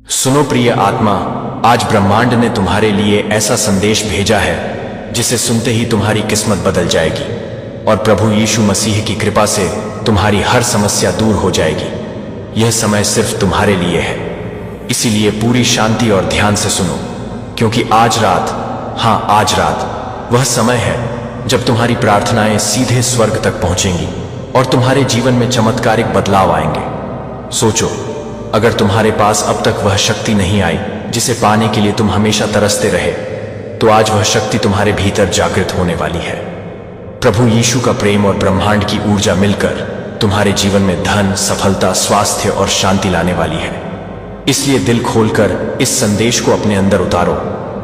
सुनो प्रिय आत्मा, आज ब्रह्मांड ने तुम्हारे लिए ऐसा संदेश भेजा है जिसे सुनते ही तुम्हारी किस्मत बदल जाएगी और प्रभु यीशु मसीह की कृपा से तुम्हारी हर समस्या दूर हो जाएगी। यह समय सिर्फ तुम्हारे लिए है, इसीलिए पूरी शांति और ध्यान से सुनो, क्योंकि आज रात, हाँ आज रात वह समय है जब तुम्हारी प्रार्थनाएं सीधे स्वर्ग तक पहुंचेंगी और तुम्हारे जीवन में चमत्कारिक बदलाव आएंगे। सोचो, अगर तुम्हारे पास अब तक वह शक्ति नहीं आई जिसे पाने के लिए तुम हमेशा तरसते रहे, तो आज वह शक्ति तुम्हारे भीतर जागृत होने वाली है। प्रभु यीशु का प्रेम और ब्रह्मांड की ऊर्जा मिलकर तुम्हारे जीवन में धन, सफलता, स्वास्थ्य और शांति लाने वाली है। इसलिए दिल खोलकर इस संदेश को अपने अंदर उतारो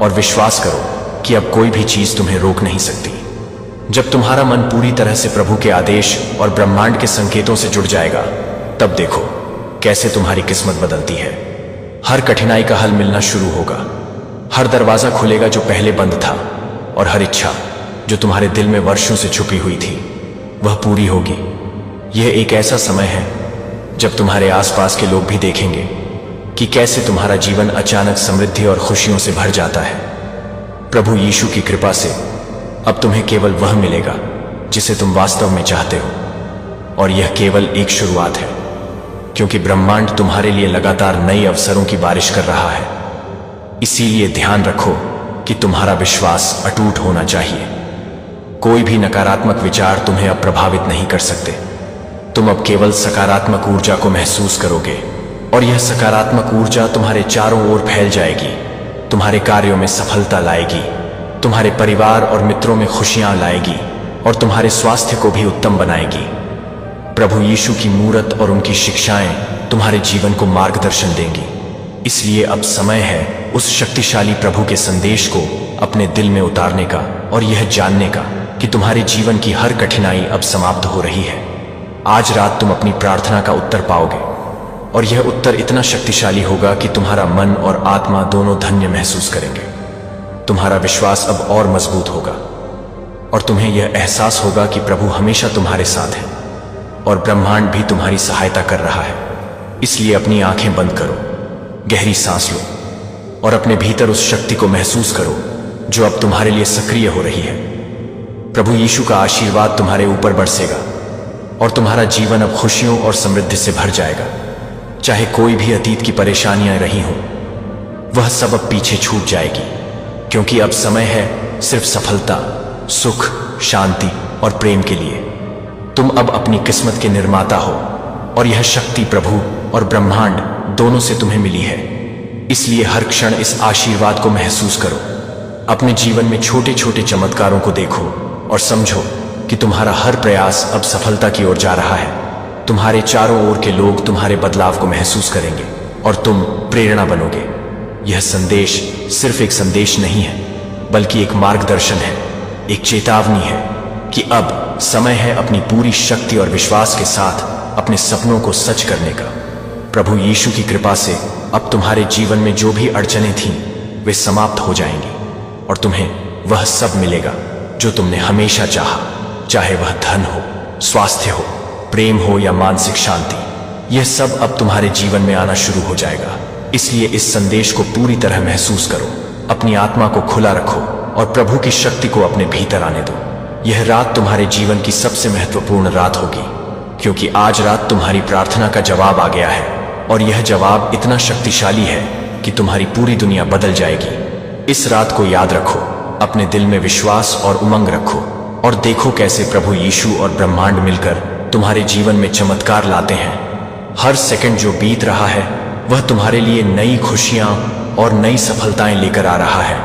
और विश्वास करो कि अब कोई भी चीज तुम्हें रोक नहीं सकती। जब तुम्हारा मन पूरी तरह से प्रभु के आदेश और ब्रह्मांड के संकेतों से जुड़ जाएगा, तब देखो कैसे तुम्हारी किस्मत बदलती है। हर कठिनाई का हल मिलना शुरू होगा, हर दरवाजा खुलेगा जो पहले बंद था, और हर इच्छा जो तुम्हारे दिल में वर्षों से छुपी हुई थी वह पूरी होगी। यह एक ऐसा समय है जब तुम्हारे आसपास के लोग भी देखेंगे कि कैसे तुम्हारा जीवन अचानक समृद्धि और खुशियों से भर जाता है। प्रभु यीशु की कृपा से अब तुम्हें केवल वह मिलेगा जिसे तुम वास्तव में चाहते हो, और यह केवल एक शुरुआत है, क्योंकि ब्रह्मांड तुम्हारे लिए लगातार नए अवसरों की बारिश कर रहा है। इसीलिए ध्यान रखो कि तुम्हारा विश्वास अटूट होना चाहिए। कोई भी नकारात्मक विचार तुम्हें अब प्रभावित नहीं कर सकते। तुम अब केवल सकारात्मक ऊर्जा को महसूस करोगे, और यह सकारात्मक ऊर्जा तुम्हारे चारों ओर फैल जाएगी, तुम्हारे कार्यों में सफलता लाएगी, तुम्हारे परिवार और मित्रों में खुशियां लाएगी, और तुम्हारे स्वास्थ्य को भी उत्तम बनाएगी। प्रभु यीशु की मूरत और उनकी शिक्षाएं तुम्हारे जीवन को मार्गदर्शन देंगी। इसलिए अब समय है उस शक्तिशाली प्रभु के संदेश को अपने दिल में उतारने का और यह जानने का कि तुम्हारे जीवन की हर कठिनाई अब समाप्त हो रही है। आज रात तुम अपनी प्रार्थना का उत्तर पाओगे, और यह उत्तर इतना शक्तिशाली होगा कि तुम्हारा मन और आत्मा दोनों धन्य महसूस करेंगे। तुम्हारा विश्वास अब और मजबूत होगा, और तुम्हें यह एहसास होगा कि प्रभु हमेशा तुम्हारे साथ है और ब्रह्मांड भी तुम्हारी सहायता कर रहा है। इसलिए अपनी आंखें बंद करो, गहरी सांस लो, और अपने भीतर उस शक्ति को महसूस करो जो अब तुम्हारे लिए सक्रिय हो रही है। प्रभु यीशु का आशीर्वाद तुम्हारे ऊपर बरसेगा, और तुम्हारा जीवन अब खुशियों और समृद्धि से भर जाएगा। चाहे कोई भी अतीत की परेशानियां रही हों, वह सब अब पीछे छूट जाएगी, क्योंकि अब समय है सिर्फ सफलता, सुख, शांति और प्रेम के लिए। तुम अब अपनी किस्मत के निर्माता हो, और यह शक्ति प्रभु और ब्रह्मांड दोनों से तुम्हें मिली है। इसलिए हर क्षण इस आशीर्वाद को महसूस करो। अपने जीवन में छोटे छोटे चमत्कारों को देखो और समझो कि तुम्हारा हर प्रयास अब सफलता की ओर जा रहा है। तुम्हारे चारों ओर के लोग तुम्हारे बदलाव को महसूस करेंगे, और तुम प्रेरणा बनोगे। यह संदेश सिर्फ एक संदेश नहीं है, बल्कि एक मार्गदर्शन है, एक चेतावनी है कि अब समय है अपनी पूरी शक्ति और विश्वास के साथ अपने सपनों को सच करने का। प्रभु यीशु की कृपा से अब तुम्हारे जीवन में जो भी अड़चनें थीं वे समाप्त हो जाएंगी, और तुम्हें वह सब मिलेगा जो तुमने हमेशा चाहा, चाहे वह धन हो, स्वास्थ्य हो, प्रेम हो या मानसिक शांति। यह सब अब तुम्हारे जीवन में आना शुरू हो जाएगा। इसलिए इस संदेश को पूरी तरह महसूस करो, अपनी आत्मा को खुला रखो और प्रभु की शक्ति को अपने भीतर आने दो। यह रात तुम्हारे जीवन की सबसे महत्वपूर्ण रात होगी, क्योंकि आज रात तुम्हारी प्रार्थना का जवाब आ गया है, और यह जवाब इतना शक्तिशाली है कि तुम्हारी पूरी दुनिया बदल जाएगी। इस रात को याद रखो, अपने दिल में विश्वास और उमंग रखो, और देखो कैसे प्रभु यीशु और ब्रह्मांड मिलकर तुम्हारे जीवन में चमत्कार लाते हैं। हर सेकंड जो बीत रहा है वह तुम्हारे लिए नई खुशियां और नई सफलताएं लेकर आ रहा है।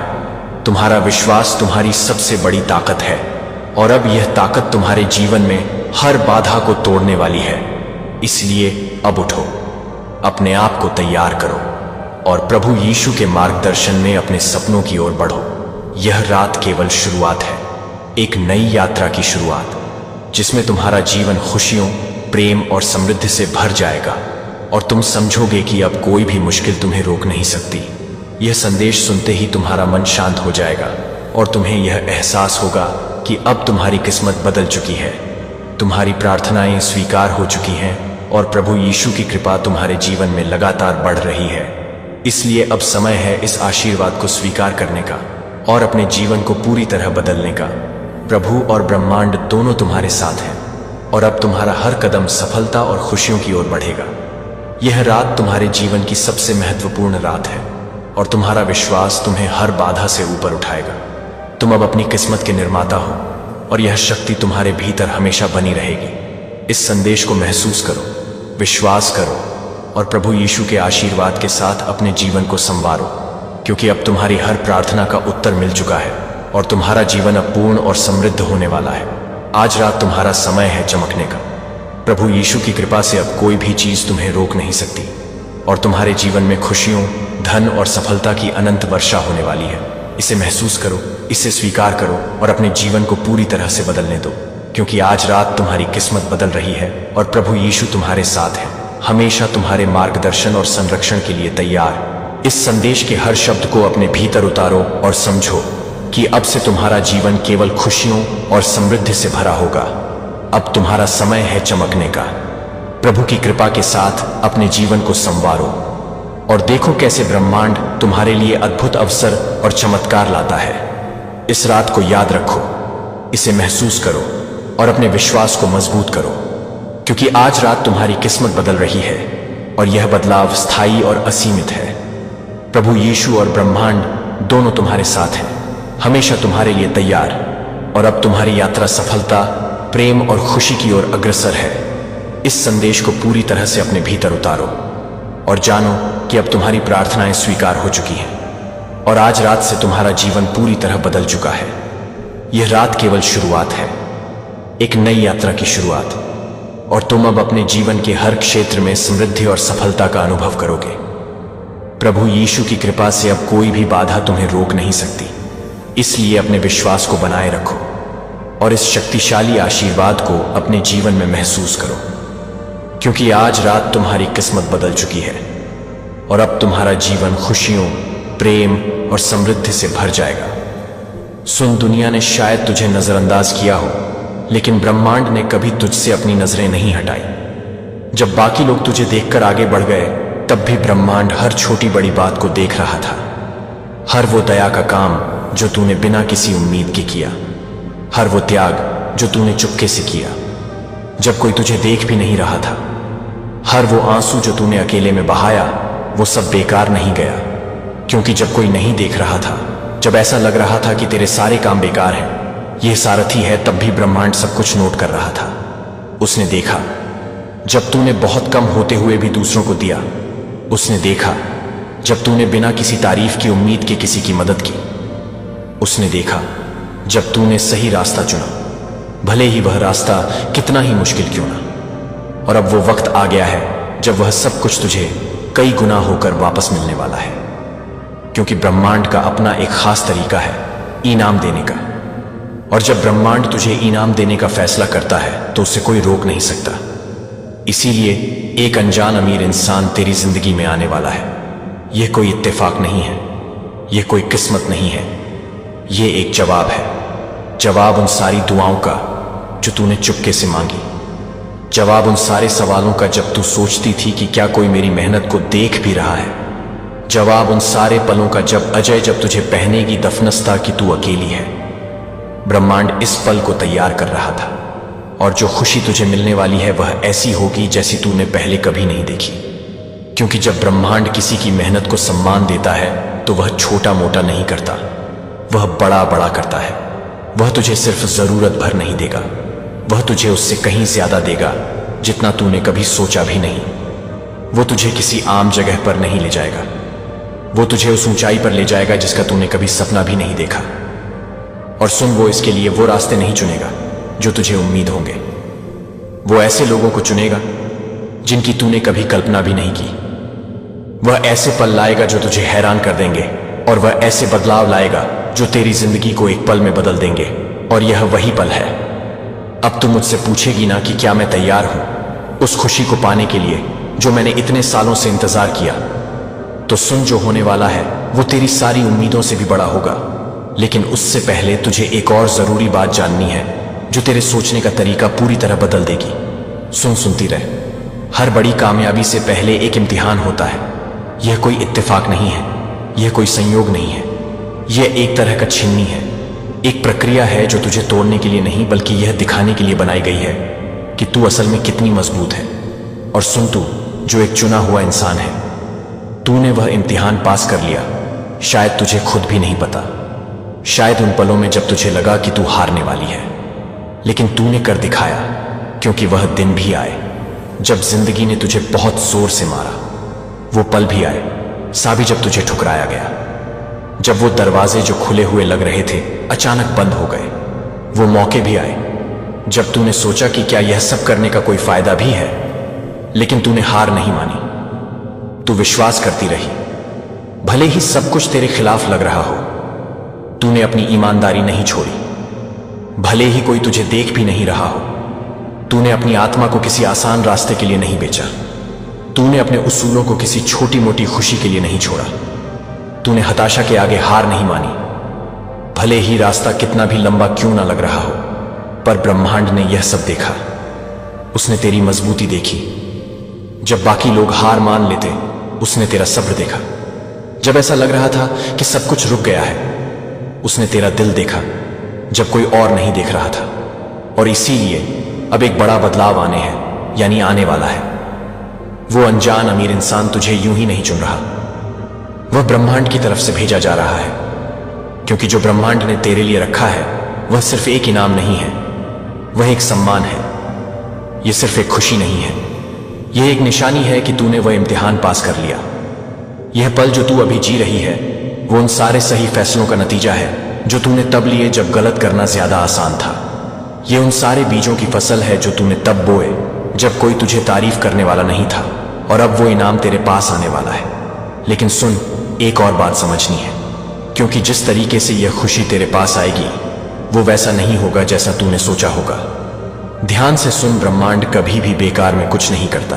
तुम्हारा विश्वास तुम्हारी सबसे बड़ी ताकत है, और अब यह ताकत तुम्हारे जीवन में हर बाधा को तोड़ने वाली है। इसलिए अब उठो, अपने आप को तैयार करो, और प्रभु यीशु के मार्गदर्शन में अपने सपनों की ओर बढ़ो। यह रात केवल शुरुआत है, एक नई यात्रा की शुरुआत, जिसमें तुम्हारा जीवन खुशियों, प्रेम और समृद्धि से भर जाएगा, और तुम समझोगे कि अब कोई भी मुश्किल तुम्हें रोक नहीं सकती। यह संदेश सुनते ही तुम्हारा मन शांत हो जाएगा, और तुम्हें यह एहसास होगा कि अब तुम्हारी किस्मत बदल चुकी है, तुम्हारी प्रार्थनाएं स्वीकार हो चुकी हैं, और प्रभु यीशु की कृपा तुम्हारे जीवन में लगातार बढ़ रही है। इसलिए अब समय है इस आशीर्वाद को स्वीकार करने का और अपने जीवन को पूरी तरह बदलने का। प्रभु और ब्रह्मांड दोनों तुम्हारे साथ हैं और अब तुम्हारा हर कदम सफलता और खुशियों की ओर बढ़ेगा। यह रात तुम्हारे जीवन की सबसे महत्वपूर्ण रात है और तुम्हारा विश्वास तुम्हें हर बाधा से ऊपर उठाएगा। तुम अब अपनी किस्मत के निर्माता हो और यह शक्ति तुम्हारे भीतर हमेशा बनी रहेगी। इस संदेश को महसूस करो, विश्वास करो और प्रभु यीशु के आशीर्वाद के साथ अपने जीवन को संवारो, क्योंकि अब तुम्हारी हर प्रार्थना का उत्तर मिल चुका है और तुम्हारा जीवन अब पूर्ण और समृद्ध होने वाला है। आज रात तुम्हारा समय है चमकने का। प्रभु यीशु की कृपा से अब कोई भी चीज तुम्हें रोक नहीं सकती और तुम्हारे जीवन में खुशियों, धन और सफलता की अनंत वर्षा होने वाली है। इसे महसूस करो, इसे स्वीकार करो और अपने जीवन को पूरी तरह से बदलने दो, क्योंकि आज रात तुम्हारी किस्मत बदल रही है और प्रभु यीशु तुम्हारे साथ है, हमेशा तुम्हारे मार्गदर्शन और संरक्षण के लिए तैयार। इस संदेश के हर शब्द को अपने भीतर उतारो और समझो कि अब से तुम्हारा जीवन केवल खुशियों और समृद्धि से भरा होगा। अब तुम्हारा समय है चमकने का। प्रभु की कृपा के साथ अपने जीवन को संवारो और देखो कैसे ब्रह्मांड तुम्हारे लिए अद्भुत अवसर और चमत्कार लाता है। इस रात को याद रखो, इसे महसूस करो और अपने विश्वास को मजबूत करो, क्योंकि आज रात तुम्हारी किस्मत बदल रही है और यह बदलाव स्थायी और असीमित है। प्रभु यीशु और ब्रह्मांड दोनों तुम्हारे साथ हैं, हमेशा तुम्हारे लिए तैयार, और अब तुम्हारी यात्रा सफलता, प्रेम और खुशी की ओर अग्रसर है। इस संदेश को पूरी तरह से अपने भीतर उतारो और जानो कि अब तुम्हारी प्रार्थनाएं स्वीकार हो चुकी हैं और आज रात से तुम्हारा जीवन पूरी तरह बदल चुका है। यह रात केवल शुरुआत है, एक नई यात्रा की शुरुआत, और तुम अब अपने जीवन के हर क्षेत्र में समृद्धि और सफलता का अनुभव करोगे। प्रभु यीशु की कृपा से अब कोई भी बाधा तुम्हें रोक नहीं सकती, इसलिए अपने विश्वास को बनाए रखो और इस शक्तिशाली आशीर्वाद को अपने जीवन में महसूस करो, क्योंकि आज रात तुम्हारी किस्मत बदल चुकी है और अब तुम्हारा जीवन खुशियों, प्रेम और समृद्धि से भर जाएगा। सुन, दुनिया ने शायद तुझे नजरअंदाज किया हो, लेकिन ब्रह्मांड ने कभी तुझसे अपनी नजरें नहीं हटाई। जब बाकी लोग तुझे देखकर आगे बढ़ गए, तब भी ब्रह्मांड हर छोटी बड़ी बात को देख रहा था। हर वो दया का काम जो तूने बिना किसी उम्मीद के किया, हर वो त्याग जो तूने चुपके से किया जब कोई तुझे देख भी नहीं रहा था, हर वो आंसू जो तूने अकेले में बहाया, वो सब बेकार नहीं गया। क्योंकि जब कोई नहीं देख रहा था, जब ऐसा लग रहा था कि तेरे सारे काम बेकार हैं, यह सारथी है, तब भी ब्रह्मांड सब कुछ नोट कर रहा था। उसने देखा जब तूने बहुत कम होते हुए भी दूसरों को दिया। उसने देखा जब तूने बिना किसी तारीफ की उम्मीद के किसी की मदद की। उसने देखा जब तूने सही रास्ता चुना, भले ही वह रास्ता कितना ही मुश्किल क्यों ना। और अब वो वक्त आ गया है जब वह सब कुछ तुझे कई गुना होकर वापस मिलने वाला है, क्योंकि ब्रह्मांड का अपना एक खास तरीका है इनाम देने का। और जब ब्रह्मांड तुझे इनाम देने का फैसला करता है तो उसे कोई रोक नहीं सकता। इसीलिए एक अनजान अमीर इंसान तेरी जिंदगी में आने वाला है। यह कोई इत्तेफाक नहीं है, यह कोई किस्मत नहीं है, यह एक जवाब है। जवाब उन सारी दुआओं का जो तूने चुपके से मांगी, जवाब उन सारे सवालों का जब तू सोचती थी कि क्या कोई मेरी मेहनत को देख भी रहा है, जवाब उन सारे पलों का जब तुझे पहनेगी दफनस्ता कि तू अकेली है। ब्रह्मांड इस पल को तैयार कर रहा था, और जो खुशी तुझे मिलने वाली है वह ऐसी होगी जैसी तूने पहले कभी नहीं देखी। क्योंकि जब ब्रह्मांड किसी की मेहनत को सम्मान देता है तो वह छोटा मोटा नहीं करता, वह बड़ा बड़ा करता है। वह तुझे सिर्फ जरूरत भर नहीं देगा, वह तुझे उससे कहीं ज्यादा देगा जितना तूने कभी सोचा भी नहीं। वो तुझे किसी आम जगह पर नहीं ले जाएगा, वो तुझे उस ऊंचाई पर ले जाएगा जिसका तूने कभी सपना भी नहीं देखा। और सुन, वो इसके लिए वो रास्ते नहीं चुनेगा जो तुझे उम्मीद होंगे, वो ऐसे लोगों को चुनेगा जिनकी तूने कभी कल्पना भी नहीं की। वह ऐसे पल लाएगा जो तुझे हैरान कर देंगे, और वह ऐसे बदलाव लाएगा जो तेरी जिंदगी को एक पल में बदल देंगे। और यह वही पल है। अब तुम मुझसे पूछेगी ना कि क्या मैं तैयार हूं उस खुशी को पाने के लिए जो मैंने इतने सालों से इंतजार किया। तो सुन, जो होने वाला है वो तेरी सारी उम्मीदों से भी बड़ा होगा। लेकिन उससे पहले तुझे एक और जरूरी बात जाननी है जो तेरे सोचने का तरीका पूरी तरह बदल देगी। सुनती रह, हर बड़ी कामयाबी से पहले एक इम्तिहान होता है। यह कोई इत्तेफाक नहीं है, यह कोई संयोग नहीं है, यह एक तरह का छीननी है। एक प्रक्रिया है जो तुझे तोड़ने के लिए नहीं बल्कि यह दिखाने के लिए बनाई गई है कि तू असल में कितनी मजबूत है। और सुन, तू जो एक चुना हुआ इंसान है, तूने वह इम्तिहान पास कर लिया, शायद तुझे खुद भी नहीं पता। शायद उन पलों में जब तुझे लगा कि तू हारने वाली है, लेकिन तूने कर दिखाया, क्योंकि वह दिन भी आए जब जिंदगी ने तुझे बहुत जोर से मारा। वो पल भी आए साबी जब तुझे ठुकराया गया, जब वो दरवाजे जो खुले हुए लग रहे थे अचानक बंद हो गए। वो मौके भी आए जब तूने सोचा कि क्या यह सब करने का कोई फायदा भी है, लेकिन तूने हार नहीं मानी। तू विश्वास करती रही, भले ही सब कुछ तेरे खिलाफ लग रहा हो। तूने अपनी ईमानदारी नहीं छोड़ी, भले ही कोई तुझे देख भी नहीं रहा हो। तूने अपनी आत्मा को किसी आसान रास्ते के लिए नहीं बेचा। तूने अपने उसूलों को किसी छोटी मोटी खुशी के लिए नहीं छोड़ा। तूने हताशा के आगे हार नहीं मानी, भले ही रास्ता कितना भी लंबा क्यों ना लग रहा हो। पर ब्रह्मांड ने यह सब देखा, उसने तेरी मजबूती देखी। जब बाकी लोग हार मान लेते, उसने तेरा सब्र देखा। जब ऐसा लग रहा था कि सब कुछ रुक गया है, उसने तेरा दिल देखा जब कोई और नहीं देख रहा था। और इसीलिए अब एक बड़ा बदलाव आने हैं, यानी आने वाला है। वो अनजान अमीर इंसान तुझे यूं ही नहीं चुन रहा, वह ब्रह्मांड की तरफ से भेजा जा रहा है। क्योंकि जो ब्रह्मांड ने तेरे लिए रखा है वह सिर्फ एक इनाम नहीं है, वह एक सम्मान है। यह सिर्फ एक खुशी नहीं है, यह एक निशानी है कि तूने वह इम्तिहान पास कर लिया। यह पल जो तू अभी जी रही है, वो उन सारे सही फैसलों का नतीजा है जो तूने तब लिए जब गलत करना ज्यादा आसान था। यह उन सारे बीजों की फसल है जो तूने तब बोए जब कोई तुझे तारीफ करने वाला नहीं था, और अब वो इनाम तेरे पास आने वाला है। लेकिन सुन, एक और बात समझनी है, क्योंकि जिस तरीके से यह खुशी तेरे पास आएगी वो वैसा नहीं होगा जैसा तूने सोचा होगा। ध्यान से सुन, ब्रह्मांड कभी भी बेकार में कुछ नहीं करता।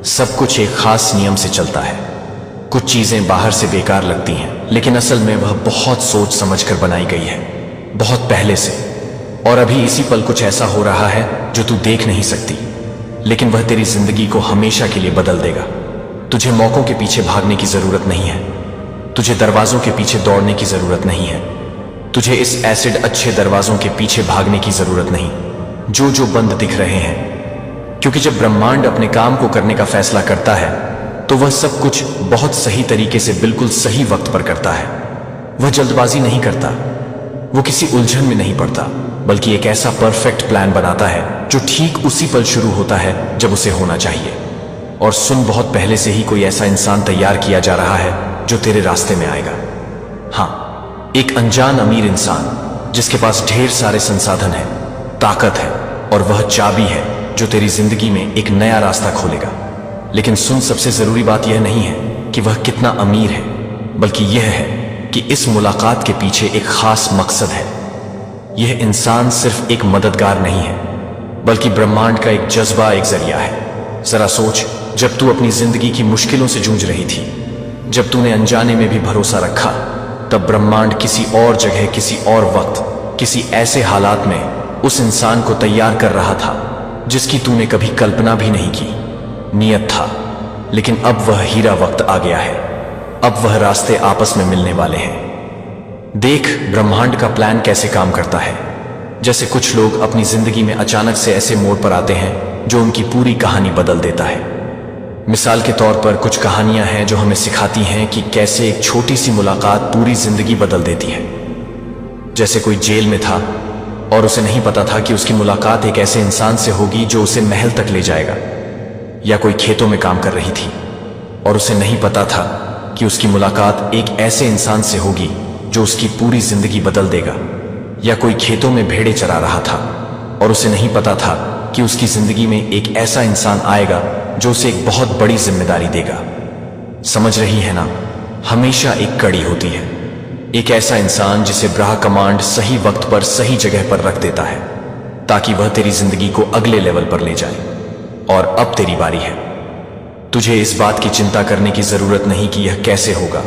सब कुछ एक खास नियम से चलता है। कुछ चीजें बाहर से बेकार लगती हैं, लेकिन असल में वह बहुत सोच समझकर बनाई गई है, बहुत पहले से। और अभी इसी पल कुछ ऐसा हो रहा है जो तू देख नहीं सकती, लेकिन वह तेरी जिंदगी को हमेशा के लिए बदल देगा। तुझे मौकों के पीछे भागने की जरूरत नहीं है, तुझे दरवाजों के पीछे दौड़ने की जरूरत नहीं है, तुझे इस एसिड अच्छे दरवाजों के पीछे भागने की जरूरत नहीं जो बंद दिख रहे हैं। क्योंकि जब ब्रह्मांड अपने काम को करने का फैसला करता है तो वह सब कुछ बहुत सही तरीके से बिल्कुल सही वक्त पर करता है। वह जल्दबाजी नहीं करता, वो किसी उलझन में नहीं पड़ता, बल्कि एक ऐसा परफेक्ट प्लान बनाता है जो ठीक उसी पल शुरू होता है जब उसे होना चाहिए। और सुन, बहुत पहले से ही कोई ऐसा इंसान तैयार किया जा रहा है जो तेरे रास्ते में आएगा। हाँ, एक अनजान अमीर इंसान जिसके पास ढेर सारे संसाधन है, ताकत है, और वह चाबी है जो तेरी जिंदगी में एक नया रास्ता खोलेगा। लेकिन सुन, सबसे जरूरी बात यह नहीं है कि वह कितना अमीर है, बल्कि यह है कि इस मुलाकात के पीछे एक खास मकसद है। यह इंसान सिर्फ एक मददगार नहीं है, बल्कि ब्रह्मांड का एक जज्बा, एक जरिया है। जरा सोच, जब तू अपनी जिंदगी की मुश्किलों से जूझ रही थी, जब तूने अनजाने में भी भरोसा रखा, तब ब्रह्मांड किसी और जगह, किसी और वक्त, किसी ऐसे हालात में उस इंसान को तैयार कर रहा था जिसकी तूने कभी कल्पना भी नहीं की। नियत था, लेकिन अब वह हीरा वक्त आ गया है। अब वह रास्ते आपस में मिलने वाले हैं। देख, ब्रह्मांड का प्लान कैसे काम करता है। जैसे कुछ लोग अपनी जिंदगी में अचानक से ऐसे मोड़ पर आते हैं जो उनकी पूरी कहानी बदल देता है। मिसाल के तौर पर कुछ कहानियां हैं जो हमें सिखाती हैं कि कैसे एक छोटी सी मुलाकात पूरी जिंदगी बदल देती है। जैसे कोई जेल में था और उसे नहीं पता था कि उसकी मुलाकात एक ऐसे इंसान से होगी जो उसे महल तक ले जाएगा। या कोई खेतों में काम कर रही थी और उसे नहीं पता था कि उसकी मुलाकात एक ऐसे इंसान से होगी जो उसकी पूरी जिंदगी बदल देगा। या कोई खेतों में भेड़ें चरा रहा था और उसे नहीं पता था कि उसकी जिंदगी में एक ऐसा इंसान आएगा जो उसे एक बहुत बड़ी जिम्मेदारी देगा। समझ रही है ना? हमेशा एक कड़ी होती है, एक ऐसा इंसान जिसे ब्राह कमांड सही वक्त पर सही जगह पर रख देता है ताकि वह तेरी जिंदगी को अगले लेवल पर ले जाए। और अब तेरी बारी है। तुझे इस बात की चिंता करने की जरूरत नहीं कि यह कैसे होगा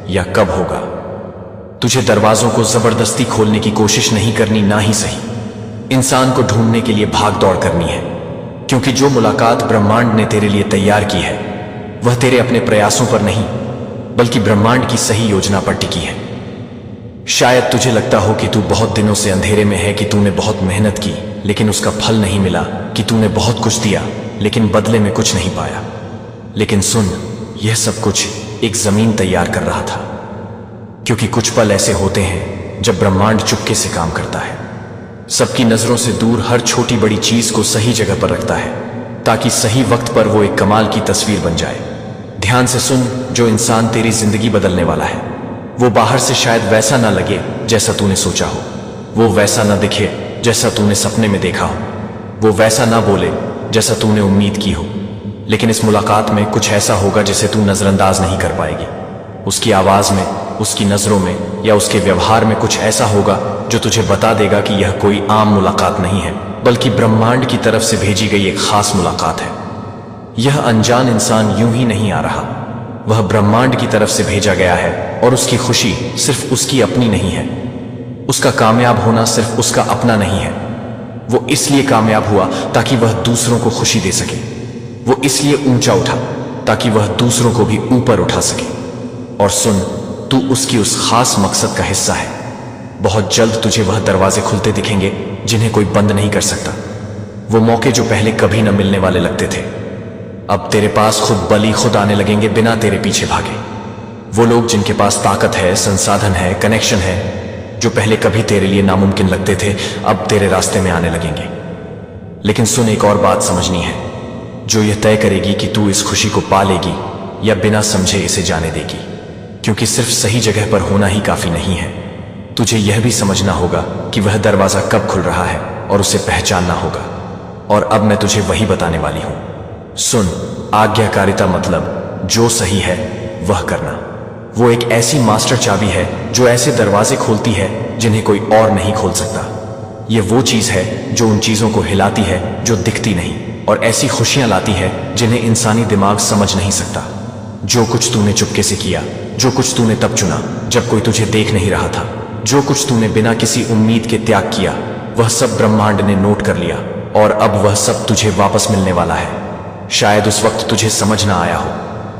या कब होगा। तुझे दरवाजों को जबरदस्ती खोलने की कोशिश नहीं करनी, ना ही सही इंसान को ढूंढने के लिए भाग दौड़ करनी है। क्योंकि जो मुलाकात ब्रह्मांड ने तेरे लिए तैयार की है वह तेरे अपने प्रयासों पर नहीं बल्कि ब्रह्मांड की सही योजना पर टिकी है। शायद तुझे लगता हो कि तू बहुत दिनों से अंधेरे में है, कि तूने बहुत मेहनत की लेकिन उसका फल नहीं मिला, कि तूने बहुत कुछ दिया लेकिन बदले में कुछ नहीं पाया। लेकिन सुन, यह सब कुछ एक जमीन तैयार कर रहा था, क्योंकि कुछ पल ऐसे होते हैं जब ब्रह्मांड चुपके से काम करता है, सबकी नजरों से दूर हर छोटी बड़ी चीज को सही जगह पर रखता है, ताकि सही वक्त पर वो एक कमाल की तस्वीर बन जाए। ध्यान से सुन, जो इंसान तेरी जिंदगी बदलने वाला है, वो बाहर से शायद वैसा ना लगे जैसा तूने सोचा हो, वो वैसा ना दिखे जैसा तूने सपने में देखा हो, वो वैसा ना बोले जैसा तूने उम्मीद की हो, लेकिन इस मुलाकात में कुछ ऐसा होगा जिसे तू नजरअंदाज नहीं कर पाएगी। उसकी आवाज में, उसकी नजरों में या उसके व्यवहार में कुछ ऐसा होगा जो तुझे बता देगा कि यह कोई आम मुलाकात नहीं है, बल्कि ब्रह्मांड की तरफ से भेजी गई एक खास मुलाकात है। यह अनजान इंसान यूं ही नहीं आ रहा, वह ब्रह्मांड की तरफ से भेजा गया है, और उसकी खुशी सिर्फ उसकी अपनी नहीं है, उसका कामयाब होना सिर्फ उसका अपना नहीं है। वो इसलिए कामयाब हुआ ताकि वह दूसरों को खुशी दे सके, वो इसलिए ऊंचा उठा ताकि वह दूसरों को भी ऊपर उठा सके। और सुन, तू उसकी उस खास मकसद का हिस्सा है। बहुत जल्द तुझे वह दरवाजे खुलते दिखेंगे जिन्हें कोई बंद नहीं कर सकता। वो मौके जो पहले कभी न मिलने वाले लगते थे, अब तेरे पास खुद बली खुद आने लगेंगे बिना तेरे पीछे भागे। वो लोग जिनके पास ताकत है, संसाधन है, कनेक्शन है, जो पहले कभी तेरे लिए नामुमकिन लगते थे, अब तेरे रास्ते में आने लगेंगे। लेकिन सुन, एक और बात समझनी है जो यह तय करेगी कि तू इस खुशी को पा लेगी या बिना समझे इसे जाने देगी। क्योंकि सिर्फ सही जगह पर होना ही काफी नहीं है, तुझे यह भी समझना होगा कि वह दरवाजा कब खुल रहा है और उसे पहचानना होगा। और अब मैं तुझे वही बताने वाली हूं। सुन, आज्ञाकारिता मतलब जो सही है वह करना। वो एक ऐसी मास्टर चाबी है जो ऐसे दरवाजे खोलती है जिन्हें कोई और नहीं खोल सकता। ये वो चीज है जो उन चीजों को हिलाती है जो दिखती नहीं, और ऐसी खुशियां लाती है जिन्हें इंसानी दिमाग समझ नहीं सकता। जो कुछ तूने चुपके से किया, जो कुछ तूने तब चुना जब कोई तुझे देख नहीं रहा था, जो कुछ तूने बिना किसी उम्मीद के त्याग किया, वह सब ब्रह्मांड ने नोट कर लिया, और अब वह सब तुझे वापस मिलने वाला है। शायद उस वक्त तुझे समझ ना आया हो,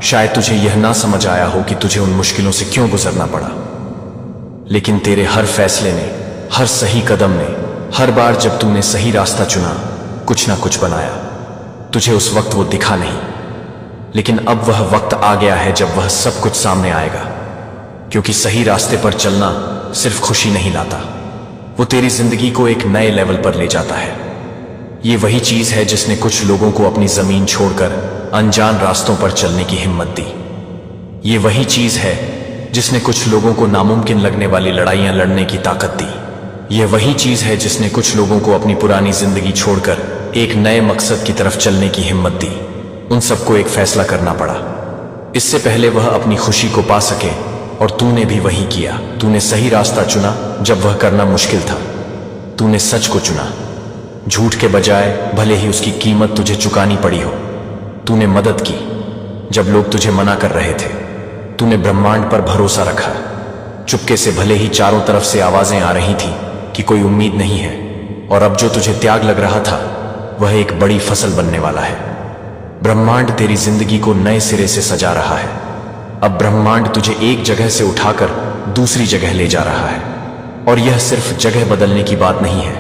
शायद तुझे यह ना समझ आया हो कि तुझे उन मुश्किलों से क्यों गुजरना पड़ा, लेकिन तेरे हर फैसले ने, हर सही कदम ने, हर बार जब तूने सही रास्ता चुना, कुछ ना कुछ बनाया। तुझे उस वक्त वो दिखा नहीं, लेकिन अब वह वक्त आ गया है जब वह सब कुछ सामने आएगा। क्योंकि सही रास्ते पर चलना सिर्फ खुशी नहीं लाता, वो तेरी जिंदगी को एक नए लेवल पर ले जाता है। ये वही चीज है जिसने कुछ लोगों को अपनी जमीन छोड़कर अनजान रास्तों पर चलने की हिम्मत दी। ये वही चीज है जिसने कुछ लोगों को नामुमकिन लगने वाली लड़ाइयां लड़ने की ताकत दी। यह वही चीज है जिसने कुछ लोगों को अपनी पुरानी जिंदगी छोड़कर एक नए मकसद की तरफ चलने की हिम्मत दी। उन सबको एक फैसला करना पड़ा, इससे पहले वह अपनी खुशी को पा सके, और तूने भी वही किया। तूने सही रास्ता चुना जब वह करना मुश्किल था। तूने सच को चुना, झूठ के बजाय, भले ही उसकी कीमत तुझे चुकानी पड़ी हो। तूने मदद की जब लोग तुझे मना कर रहे थे। तूने ब्रह्मांड पर भरोसा रखा, चुपके से, भले ही चारों तरफ से आवाजें आ रही थी कि कोई उम्मीद नहीं है। और अब जो तुझे त्याग लग रहा था, वह एक बड़ी फसल बनने वाला है। ब्रह्मांड तेरी जिंदगी को नए सिरे से सजा रहा है। अब ब्रह्मांड तुझे एक जगह से उठाकर दूसरी जगह ले जा रहा है। और यह सिर्फ जगह बदलने की बात नहीं है,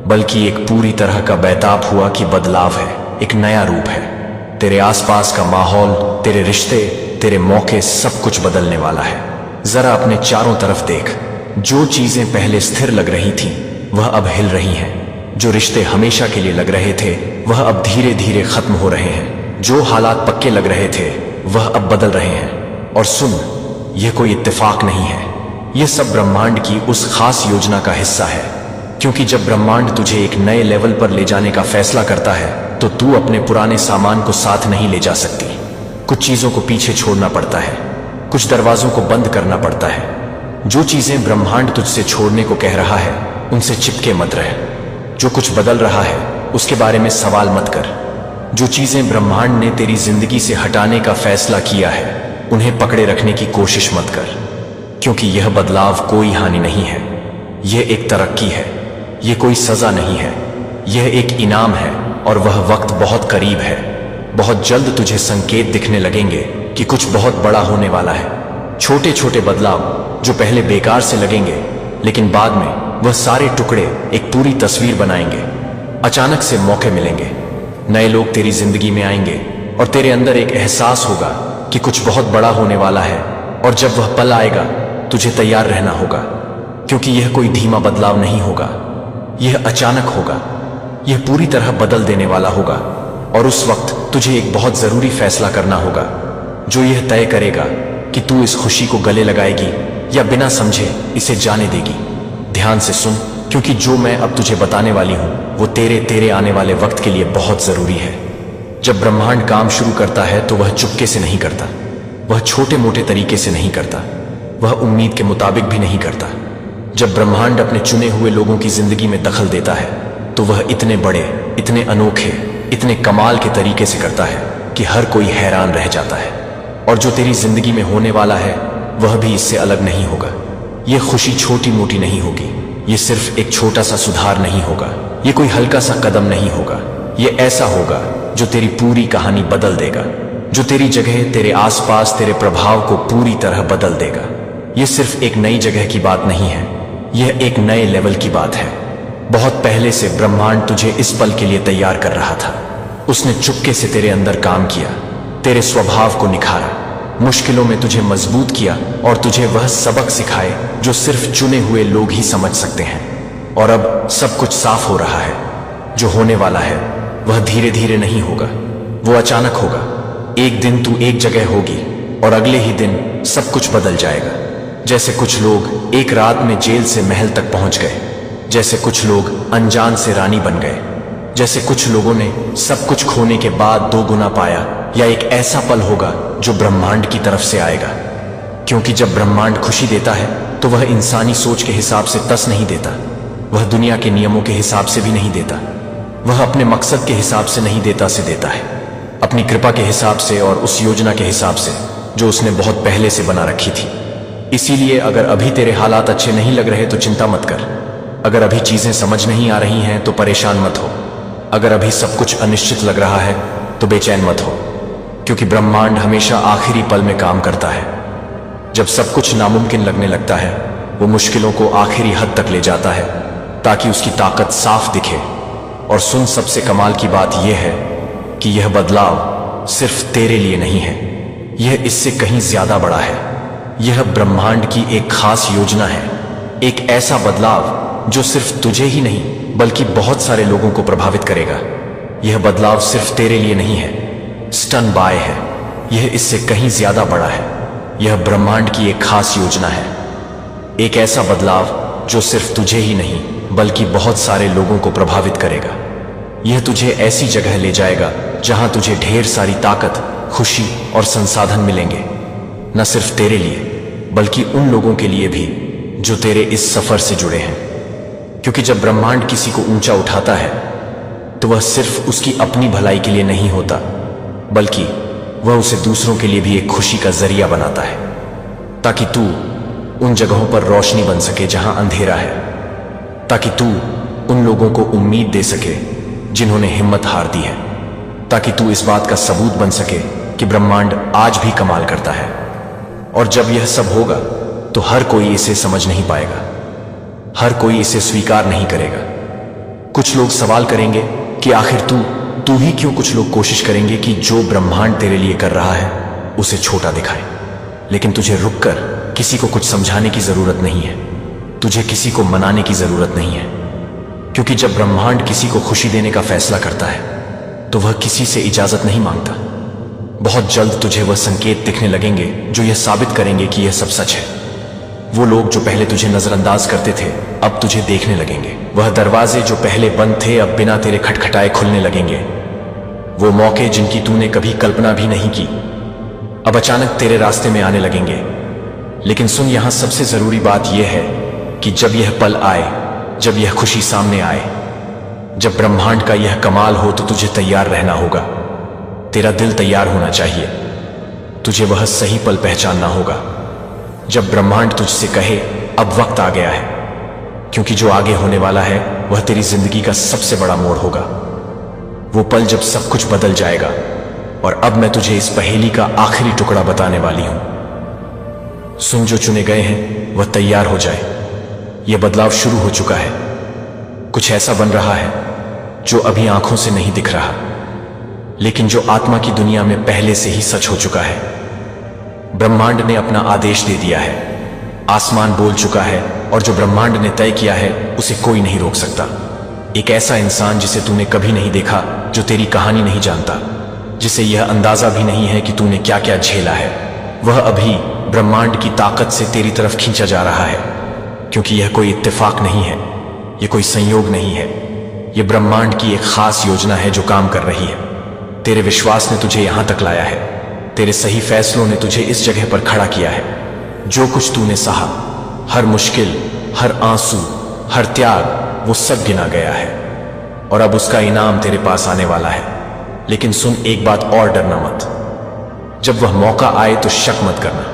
बल्कि एक पूरी तरह का बेताब हुआ कि बदलाव है, एक नया रूप है। तेरे आसपास का माहौल, तेरे रिश्ते, तेरे मौके, सब कुछ बदलने वाला है। जरा अपने चारों तरफ देख, जो चीजें पहले स्थिर लग रही थीं, वह अब हिल रही हैं। जो रिश्ते हमेशा के लिए लग रहे थे, वह अब धीरे धीरे खत्म हो रहे हैं। जो हालात पक्के लग रहे थे, वह अब बदल रहे हैं। और सुन, यह कोई इत्तेफाक नहीं है, यह सब ब्रह्मांड की उस खास योजना का हिस्सा है। क्योंकि जब ब्रह्मांड तुझे एक नए लेवल पर ले जाने का फैसला करता है, तो तू अपने पुराने सामान को साथ नहीं ले जा सकती। कुछ चीजों को पीछे छोड़ना पड़ता है, कुछ दरवाजों को बंद करना पड़ता है। जो चीजें ब्रह्मांड तुझसे छोड़ने को कह रहा है, उनसे चिपके मत रह। जो कुछ बदल रहा है, उसके बारे में सवाल मत कर। जो चीजें ब्रह्मांड ने तेरी जिंदगी से हटाने का फैसला किया है, उन्हें पकड़े रखने की कोशिश मत कर। क्योंकि यह बदलाव कोई हानि नहीं है, यह एक तरक्की है। यह कोई सजा नहीं है, यह एक इनाम है, और वह वक्त बहुत करीब है। बहुत जल्द तुझे संकेत दिखने लगेंगे कि कुछ बहुत बड़ा होने वाला है। छोटे छोटे बदलाव जो पहले बेकार से लगेंगे, लेकिन बाद में वह सारे टुकड़े एक पूरी तस्वीर बनाएंगे। अचानक से मौके मिलेंगे, नए लोग तेरी जिंदगी में आएंगे और तेरे अंदर एक एहसास होगा कि कुछ बहुत बड़ा होने वाला है। और जब वह पल आएगा, तुझे तैयार रहना होगा, क्योंकि यह कोई धीमा बदलाव नहीं होगा, यह अचानक होगा, यह पूरी तरह बदल देने वाला होगा। और उस वक्त तुझे एक बहुत जरूरी फैसला करना होगा, जो यह तय करेगा कि तू इस खुशी को गले लगाएगी या बिना समझे इसे जाने देगी। ध्यान से सुन, क्योंकि जो मैं अब तुझे बताने वाली हूं वो तेरे आने वाले वक्त के लिए बहुत जरूरी है। जब ब्रह्मांड काम शुरू करता है तो वह चुपके से नहीं करता, वह छोटे मोटे तरीके से नहीं करता, वह उम्मीद के मुताबिक भी नहीं करता। जब ब्रह्मांड अपने चुने हुए लोगों की जिंदगी में दखल देता है तो वह इतने बड़े, इतने अनोखे, इतने कमाल के तरीके से करता है कि हर कोई हैरान रह जाता है। और जो तेरी जिंदगी में होने वाला है वह भी इससे अलग नहीं होगा। यह खुशी छोटी मोटी नहीं होगी, यह सिर्फ एक छोटा सा सुधार नहीं होगा, यह कोई हल्का सा कदम नहीं होगा, यह ऐसा होगा जो तेरी पूरी कहानी बदल देगा, जो तेरी जगह, तेरे आसपास, तेरे प्रभाव को पूरी तरह बदल देगा। यह सिर्फ एक नई जगह की बात नहीं है, यह एक नए लेवल की बात है। बहुत पहले से ब्रह्मांड तुझे इस पल के लिए तैयार कर रहा था। उसने चुपके से तेरे अंदर काम किया, तेरे स्वभाव को निखारा, मुश्किलों में तुझे मजबूत किया और तुझे वह सबक सिखाए जो सिर्फ चुने हुए लोग ही समझ सकते हैं। और अब सब कुछ साफ हो रहा है। जो होने वाला है वह धीरे धीरे नहीं होगा, वो अचानक होगा। एक दिन तू एक जगह होगी और अगले ही दिन सब कुछ बदल जाएगा। जैसे कुछ लोग एक रात में जेल से महल तक पहुंच गए, जैसे कुछ लोग अनजान से रानी बन गए, जैसे कुछ लोगों ने सब कुछ खोने के बाद 2 गुना पाया, या एक ऐसा पल होगा जो ब्रह्मांड की तरफ से आएगा। क्योंकि जब ब्रह्मांड खुशी देता है तो वह इंसानी सोच के हिसाब से तस नहीं देता, वह दुनिया के नियमों के हिसाब से भी नहीं देता, वह अपने मकसद के हिसाब से नहीं देता से देता है, अपनी कृपा के हिसाब से और उस योजना के हिसाब से जो उसने बहुत पहले से बना रखी थी। इसीलिए अगर अभी तेरे हालात अच्छे नहीं लग रहे तो चिंता मत कर, अगर अभी चीजें समझ नहीं आ रही हैं तो परेशान मत हो, अगर अभी सब कुछ अनिश्चित लग रहा है तो बेचैन मत हो, क्योंकि ब्रह्मांड हमेशा आखिरी पल में काम करता है। जब सब कुछ नामुमकिन लगने लगता है, वो मुश्किलों को आखिरी हद तक ले जाता है ताकि उसकी ताकत साफ दिखे। और सुन, सबसे कमाल की बात यह है कि यह बदलाव सिर्फ तेरे लिए नहीं है, यह इससे कहीं ज्यादा बड़ा है। यह ब्रह्मांड की एक खास योजना है, एक ऐसा बदलाव जो सिर्फ तुझे ही नहीं बल्कि बहुत सारे लोगों को प्रभावित करेगा। यह बदलाव सिर्फ तेरे लिए नहीं है, स्टैंड बाय है, यह इससे कहीं ज्यादा बड़ा है। यह ब्रह्मांड की एक खास योजना है, एक ऐसा बदलाव जो सिर्फ तुझे ही नहीं बल्कि बहुत सारे लोगों को प्रभावित करेगा। यह तुझे ऐसी जगह ले जाएगा जहां तुझे ढेर सारी ताकत, खुशी और संसाधन मिलेंगे, न सिर्फ तेरे लिए बल्कि उन लोगों के लिए भी जो तेरे इस सफर से जुड़े हैं। क्योंकि जब ब्रह्मांड किसी को ऊंचा उठाता है तो वह सिर्फ उसकी अपनी भलाई के लिए नहीं होता, बल्कि वह उसे दूसरों के लिए भी एक खुशी का जरिया बनाता है, ताकि तू उन जगहों पर रोशनी बन सके जहां अंधेरा है, ताकि तू उन लोगों को उम्मीद दे सके जिन्होंने हिम्मत हार दी है, ताकि तू इस बात का सबूत बन सके कि ब्रह्मांड आज भी कमाल करता है। और जब यह सब होगा तो हर कोई इसे समझ नहीं पाएगा, हर कोई इसे स्वीकार नहीं करेगा। कुछ लोग सवाल करेंगे कि आखिर तू ही क्यों? कुछ लोग कोशिश करेंगे कि जो ब्रह्मांड तेरे लिए कर रहा है उसे छोटा दिखाए। लेकिन तुझे रुककर किसी को कुछ समझाने की जरूरत नहीं है, तुझे किसी को मनाने की जरूरत नहीं है, क्योंकि जब ब्रह्मांड किसी को खुशी देने का फैसला करता है तो वह किसी से इजाजत नहीं मांगता। बहुत जल्द तुझे वह संकेत दिखने लगेंगे जो यह साबित करेंगे कि यह सब सच है। वो लोग जो पहले तुझे नजरअंदाज करते थे अब तुझे देखने लगेंगे, वह दरवाजे जो पहले बंद थे अब बिना तेरे खटखटाए खुलने लगेंगे, वो मौके जिनकी तूने कभी कल्पना भी नहीं की अब अचानक तेरे रास्ते में आने लगेंगे। लेकिन सुन, यहां सबसे जरूरी बात यह है कि जब यह पल आए, जब यह खुशी सामने आए, जब ब्रह्मांड का यह कमाल हो तो तुझे तैयार रहना होगा। तेरा दिल तैयार होना चाहिए, तुझे वह सही पल पहचानना होगा जब ब्रह्मांड तुझसे कहे अब वक्त आ गया है, क्योंकि जो आगे होने वाला है वह तेरी जिंदगी का सबसे बड़ा मोड़ होगा। वो पल जब सब कुछ बदल जाएगा, और अब मैं तुझे इस पहेली का आखिरी टुकड़ा बताने वाली हूं। सुन, जो चुने गए हैं वह तैयार हो जाए। यह बदलाव शुरू हो चुका है। कुछ ऐसा बन रहा है जो अभी आंखों से नहीं दिख रहा, लेकिन जो आत्मा की दुनिया में पहले से ही सच हो चुका है। ब्रह्मांड ने अपना आदेश दे दिया है, आसमान बोल चुका है, और जो ब्रह्मांड ने तय किया है उसे कोई नहीं रोक सकता। एक ऐसा इंसान जिसे तूने कभी नहीं देखा, जो तेरी कहानी नहीं जानता, जिसे यह अंदाजा भी नहीं है कि तूने क्या क्या झेला है, वह अभी ब्रह्मांड की ताकत से तेरी तरफ खींचा जा रहा है। क्योंकि यह कोई इत्तेफाक नहीं है, यह कोई संयोग नहीं है, यह ब्रह्मांड की एक खास योजना है जो काम कर रही है। तेरे विश्वास ने तुझे यहां तक लाया है, तेरे सही फैसलों ने तुझे इस जगह पर खड़ा किया है। जो कुछ तूने सहा, हर मुश्किल, हर आंसू, हर त्याग, वो सब गिना गया है, और अब उसका इनाम तेरे पास आने वाला है। लेकिन सुन, एक बात और, डरना मत। जब वह मौका आए तो शक मत करना,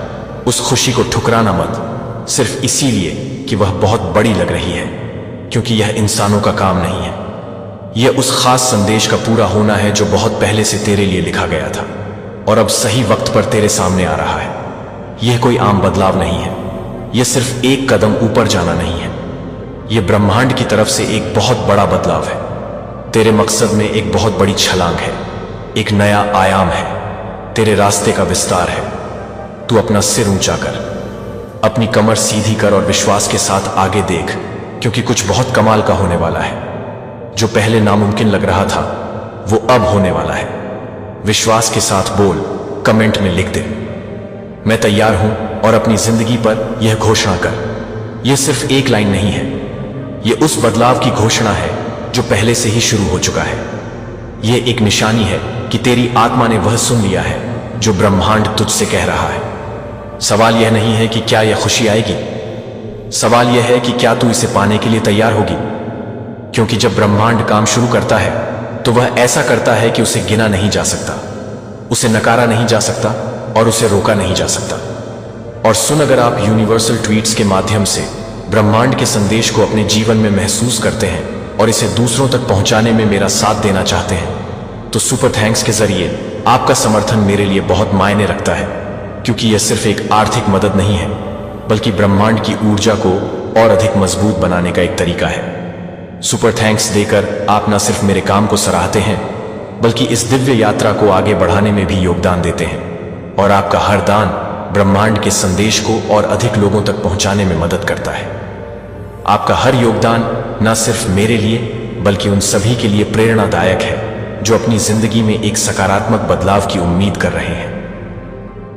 उस खुशी को ठुकराना मत, सिर्फ इसीलिए कि वह बहुत बड़ी लग रही है, क्योंकि यह इंसानों का काम नहीं है। यह उस खास संदेश का पूरा होना है जो बहुत पहले से तेरे लिए लिखा गया था, और अब सही वक्त पर तेरे सामने आ रहा है। यह कोई आम बदलाव नहीं है, यह सिर्फ एक कदम ऊपर जाना नहीं है, यह ब्रह्मांड की तरफ से एक बहुत बड़ा बदलाव है। तेरे मकसद में एक बहुत बड़ी छलांग है, एक नया आयाम है, तेरे रास्ते का विस्तार है। तू अपना सिर ऊंचा कर, अपनी कमर सीधी कर और विश्वास के साथ आगे देख, क्योंकि कुछ बहुत कमाल का होने वाला है। जो पहले नामुमकिन लग रहा था वो अब होने वाला है। विश्वास के साथ बोल, कमेंट में लिख दे, मैं तैयार हूं, और अपनी जिंदगी पर यह घोषणा कर। यह सिर्फ एक लाइन नहीं है, यह उस बदलाव की घोषणा है जो पहले से ही शुरू हो चुका है। यह एक निशानी है कि तेरी आत्मा ने वह सुन लिया है जो ब्रह्मांड तुझसे कह रहा है। सवाल यह नहीं है कि क्या यह खुशी आएगी, सवाल यह है कि क्या तू इसे पाने के लिए तैयार होगी। क्योंकि जब ब्रह्मांड काम शुरू करता है तो वह ऐसा करता है कि उसे गिना नहीं जा सकता, उसे नकारा नहीं जा सकता, और उसे रोका नहीं जा सकता। और सुन, अगर आप यूनिवर्सल ट्वीट्स के माध्यम से ब्रह्मांड के संदेश को अपने जीवन में महसूस करते हैं और इसे दूसरों तक पहुंचाने में मेरा साथ देना चाहते हैं, तो सुपर थैंक्स के जरिए आपका समर्थन मेरे लिए बहुत मायने रखता है। क्योंकि यह सिर्फ एक आर्थिक मदद नहीं है, बल्कि ब्रह्मांड की ऊर्जा को और अधिक मजबूत बनाने का एक तरीका है। सुपर थैंक्स देकर आप न सिर्फ मेरे काम को सराहते हैं, बल्कि इस दिव्य यात्रा को आगे बढ़ाने में भी योगदान देते हैं। और आपका हर दान ब्रह्मांड के संदेश को और अधिक लोगों तक पहुंचाने में मदद करता है। आपका हर योगदान न सिर्फ मेरे लिए, बल्कि उन सभी के लिए प्रेरणादायक है जो अपनी जिंदगी में एक सकारात्मक बदलाव की उम्मीद कर रहे हैं।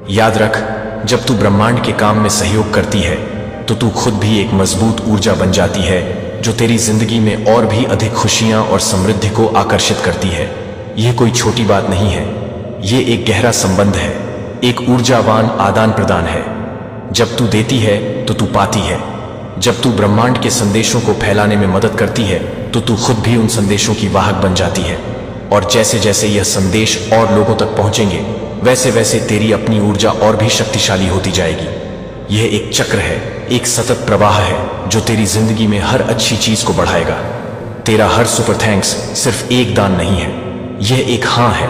याद रख, जब तू ब्रह्मांड के काम में सहयोग करती है तो तू खुद भी एक मजबूत ऊर्जा बन जाती है, जो तेरी जिंदगी में और भी अधिक खुशियां और समृद्धि को आकर्षित करती है। यह कोई छोटी बात नहीं है, यह एक गहरा संबंध है, एक ऊर्जावान आदान प्रदान है। जब तू देती है तो तू पाती है। जब तू ब्रह्मांड के संदेशों को फैलाने में मदद करती है तो तू खुद भी उन संदेशों की वाहक बन जाती है। और जैसे जैसे यह संदेश और लोगों तक पहुंचेंगे, वैसे वैसे तेरी अपनी ऊर्जा और भी शक्तिशाली होती जाएगी। यह एक चक्र है, एक सतत प्रवाह है जो तेरी जिंदगी में हर अच्छी चीज को बढ़ाएगा। तेरा हर सुपर थैंक्स सिर्फ एक दान नहीं है, यह एक हाँ है,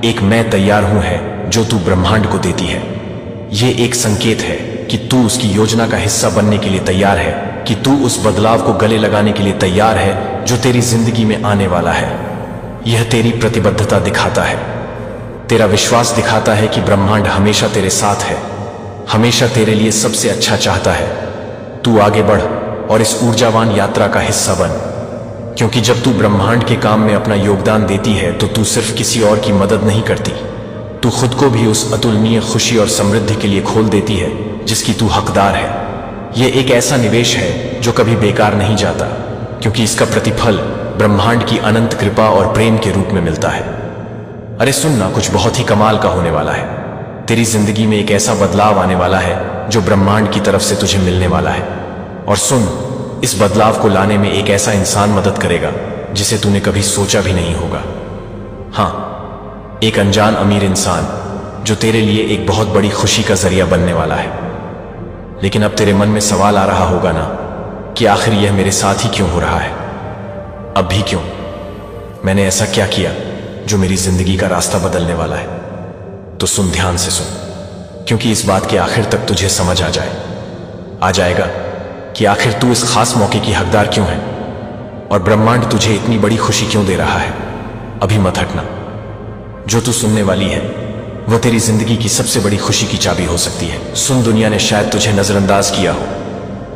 एक मैं तैयार हूं है जो तू ब्रह्मांड को देती है। यह एक संकेत है कि तू उसकी योजना का हिस्सा बनने के लिए तैयार है, कि तू उस बदलाव को गले लगाने के लिए तैयार है जो तेरी जिंदगी में आने वाला है। यह तेरी प्रतिबद्धता दिखाता है, तेरा विश्वास दिखाता है कि ब्रह्मांड हमेशा तेरे साथ है, हमेशा तेरे लिए सबसे अच्छा चाहता है। तू आगे बढ़ और इस ऊर्जावान यात्रा का हिस्सा बन, क्योंकि जब तू ब्रह्मांड के काम में अपना योगदान देती है तो तू सिर्फ किसी और की मदद नहीं करती, तू खुद को भी उस अतुलनीय खुशी और समृद्धि के लिए खोल देती है जिसकी तू हकदार है। यह एक ऐसा निवेश है जो कभी बेकार नहीं जाता, क्योंकि इसका प्रतिफल ब्रह्मांड की अनंत कृपा और प्रेम के रूप में मिलता है। अरे सुनना, कुछ बहुत ही कमाल का होने वाला है। तेरी जिंदगी में एक ऐसा बदलाव आने वाला है जो ब्रह्मांड की तरफ से तुझे मिलने वाला है। और सुन, इस बदलाव को लाने में एक ऐसा इंसान मदद करेगा जिसे तूने कभी सोचा भी नहीं होगा। हाँ, एक अनजान अमीर इंसान जो तेरे लिए एक बहुत बड़ी खुशी का जरिया बनने वाला है। लेकिन अब तेरे मन में सवाल आ रहा होगा ना कि आखिर यह मेरे साथ ही क्यों हो रहा है? अब भी क्यों? मैंने ऐसा क्या किया जो मेरी जिंदगी का रास्ता बदलने वाला है? तो सुन, ध्यान से सुन, क्योंकि इस बात के आखिर तक तुझे समझ आ जाएगा कि आखिर तू इस खास मौके की हकदार क्यों है और ब्रह्मांड तुझे इतनी बड़ी खुशी क्यों दे रहा है। अभी मत हटना। जो तू सुनने वाली है वह तेरी जिंदगी की सबसे बड़ी खुशी की चाबी हो सकती है। सुन, दुनिया ने शायद तुझे नजरअंदाज किया हो,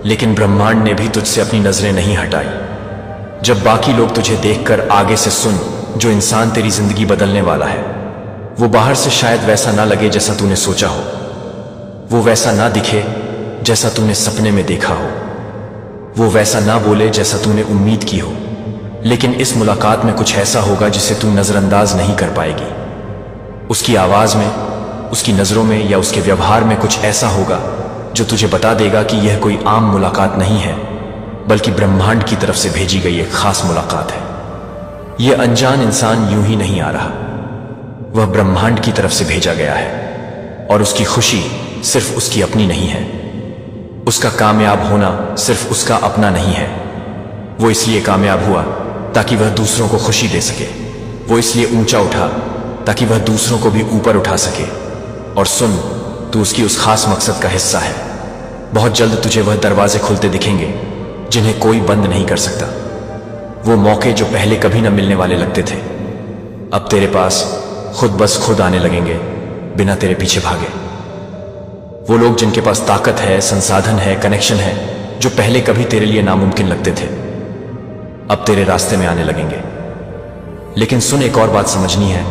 लेकिन ब्रह्मांड ने भी तुझसे अपनी नजरें नहीं हटाई। जब बाकी लोग तुझे देखकर आगे से सुन, जो इंसान तेरी जिंदगी बदलने वाला है वो बाहर से शायद वैसा ना लगे जैसा तूने सोचा हो, वो वैसा ना दिखे जैसा तूने सपने में देखा हो, वो वैसा ना बोले जैसा तूने उम्मीद की हो, लेकिन इस मुलाकात में कुछ ऐसा होगा जिसे तू नजरअंदाज नहीं कर पाएगी। उसकी आवाज में, उसकी नजरों में या उसके व्यवहार में कुछ ऐसा होगा जो तुझे बता देगा कि यह कोई आम मुलाकात नहीं है, बल्कि ब्रह्मांड की तरफ से भेजी गई एक खास मुलाकात है। यह अनजान इंसान यूं ही नहीं आ रहा, वह ब्रह्मांड की तरफ से भेजा गया है और उसकी खुशी सिर्फ उसकी अपनी नहीं है। उसका कामयाब होना सिर्फ उसका अपना नहीं है। वो इसलिए कामयाब हुआ ताकि वह दूसरों को खुशी दे सके। वो इसलिए ऊंचा उठा ताकि वह दूसरों को भी ऊपर उठा सके। और सुन, तू उसकी उस खास मकसद का हिस्सा है। बहुत जल्द तुझे वह दरवाजे खुलते दिखेंगे जिन्हें कोई बंद नहीं कर सकता। वो मौके जो पहले कभी न मिलने वाले लगते थे, अब तेरे पास खुद आने लगेंगे, बिना तेरे पीछे भागे। वो लोग जिनके पास ताकत है, संसाधन है, कनेक्शन है, जो पहले कभी तेरे लिए नामुमकिन लगते थे, अब तेरे रास्ते में आने लगेंगे। लेकिन सुन, एक और बात समझनी है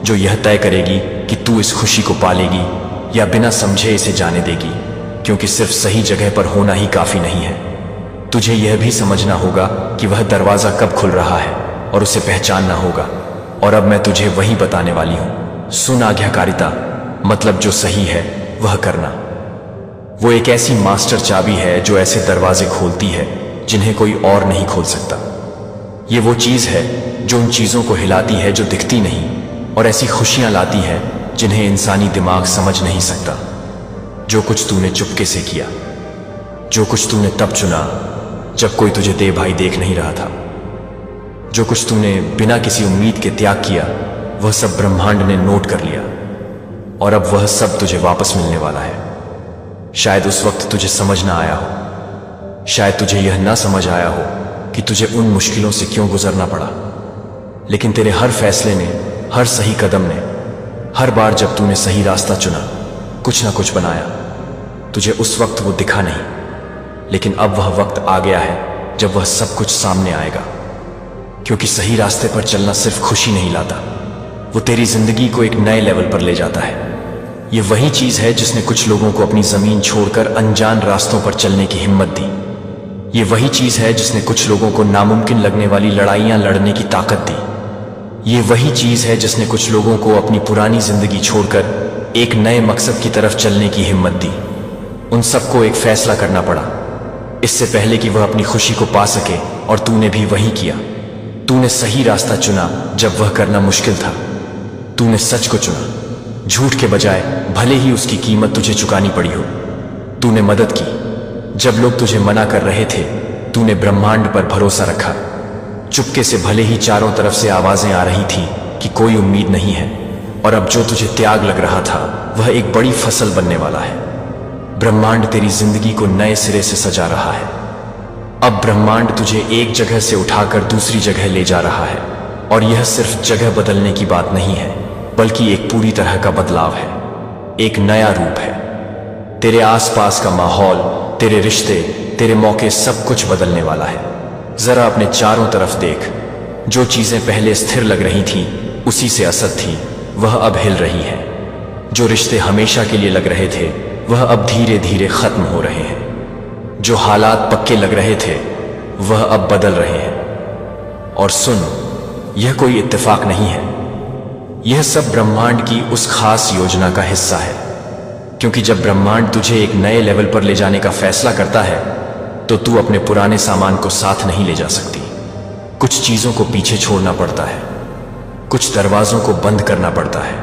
जो यह तय करेगी कि तू इस खुशी को पालेगी या बिना समझे इसे जाने देगी, क्योंकि सिर्फ सही जगह पर होना ही काफी नहीं है। तुझे यह भी समझना होगा कि वह दरवाजा कब खुल रहा है और उसे पहचानना होगा। और अब मैं तुझे वही बताने वाली हूं। सुन, आज्ञाकारिता मतलब जो सही है वह करना। वो एक ऐसी मास्टर चाबी है जो ऐसे दरवाजे खोलती है जिन्हें कोई और नहीं खोल सकता। ये वो चीज है जो उन चीजों को हिलाती है जो दिखती नहीं, और ऐसी खुशियां लाती है जिन्हें इंसानी दिमाग समझ नहीं सकता। जो कुछ तूने चुपके से किया, जो कुछ तूने तब चुना जब कोई तुझे दे भाई देख नहीं रहा था, जो कुछ तूने बिना किसी उम्मीद के त्याग किया, वह सब ब्रह्मांड ने नोट कर लिया और अब वह सब तुझे वापस मिलने वाला है। शायद उस वक्त तुझे समझ ना आया हो, शायद तुझे यह ना समझ आया हो कि तुझे उन मुश्किलों से क्यों गुजरना पड़ा, लेकिन तेरे हर फैसले ने, हर सही कदम ने, हर बार जब तूने सही रास्ता चुना, कुछ ना कुछ बनाया। तुझे उस वक्त वो दिखा नहीं, लेकिन अब वह वक्त आ गया है जब वह सब कुछ सामने आएगा। क्योंकि सही रास्ते पर चलना सिर्फ खुशी नहीं लाता, वो तेरी जिंदगी को एक नए लेवल पर ले जाता है। ये वही चीज है जिसने कुछ लोगों को अपनी जमीन छोड़कर अनजान रास्तों पर चलने की हिम्मत दी। ये वही चीज है जिसने कुछ लोगों को नामुमकिन लगने वाली लड़ाइयां लड़ने की ताकत दी। ये वही चीज है जिसने कुछ लोगों को अपनी पुरानी जिंदगी छोड़कर एक नए मकसद की तरफ चलने की हिम्मत दी। उन सबको एक फैसला करना पड़ा इससे पहले कि वह अपनी खुशी को पा सके, और तूने भी वही किया। तूने सही रास्ता चुना जब वह करना मुश्किल था। तूने सच को चुना, झूठ के बजाय, भले ही उसकी कीमत तुझे चुकानी पड़ी हो। तूने मदद की जब लोग तुझे मना कर रहे थे। तूने ब्रह्मांड पर भरोसा रखा, चुपके से, भले ही चारों तरफ से आवाजें आ रही थी कि कोई उम्मीद नहीं है। और अब जो तुझे त्याग लग रहा था वह एक बड़ी फसल बनने वाला है। ब्रह्मांड तेरी जिंदगी को नए सिरे से सजा रहा है। अब ब्रह्मांड तुझे एक जगह से उठाकर दूसरी जगह ले जा रहा है, और यह सिर्फ जगह बदलने की बात नहीं है, बल्कि एक पूरी तरह का बदलाव है, एक नया रूप है। तेरे आसपास का माहौल, तेरे रिश्ते, तेरे मौके, सब कुछ बदलने वाला है। जरा अपने चारों तरफ देख। जो चीजें पहले स्थिर लग रही थीं, उसी से असर थी, वह अब हिल रही है। जो रिश्ते हमेशा के लिए लग रहे थे, वह अब धीरे धीरे खत्म हो रहे हैं। जो हालात पक्के लग रहे थे, वह अब बदल रहे हैं। और सुन, यह कोई इत्तेफाक नहीं है, यह सब ब्रह्मांड की उस खास योजना का हिस्सा है। क्योंकि जब ब्रह्मांड तुझे एक नए लेवल पर ले जाने का फैसला करता है, तो तू अपने पुराने सामान को साथ नहीं ले जा सकती। कुछ चीजों को पीछे छोड़ना पड़ता है, कुछ दरवाजों को बंद करना पड़ता है।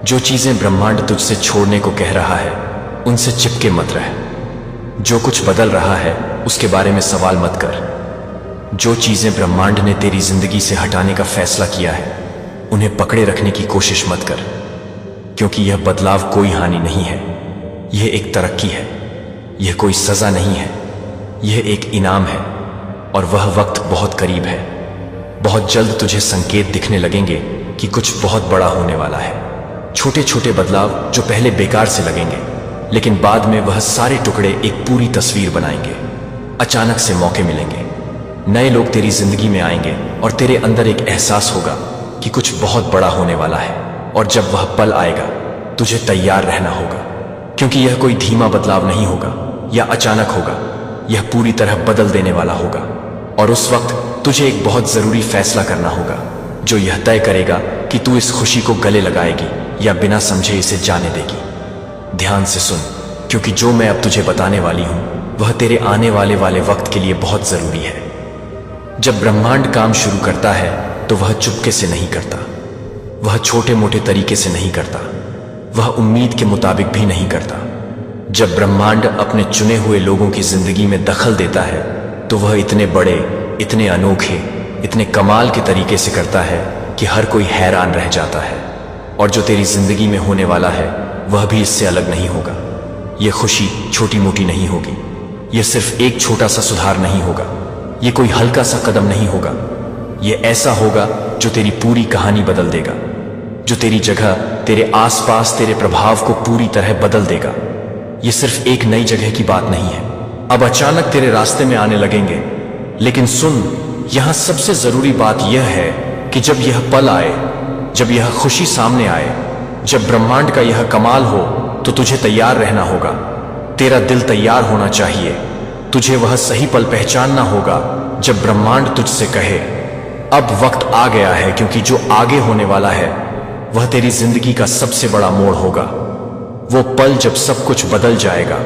जो चीजें ब्रह्मांड तुझसे छोड़ने को कह रहा है, उनसे चिपके मत रह। जो कुछ बदल रहा है उसके बारे में सवाल मत कर। जो चीजें ब्रह्मांड ने तेरी जिंदगी से हटाने का फैसला किया है, उन्हें पकड़े रखने की कोशिश मत कर। क्योंकि यह बदलाव कोई हानि नहीं है, यह एक तरक्की है। यह कोई सजा नहीं है, यह एक इनाम है। और वह वक्त बहुत करीब है। बहुत जल्द तुझे संकेत दिखने लगेंगे कि कुछ बहुत बड़ा होने वाला है। छोटे छोटे बदलाव जो पहले बेकार से लगेंगे, लेकिन बाद में वह सारे टुकड़े एक पूरी तस्वीर बनाएंगे। अचानक से मौके मिलेंगे, नए लोग तेरी जिंदगी में आएंगे और तेरे अंदर एक एहसास होगा कि कुछ बहुत बड़ा होने वाला है। और जब वह पल आएगा, तुझे तैयार रहना होगा, क्योंकि यह कोई धीमा बदलाव नहीं होगा या अचानक होगा। यह पूरी तरह बदल देने वाला होगा। और उस वक्त तुझे एक बहुत जरूरी फैसला करना होगा, जो यह तय करेगा कि तू इस खुशी को गले लगाएगी या बिना समझे इसे जाने देगी। ध्यान से सुन, क्योंकि जो मैं अब तुझे बताने वाली हूं वह तेरे आने वाले वक्त के लिए बहुत जरूरी है। जब ब्रह्मांड काम शुरू करता है तो वह चुपके से नहीं करता, वह छोटे मोटे तरीके से नहीं करता, वह उम्मीद के मुताबिक भी नहीं करता। जब ब्रह्मांड अपने चुने हुए लोगों की जिंदगी में दखल देता है तो वह इतने बड़े, इतने अनोखे, इतने कमाल के तरीके से करता है कि हर कोई हैरान रह जाता है। और जो तेरी जिंदगी में होने वाला है वह भी इससे अलग नहीं होगा। यह खुशी छोटी मोटी नहीं होगी, यह सिर्फ एक छोटा सा सुधार नहीं होगा, यह कोई हल्का सा कदम नहीं होगा। यह ऐसा होगा जो तेरी पूरी कहानी बदल देगा, जो तेरी जगह, तेरे आसपास, तेरे प्रभाव को पूरी तरह बदल देगा। यह सिर्फ एक नई जगह की बात नहीं है। अब अचानक तेरे रास्ते में आने लगेंगे, लेकिन सुन, यहां सबसे जरूरी बात यह है कि जब यह पल आए, जब यह खुशी सामने आए, जब ब्रह्मांड का यह कमाल हो, तो तुझे तैयार रहना होगा। तेरा दिल तैयार होना चाहिए। तुझे वह सही पल पहचानना होगा जब ब्रह्मांड तुझसे कहे, अब वक्त आ गया है, क्योंकि जो आगे होने वाला है वह तेरी जिंदगी का सबसे बड़ा मोड़ होगा। वो पल जब सब कुछ बदल जाएगा।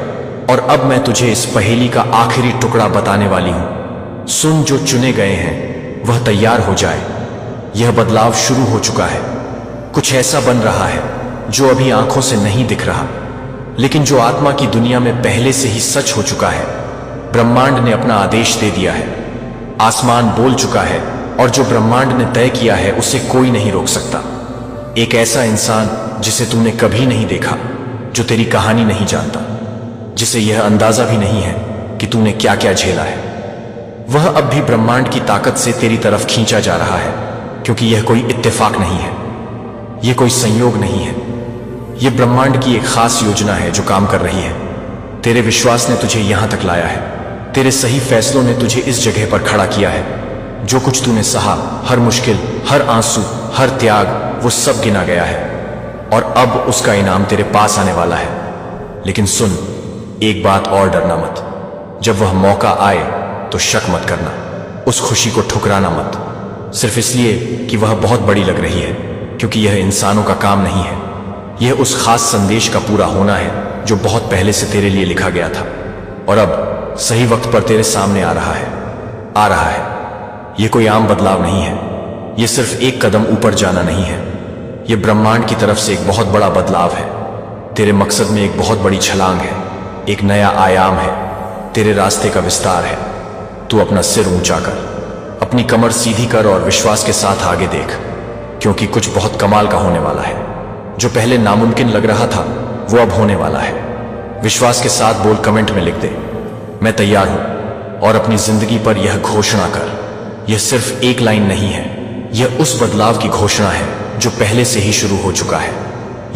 और अब मैं तुझे इस पहेली का आखिरी टुकड़ा बताने वाली हूं। सुन, जो चुने गए हैं वह तैयार हो जाए। यह बदलाव शुरू हो चुका है। कुछ ऐसा बन रहा है जो अभी आंखों से नहीं दिख रहा, लेकिन जो आत्मा की दुनिया में पहले से ही सच हो चुका है। ब्रह्मांड ने अपना आदेश दे दिया है, आसमान बोल चुका है, और जो ब्रह्मांड ने तय किया है उसे कोई नहीं रोक सकता। एक ऐसा इंसान जिसे तुमने कभी नहीं देखा, जो तेरी कहानी नहीं जानता, जिसे यह अंदाजा भी नहीं है कि तूने क्या क्या झेला है, वह अब भी ब्रह्मांड की ताकत से तेरी तरफ खींचा जा रहा है। क्योंकि यह कोई इत्तेफाक नहीं है, यह कोई संयोग नहीं है, यह ब्रह्मांड की एक खास योजना है जो काम कर रही है। तेरे विश्वास ने तुझे यहां तक लाया है, तेरे सही फैसलों ने तुझे इस जगह पर खड़ा किया है। जो कुछ तूने सहा, हर मुश्किल, हर आंसू, हर त्याग, वो सब गिना गया है, और अब उसका इनाम तेरे पास आने वाला है। लेकिन सुन, एक बात और, डरना मत। जब वह मौका आए तो शक मत करना, उस खुशी को ठुकराना मत, सिर्फ इसलिए कि वह बहुत बड़ी लग रही है, क्योंकि यह इंसानों का काम नहीं है। यह उस खास संदेश का पूरा होना है जो बहुत पहले से तेरे लिए लिखा गया था, और अब सही वक्त पर तेरे सामने आ रहा है। यह कोई आम बदलाव नहीं है, यह सिर्फ एक कदम ऊपर जाना नहीं है, यह ब्रह्मांड की तरफ से एक बहुत बड़ा बदलाव है। तेरे मकसद में एक बहुत बड़ी छलांग है, एक नया आयाम है, तेरे रास्ते का विस्तार है। तू अपना सिर ऊंचा कर, अपनी कमर सीधी कर और विश्वास के साथ आगे देख, क्योंकि कुछ बहुत कमाल का होने वाला है। जो पहले नामुमकिन लग रहा था वो अब होने वाला है। विश्वास के साथ बोल, कमेंट में लिख दे, मैं तैयार हूं। और अपनी जिंदगी पर यह घोषणा कर। यह सिर्फ एक लाइन नहीं है, यह उस बदलाव की घोषणा है जो पहले से ही शुरू हो चुका है।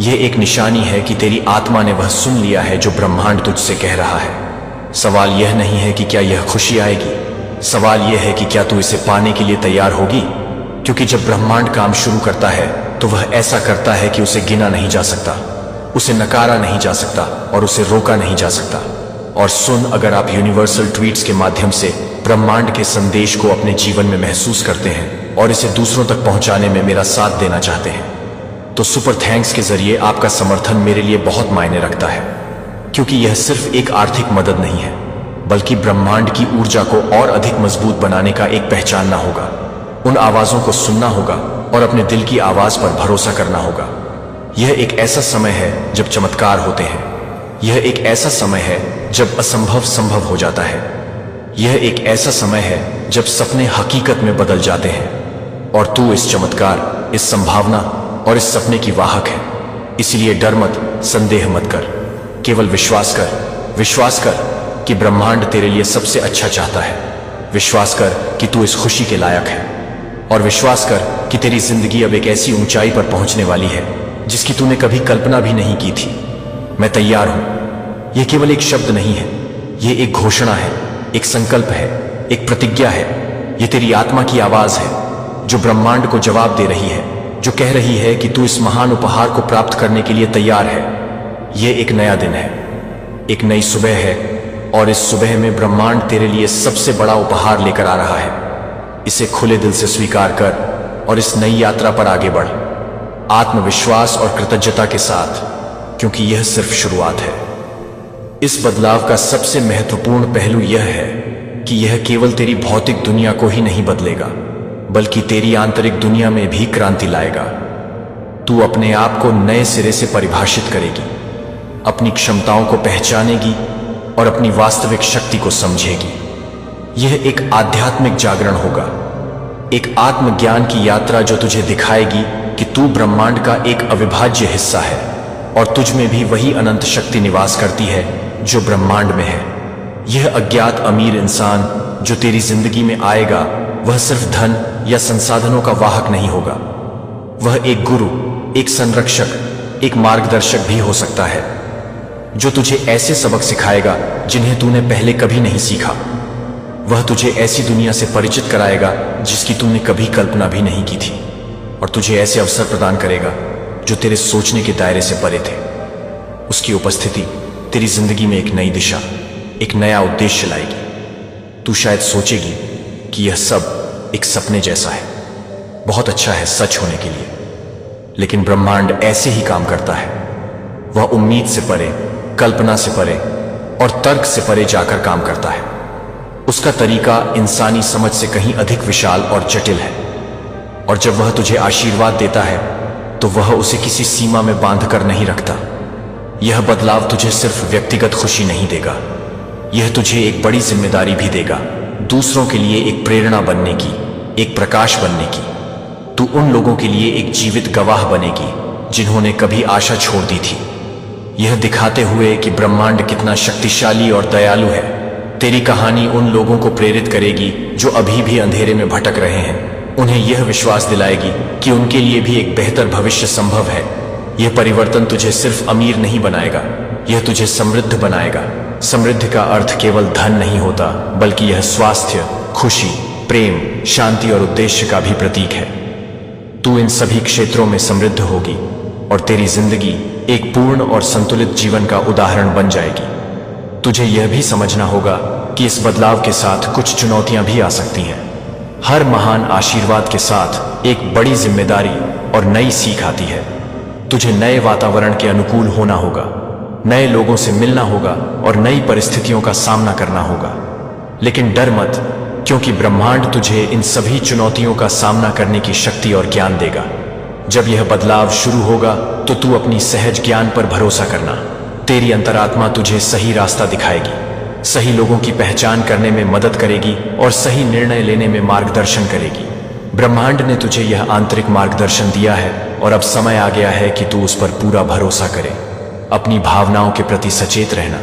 यह एक निशानी है कि तेरी आत्मा ने वह सुन लिया है जो ब्रह्मांड तुझसे कह रहा है। सवाल यह नहीं है कि क्या यह खुशी आएगी, सवाल यह है कि क्या तू इसे पाने के लिए तैयार होगी। क्योंकि जब ब्रह्मांड काम शुरू करता है तो वह ऐसा करता है कि उसे गिना नहीं जा सकता, उसे नकारा नहीं जा सकता, और उसे रोका नहीं जा सकता। और सुन, अगर आप यूनिवर्सल ट्वीट्स के माध्यम से ब्रह्मांड के संदेश को अपने जीवन में महसूस करते हैं और इसे दूसरों तक पहुंचाने में मेरा साथ देना चाहते हैं, तो सुपर थैंक्स के जरिए आपका समर्थन मेरे लिए बहुत मायने रखता है। क्योंकि यह सिर्फ एक आर्थिक मदद नहीं है, बल्कि ब्रह्मांड की ऊर्जा को और अधिक मजबूत बनाने का एक पहचानना होगा। उन आवाजों को सुनना होगा और अपने दिल की आवाज पर भरोसा करना होगा। यह एक ऐसा समय है जब चमत्कार होते हैं, यह एक ऐसा समय है जब असंभव संभव हो जाता है, यह एक ऐसा समय है जब सपने हकीकत में बदल जाते हैं। और तू इस चमत्कार, इस संभावना और इस सपने की वाहक है। इसलिए डर मत, संदेह मत कर, केवल विश्वास कर कि ब्रह्मांड तेरे लिए सबसे अच्छा चाहता है। विश्वास कर कि तू इस खुशी के लायक है, और विश्वास कर कि तेरी जिंदगी अब एक ऐसी ऊंचाई पर पहुंचने वाली है जिसकी तूने कभी कल्पना भी नहीं की थी। मैं तैयार हूं। यह केवल एक शब्द नहीं है, यह एक घोषणा है, एक संकल्प है, एक प्रतिज्ञा है। यह तेरी आत्मा की आवाज है जो ब्रह्मांड को जवाब दे रही है, जो कह रही है कि तू इस महान उपहार को प्राप्त करने के लिए तैयार है। यह एक नया दिन है, एक नई सुबह है, और इस सुबह में ब्रह्मांड तेरे लिए सबसे बड़ा उपहार लेकर आ रहा है। इसे खुले दिल से स्वीकार कर और इस नई यात्रा पर आगे बढ़, आत्मविश्वास और कृतज्ञता के साथ, क्योंकि यह सिर्फ शुरुआत है। इस बदलाव का सबसे महत्वपूर्ण पहलू यह है कि यह केवल तेरी भौतिक दुनिया को ही नहीं बदलेगा, बल्कि तेरी आंतरिक दुनिया में भी क्रांति लाएगा। तू अपने आप को नए सिरे से परिभाषित करेगी, अपनी क्षमताओं को पहचानेगी और अपनी वास्तविक शक्ति को समझेगी। यह एक आध्यात्मिक जागरण होगा, एक आत्मज्ञान की यात्रा जो तुझे दिखाएगी कि तू ब्रह्मांड का एक अविभाज्य हिस्सा है और तुझ में भी वही अनंत शक्ति निवास करती है जो ब्रह्मांड में है। यह अज्ञात अमीर इंसान जो तेरी जिंदगी में आएगा, वह सिर्फ धन या संसाधनों का वाहक नहीं होगा। वह एक गुरु, एक संरक्षक, एक मार्गदर्शक भी हो सकता है, जो तुझे ऐसे सबक सिखाएगा जिन्हें तूने पहले कभी नहीं सीखा। वह तुझे ऐसी दुनिया से परिचित कराएगा जिसकी तूने कभी कल्पना भी नहीं की थी, और तुझे ऐसे अवसर प्रदान करेगा जो तेरे सोचने के दायरे से परे थे। उसकी उपस्थिति तेरी जिंदगी में एक नई दिशा, एक नया उद्देश्य लाएगी। तू शायद सोचेगी कि यह सब एक सपने जैसा है, बहुत अच्छा है सच होने के लिए, लेकिन ब्रह्मांड ऐसे ही काम करता है। वह उम्मीद से परे, कल्पना से परे और तर्क से परे जाकर काम करता है। उसका तरीका इंसानी समझ से कहीं अधिक विशाल और जटिल है, और जब वह तुझे आशीर्वाद देता है तो वह उसे किसी सीमा में बांधकर नहीं रखता। यह बदलाव तुझे सिर्फ व्यक्तिगत खुशी नहीं देगा, यह तुझे एक बड़ी जिम्मेदारी भी देगा, दूसरों के लिए एक प्रेरणा बनने की, एक प्रकाश बनने की। तू उन लोगों के लिए एक जीवित गवाह बनेगी जिन्होंने कभी आशा छोड़ दी थी, यह दिखाते हुए कि ब्रह्मांड कितना शक्तिशाली और दयालु है। तेरी कहानी उन लोगों को प्रेरित करेगी जो अभी भी अंधेरे में भटक रहे हैं। उन्हें यह विश्वास दिलाएगी कि उनके लिए भी एक बेहतर भविष्य संभव है। यह परिवर्तन तुझे सिर्फ अमीर नहीं बनाएगा, यह तुझे समृद्ध बनाएगा। समृद्धि का अर्थ केवल धन नहीं होता, बल्कि यह स्वास्थ्य, खुशी, प्रेम, शांति और उद्देश्य का भी प्रतीक है। तू इन सभी क्षेत्रों में समृद्ध होगी और तेरी जिंदगी एक पूर्ण और संतुलित जीवन का उदाहरण बन जाएगी। तुझे यह भी समझना होगा कि इस बदलाव के साथ कुछ चुनौतियां भी आ सकती हैं। हर महान आशीर्वाद के साथ एक बड़ी जिम्मेदारी और नई सीख आती है। तुझे नए वातावरण के अनुकूल होना होगा, नए लोगों से मिलना होगा और नई परिस्थितियों का सामना करना होगा। लेकिन डर मत, क्योंकि ब्रह्मांड तुझे इन सभी चुनौतियों का सामना करने की शक्ति और ज्ञान देगा। जब यह बदलाव शुरू होगा तो तू अपनी सहज ज्ञान पर भरोसा करना। तेरी अंतरात्मा तुझे सही रास्ता दिखाएगी, सही लोगों की पहचान करने में मदद करेगी और सही निर्णय लेने में मार्गदर्शन करेगी। ब्रह्मांड ने तुझे यह आंतरिक मार्गदर्शन दिया है और अब समय आ गया है कि तू उस पर पूरा भरोसा करे। अपनी भावनाओं के प्रति सचेत रहना,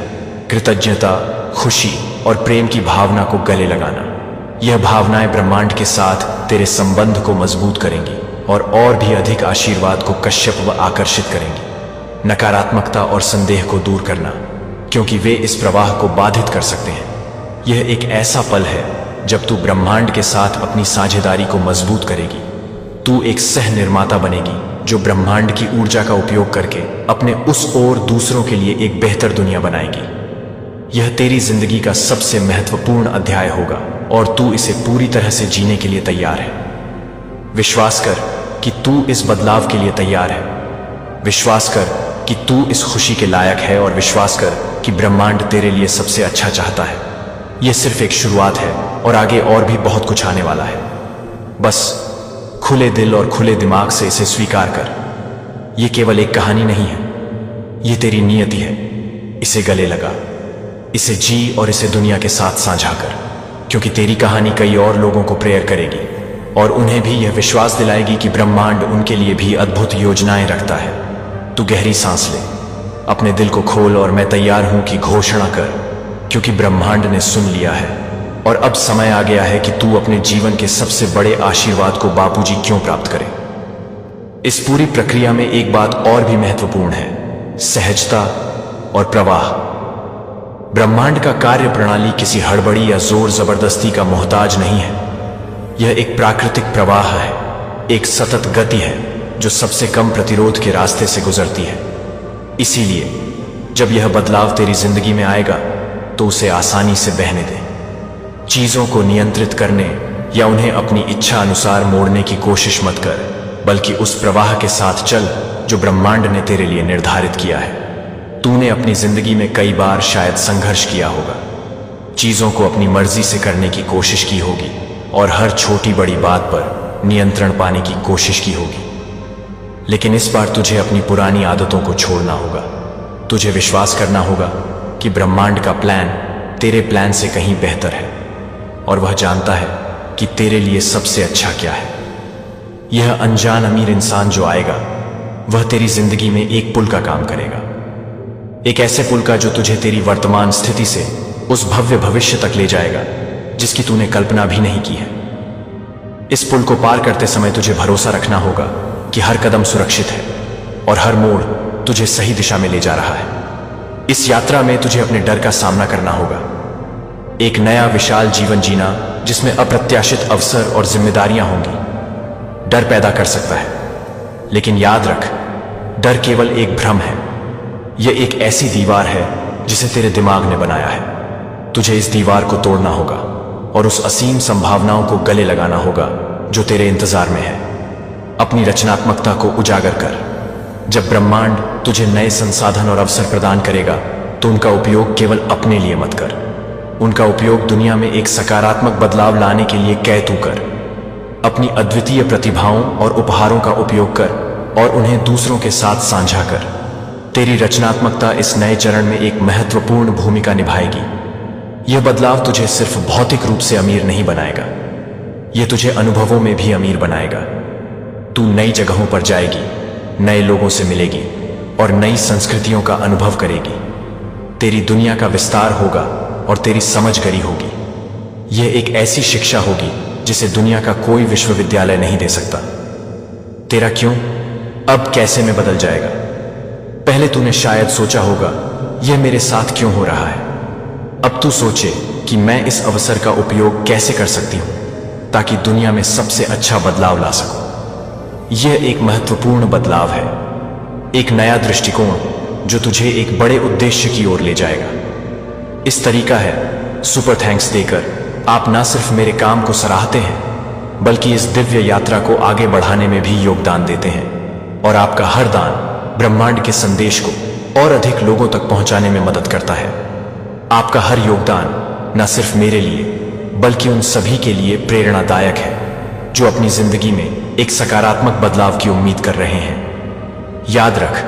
कृतज्ञता, खुशी और प्रेम की भावना को गले लगाना। यह भावनाएं ब्रह्मांड के साथ तेरे संबंध को मजबूत करेंगी और भी अधिक आशीर्वाद को कश्यप व आकर्षित करेंगी। नकारात्मकता और संदेह को दूर करना, क्योंकि वे इस प्रवाह को बाधित कर सकते हैं। यह एक ऐसा पल है जब तू ब्रह्मांड के साथ अपनी साझेदारी को मजबूत करेगी। तू एक सह निर्माता बनेगी जो ब्रह्मांड की ऊर्जा का उपयोग करके अपने उस ओर दूसरों के लिए एक बेहतर दुनिया बनाएगी। यह तेरी जिंदगी का सबसे महत्वपूर्ण अध्याय होगा और तू इसे पूरी तरह से जीने के लिए तैयार है। विश्वास कर कि तू इस बदलाव के लिए तैयार है। विश्वास कर कि तू इस खुशी के लायक है और विश्वास कर कि ब्रह्मांड तेरे लिए सबसे अच्छा चाहता है। यह सिर्फ एक शुरुआत है और आगे और भी बहुत कुछ आने वाला है। बस खुले दिल और खुले दिमाग से इसे स्वीकार कर। यह केवल एक कहानी नहीं है, यह तेरी नियति है। इसे गले लगा, इसे जी और इसे दुनिया के साथ साझा कर, क्योंकि तेरी कहानी कई और लोगों को प्रेरित करेगी और उन्हें भी यह विश्वास दिलाएगी कि ब्रह्मांड उनके लिए भी अद्भुत योजनाएं रखता है। तू गहरी सांस ले, अपने दिल को खोल और मैं तैयार हूं कि घोषणा कर, क्योंकि ब्रह्मांड ने सुन लिया है और अब समय आ गया है कि तू अपने जीवन के सबसे बड़े आशीर्वाद को बापूजी क्यों प्राप्त करे। इस पूरी प्रक्रिया में एक बात और भी महत्वपूर्ण है, सहजता और प्रवाह। ब्रह्मांड का कार्य प्रणाली किसी हड़बड़ी या जोर जबरदस्ती का मोहताज नहीं है। यह एक प्राकृतिक प्रवाह है, एक सतत गति है जो सबसे कम प्रतिरोध के रास्ते से गुजरती है। इसीलिए जब यह बदलाव तेरी जिंदगी में आएगा तो उसे आसानी से बहने दे। चीजों को नियंत्रित करने या उन्हें अपनी इच्छा अनुसार मोड़ने की कोशिश मत कर, बल्कि उस प्रवाह के साथ चल जो ब्रह्मांड ने तेरे लिए निर्धारित किया है। तूने अपनी जिंदगी में कई बार शायद संघर्ष किया होगा, चीजों को अपनी मर्जी से करने की कोशिश की होगी और हर छोटी बड़ी बात पर नियंत्रण पाने की कोशिश की होगी। लेकिन इस बार तुझे अपनी पुरानी आदतों को छोड़ना होगा। तुझे विश्वास करना होगा कि ब्रह्मांड का प्लान तेरे प्लान से कहीं बेहतर है और वह जानता है कि तेरे लिए सबसे अच्छा क्या है। यह अनजान अमीर इंसान जो आएगा वह तेरी जिंदगी में एक पुल का काम करेगा, एक ऐसे पुल का जो तुझे तेरी वर्तमान स्थिति से उस भव्य भविष्य तक ले जाएगा जिसकी तूने कल्पना भी नहीं की है। इस पुल को पार करते समय तुझे भरोसा रखना होगा कि हर कदम सुरक्षित है और हर मोड़ तुझे सही दिशा में ले जा रहा है। इस यात्रा में तुझे अपने डर का सामना करना होगा, एक नया विशाल जीवन जीना जिसमें अप्रत्याशित अवसर और जिम्मेदारियां होंगी। डर पैदा कर सकता है, लेकिन याद रख, डर केवल एक भ्रम है। यह एक ऐसी दीवार है जिसे तेरे दिमाग ने बनाया है। तुझे इस दीवार को तोड़ना होगा और उस असीम संभावनाओं को गले लगाना होगा जो तेरे इंतजार में है। अपनी रचनात्मकता को उजागर कर। जब ब्रह्मांड तुझे नए संसाधन और अवसर प्रदान करेगा तो उनका उपयोग केवल अपने लिए मत कर, उनका उपयोग दुनिया में एक सकारात्मक बदलाव लाने के लिए तू कर। अपनी अद्वितीय प्रतिभाओं और उपहारों का उपयोग कर और उन्हें दूसरों के साथ साझा कर। तेरी रचनात्मकता इस नए चरण में एक महत्वपूर्ण भूमिका निभाएगी। यह बदलाव तुझे सिर्फ भौतिक रूप से अमीर नहीं बनाएगा, यह तुझे अनुभवों में भी अमीर बनाएगा। तू नई जगहों पर जाएगी, नए लोगों से मिलेगी और नई संस्कृतियों का अनुभव करेगी। तेरी दुनिया का विस्तार होगा और तेरी समझ गहरी होगी। यह एक ऐसी शिक्षा होगी जिसे दुनिया का कोई विश्वविद्यालय नहीं दे सकता। तेरा क्यों अब कैसे में बदल जाएगा। पहले तूने शायद सोचा होगा, यह मेरे साथ क्यों हो रहा है। अब तू सोचे कि मैं इस अवसर का उपयोग कैसे कर सकती हूं ताकि दुनिया में सबसे अच्छा बदलाव ला सकूं। यह एक महत्वपूर्ण बदलाव है, एक नया दृष्टिकोण जो तुझे एक बड़े उद्देश्य की ओर ले जाएगा। इस तरीका है, सुपर थैंक्स देकर आप ना सिर्फ मेरे काम को सराहते हैं बल्कि इस दिव्य यात्रा को आगे बढ़ाने में भी योगदान देते हैं और आपका हर दान ब्रह्मांड के संदेश को और अधिक लोगों तक पहुंचाने में मदद करता है। आपका हर योगदान न सिर्फ मेरे लिए बल्कि उन सभी के लिए प्रेरणादायक है जो अपनी जिंदगी में एक सकारात्मक बदलाव की उम्मीद कर रहे हैं। याद रख,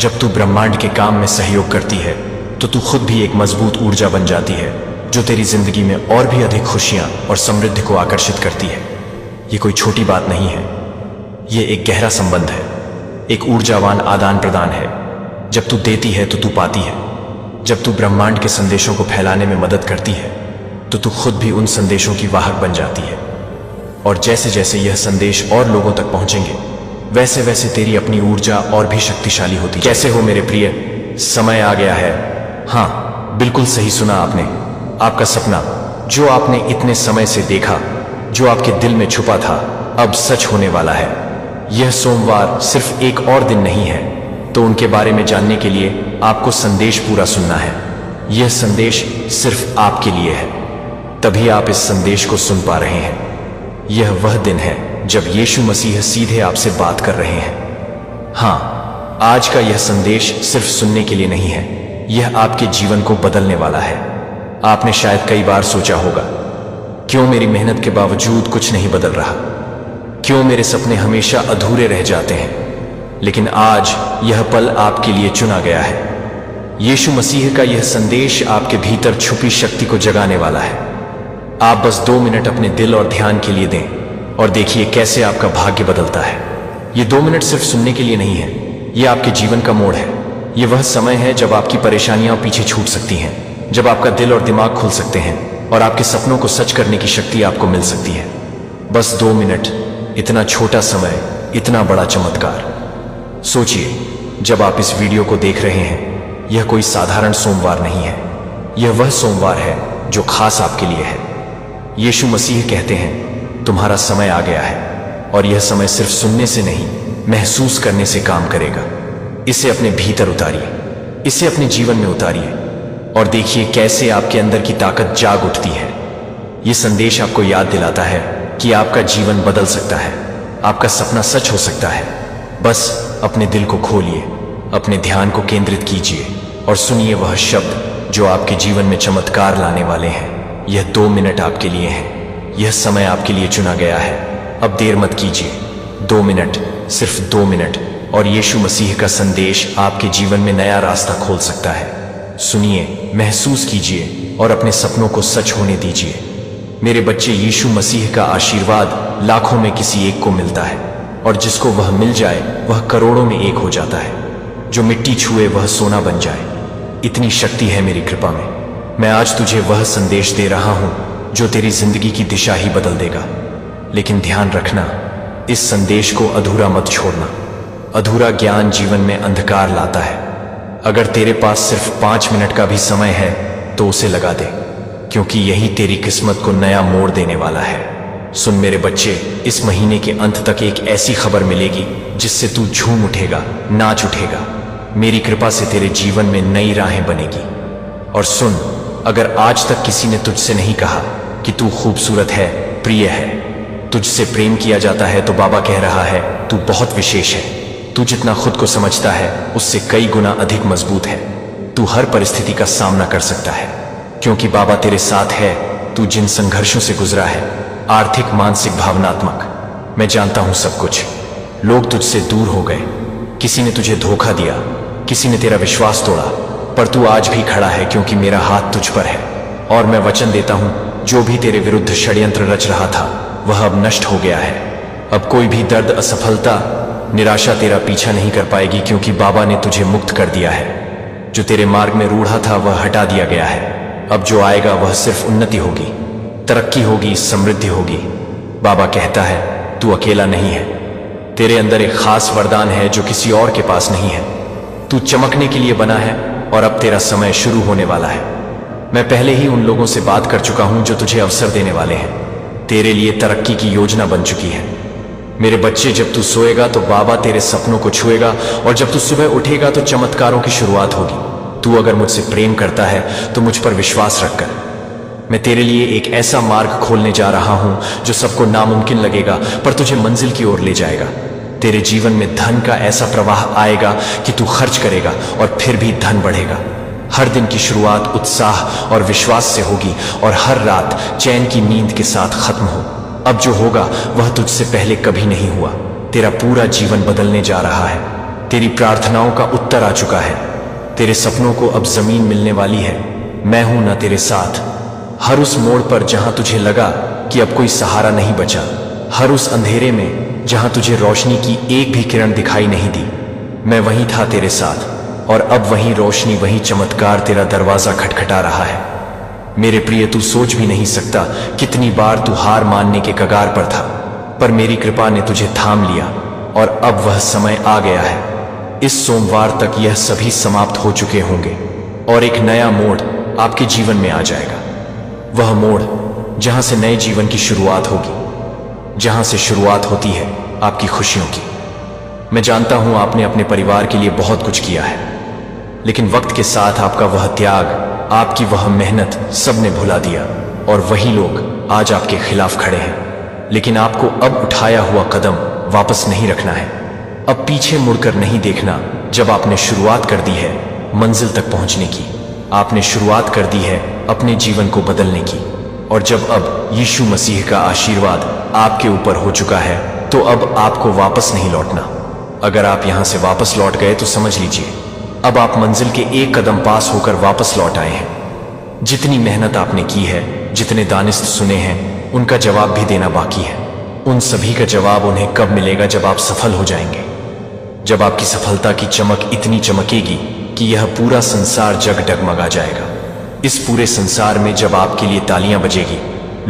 जब तू ब्रह्मांड के काम में सहयोग करती है तो तू खुद भी एक मजबूत ऊर्जा बन जाती है जो तेरी जिंदगी में और भी अधिक खुशियां और समृद्धि को आकर्षित करती है। ये कोई छोटी बात नहीं है, ये एक गहरा संबंध है, एक ऊर्जावान आदान प्रदान है। जब तू देती है तो तू पाती है। जब तू ब्रह्मांड के संदेशों को फैलाने में मदद करती है तो तू खुद भी उन संदेशों की वाहक बन जाती है और जैसे जैसे यह संदेश और लोगों तक पहुंचेंगे वैसे वैसे तेरी अपनी ऊर्जा और भी शक्तिशाली होती है। कैसे हो मेरे प्रिय, समय आ गया है। हाँ, बिल्कुल सही सुना आपने। आपका सपना जो आपने इतने समय से देखा, जो आपके दिल में छुपा था, अब सच होने वाला है। यह सोमवार सिर्फ एक और दिन नहीं है, तो उनके बारे में जानने के लिए आपको संदेश पूरा सुनना है। यह संदेश सिर्फ आपके लिए है, तभी आप इस संदेश को सुन पा रहे हैं। यह वह दिन है जब यीशु मसीह सीधे आपसे बात कर रहे हैं। हाँ, आज का यह संदेश सिर्फ सुनने के लिए नहीं है, यह आपके जीवन को बदलने वाला है। आपने शायद कई बार सोचा होगा, क्यों मेरी मेहनत के बावजूद कुछ नहीं बदल रहा, क्यों मेरे सपने हमेशा अधूरे रह जाते हैं। लेकिन आज यह पल आपके लिए चुना गया है। यीशु मसीह का यह संदेश आपके भीतर छुपी शक्ति को जगाने वाला है। आप बस 2 मिनट अपने दिल और ध्यान के लिए दें और देखिए कैसे आपका भाग्य बदलता है। ये 2 मिनट सिर्फ सुनने के लिए नहीं है, ये आपके जीवन का मोड़ है। ये वह समय है जब आपकी परेशानियां पीछे छूट सकती हैं, जब आपका दिल और दिमाग खुल सकते हैं और आपके सपनों को सच करने की शक्ति आपको मिल सकती है। बस 2 मिनट, इतना छोटा समय, इतना बड़ा चमत्कार। सोचिए, जब आप इस वीडियो को देख रहे हैं, यह कोई साधारण सोमवार नहीं है। यह वह सोमवार है जो खास आपके लिए है। यीशु मसीह कहते हैं, तुम्हारा समय आ गया है, और यह समय सिर्फ सुनने से नहीं, महसूस करने से काम करेगा। इसे अपने भीतर उतारिए, इसे अपने जीवन में उतारिए, और देखिए कैसे आपके अंदर की ताकत जाग उठती है। यह संदेश आपको याद दिलाता है कि आपका जीवन बदल सकता है, आपका सपना सच हो सकता है। बस अपने दिल को खोलिए, अपने ध्यान को केंद्रित कीजिए और सुनिए वह शब्द जो आपके जीवन में चमत्कार लाने वाले हैं। यह 2 मिनट आपके लिए हैं। यह समय आपके लिए चुना गया है। अब देर मत कीजिए। 2 मिनट, सिर्फ 2 मिनट, और यीशु मसीह का संदेश आपके जीवन में नया रास्ता खोल सकता है। सुनिए, महसूस कीजिए और अपने सपनों को सच होने दीजिए। मेरे बच्चे, यीशु मसीह का आशीर्वाद लाखों में किसी एक को मिलता है, और जिसको वह मिल जाए वह करोड़ों में एक हो जाता है। जो मिट्टी छुए वह सोना बन जाए। इतनी शक्ति है मेरी कृपा में। मैं आज तुझे वह संदेश दे रहा हूं जो तेरी जिंदगी की दिशा ही बदल देगा। लेकिन ध्यान रखना, इस संदेश को अधूरा मत छोड़ना। अधूरा ज्ञान जीवन में अंधकार लाता है। अगर तेरे पास सिर्फ 5 मिनट का भी समय है तो उसे लगा दे, क्योंकि यही तेरी किस्मत को नया मोड़ देने वाला है। सुन मेरे बच्चे, इस महीने के अंत तक एक ऐसी खबर मिलेगी जिससे तू झूम उठेगा, नाच उठेगा। मेरी कृपा से तेरे जीवन में नई राहें बनेगी। और सुन, अगर आज तक किसी ने तुझसे नहीं कहा कि तू खूबसूरत है, प्रिय है, तुझसे प्रेम किया जाता है, तो बाबा कह रहा है तू बहुत विशेष है। तू जितना खुद को समझता है उससे कई गुना अधिक मजबूत है। तू हर परिस्थिति का सामना कर सकता है, क्योंकि बाबा तेरे साथ है। तू जिन संघर्षों से गुजरा है, आर्थिक, मानसिक, भावनात्मक, मैं जानता हूं सब कुछ। लोग तुझसे दूर हो गए, किसी ने तुझे धोखा दिया, किसी ने तेरा विश्वास तोड़ा, पर तू आज भी खड़ा है, क्योंकि मेरा हाथ तुझ पर है। और मैं वचन देता हूं, जो भी तेरे विरुद्ध षड्यंत्र रच रहा था वह अब नष्ट हो गया है। अब कोई भी दर्द, असफलता, निराशा तेरा पीछा नहीं कर पाएगी, क्योंकि बाबा ने तुझे मुक्त कर दिया है। जो तेरे मार्ग में रूढ़ा था वह हटा दिया गया है। अब जो आएगा वह सिर्फ उन्नति होगी, तरक्की होगी, समृद्धि होगी। बाबा कहता है तू अकेला नहीं है। तेरे अंदर एक खास वरदान है जो किसी और के पास नहीं है। तू चमकने के लिए बना है, और अब तेरा समय शुरू होने वाला है। मैं पहले ही उन लोगों से बात कर चुका हूं जो तुझे अवसर देने वाले हैं। तेरे लिए तरक्की की योजना बन चुकी है। मेरे बच्चे, जब तू सोएगा तो बाबा तेरे सपनों को छुएगा, और जब तू सुबह उठेगा तो चमत्कारों की शुरुआत होगी। तू अगर मुझसे प्रेम करता है तो मुझ पर विश्वास रखकर मैं तेरे लिए एक ऐसा मार्ग खोलने जा रहा हूं जो सबको नामुमकिन लगेगा, पर तुझे मंजिल की ओर ले जाएगा। तेरे जीवन में धन का ऐसा प्रवाह आएगा कि तू खर्च करेगा और फिर भी धन बढ़ेगा। हर दिन की शुरुआत उत्साह और विश्वास से होगी, और हर रात चैन की नींद के साथ खत्म हो। अब जो होगा वह तुझसे पहले कभी नहीं हुआ। तेरा पूरा जीवन बदलने जा रहा है। तेरी प्रार्थनाओं का उत्तर आ चुका है। तेरे सपनों को अब जमीन मिलने वाली है। मैं हूं ना तेरे साथ। हर उस मोड़ पर जहां तुझे लगा कि अब कोई सहारा नहीं बचा, हर उस अंधेरे में जहां तुझे रोशनी की एक भी किरण दिखाई नहीं दी, मैं वहीं था तेरे साथ। और अब वहीं रोशनी, वहीं चमत्कार तेरा दरवाजा खटखटा रहा है। मेरे प्रिय, तू सोच भी नहीं सकता कितनी बार तू हार मानने के कगार पर था, पर मेरी कृपा ने तुझे थाम लिया, और अब वह समय आ गया है। इस सोमवार तक यह सभी समाप्त हो चुके होंगे, और एक नया मोड़ आपके जीवन में आ जाएगा। वह मोड़ जहां से नए जीवन की शुरुआत होगी, जहां से शुरुआत होती है आपकी खुशियों की। मैं जानता हूं आपने अपने परिवार के लिए बहुत कुछ किया है, लेकिन वक्त के साथ आपका वह त्याग, आपकी वह मेहनत सबने भुला दिया, और वही लोग आज आपके खिलाफ खड़े हैं। लेकिन आपको अब उठाया हुआ कदम वापस नहीं रखना है। अब पीछे मुड़कर नहीं देखना। जब आपने शुरुआत कर दी है मंजिल तक पहुंचने की, आपने शुरुआत कर दी है अपने जीवन को बदलने की, और जब अब यीशु मसीह का आशीर्वाद आपके ऊपर हो चुका है, तो अब आपको वापस नहीं लौटना। अगर आप यहां से वापस लौट गए तो समझ लीजिए अब आप मंजिल के एक कदम पास होकर वापस लौट आए हैं। जितनी मेहनत आपने की है, जितने दानिस्त सुने हैं, उनका जवाब भी देना बाकी है। उन सभी का जवाब उन्हें कब मिलेगा? जब आप सफल हो जाएंगे। जब आपकी सफलता की चमक इतनी चमकेगी कि यह पूरा संसार जग डगमगा जाएगा। इस पूरे संसार में जब आपके लिए तालियां बजेगी,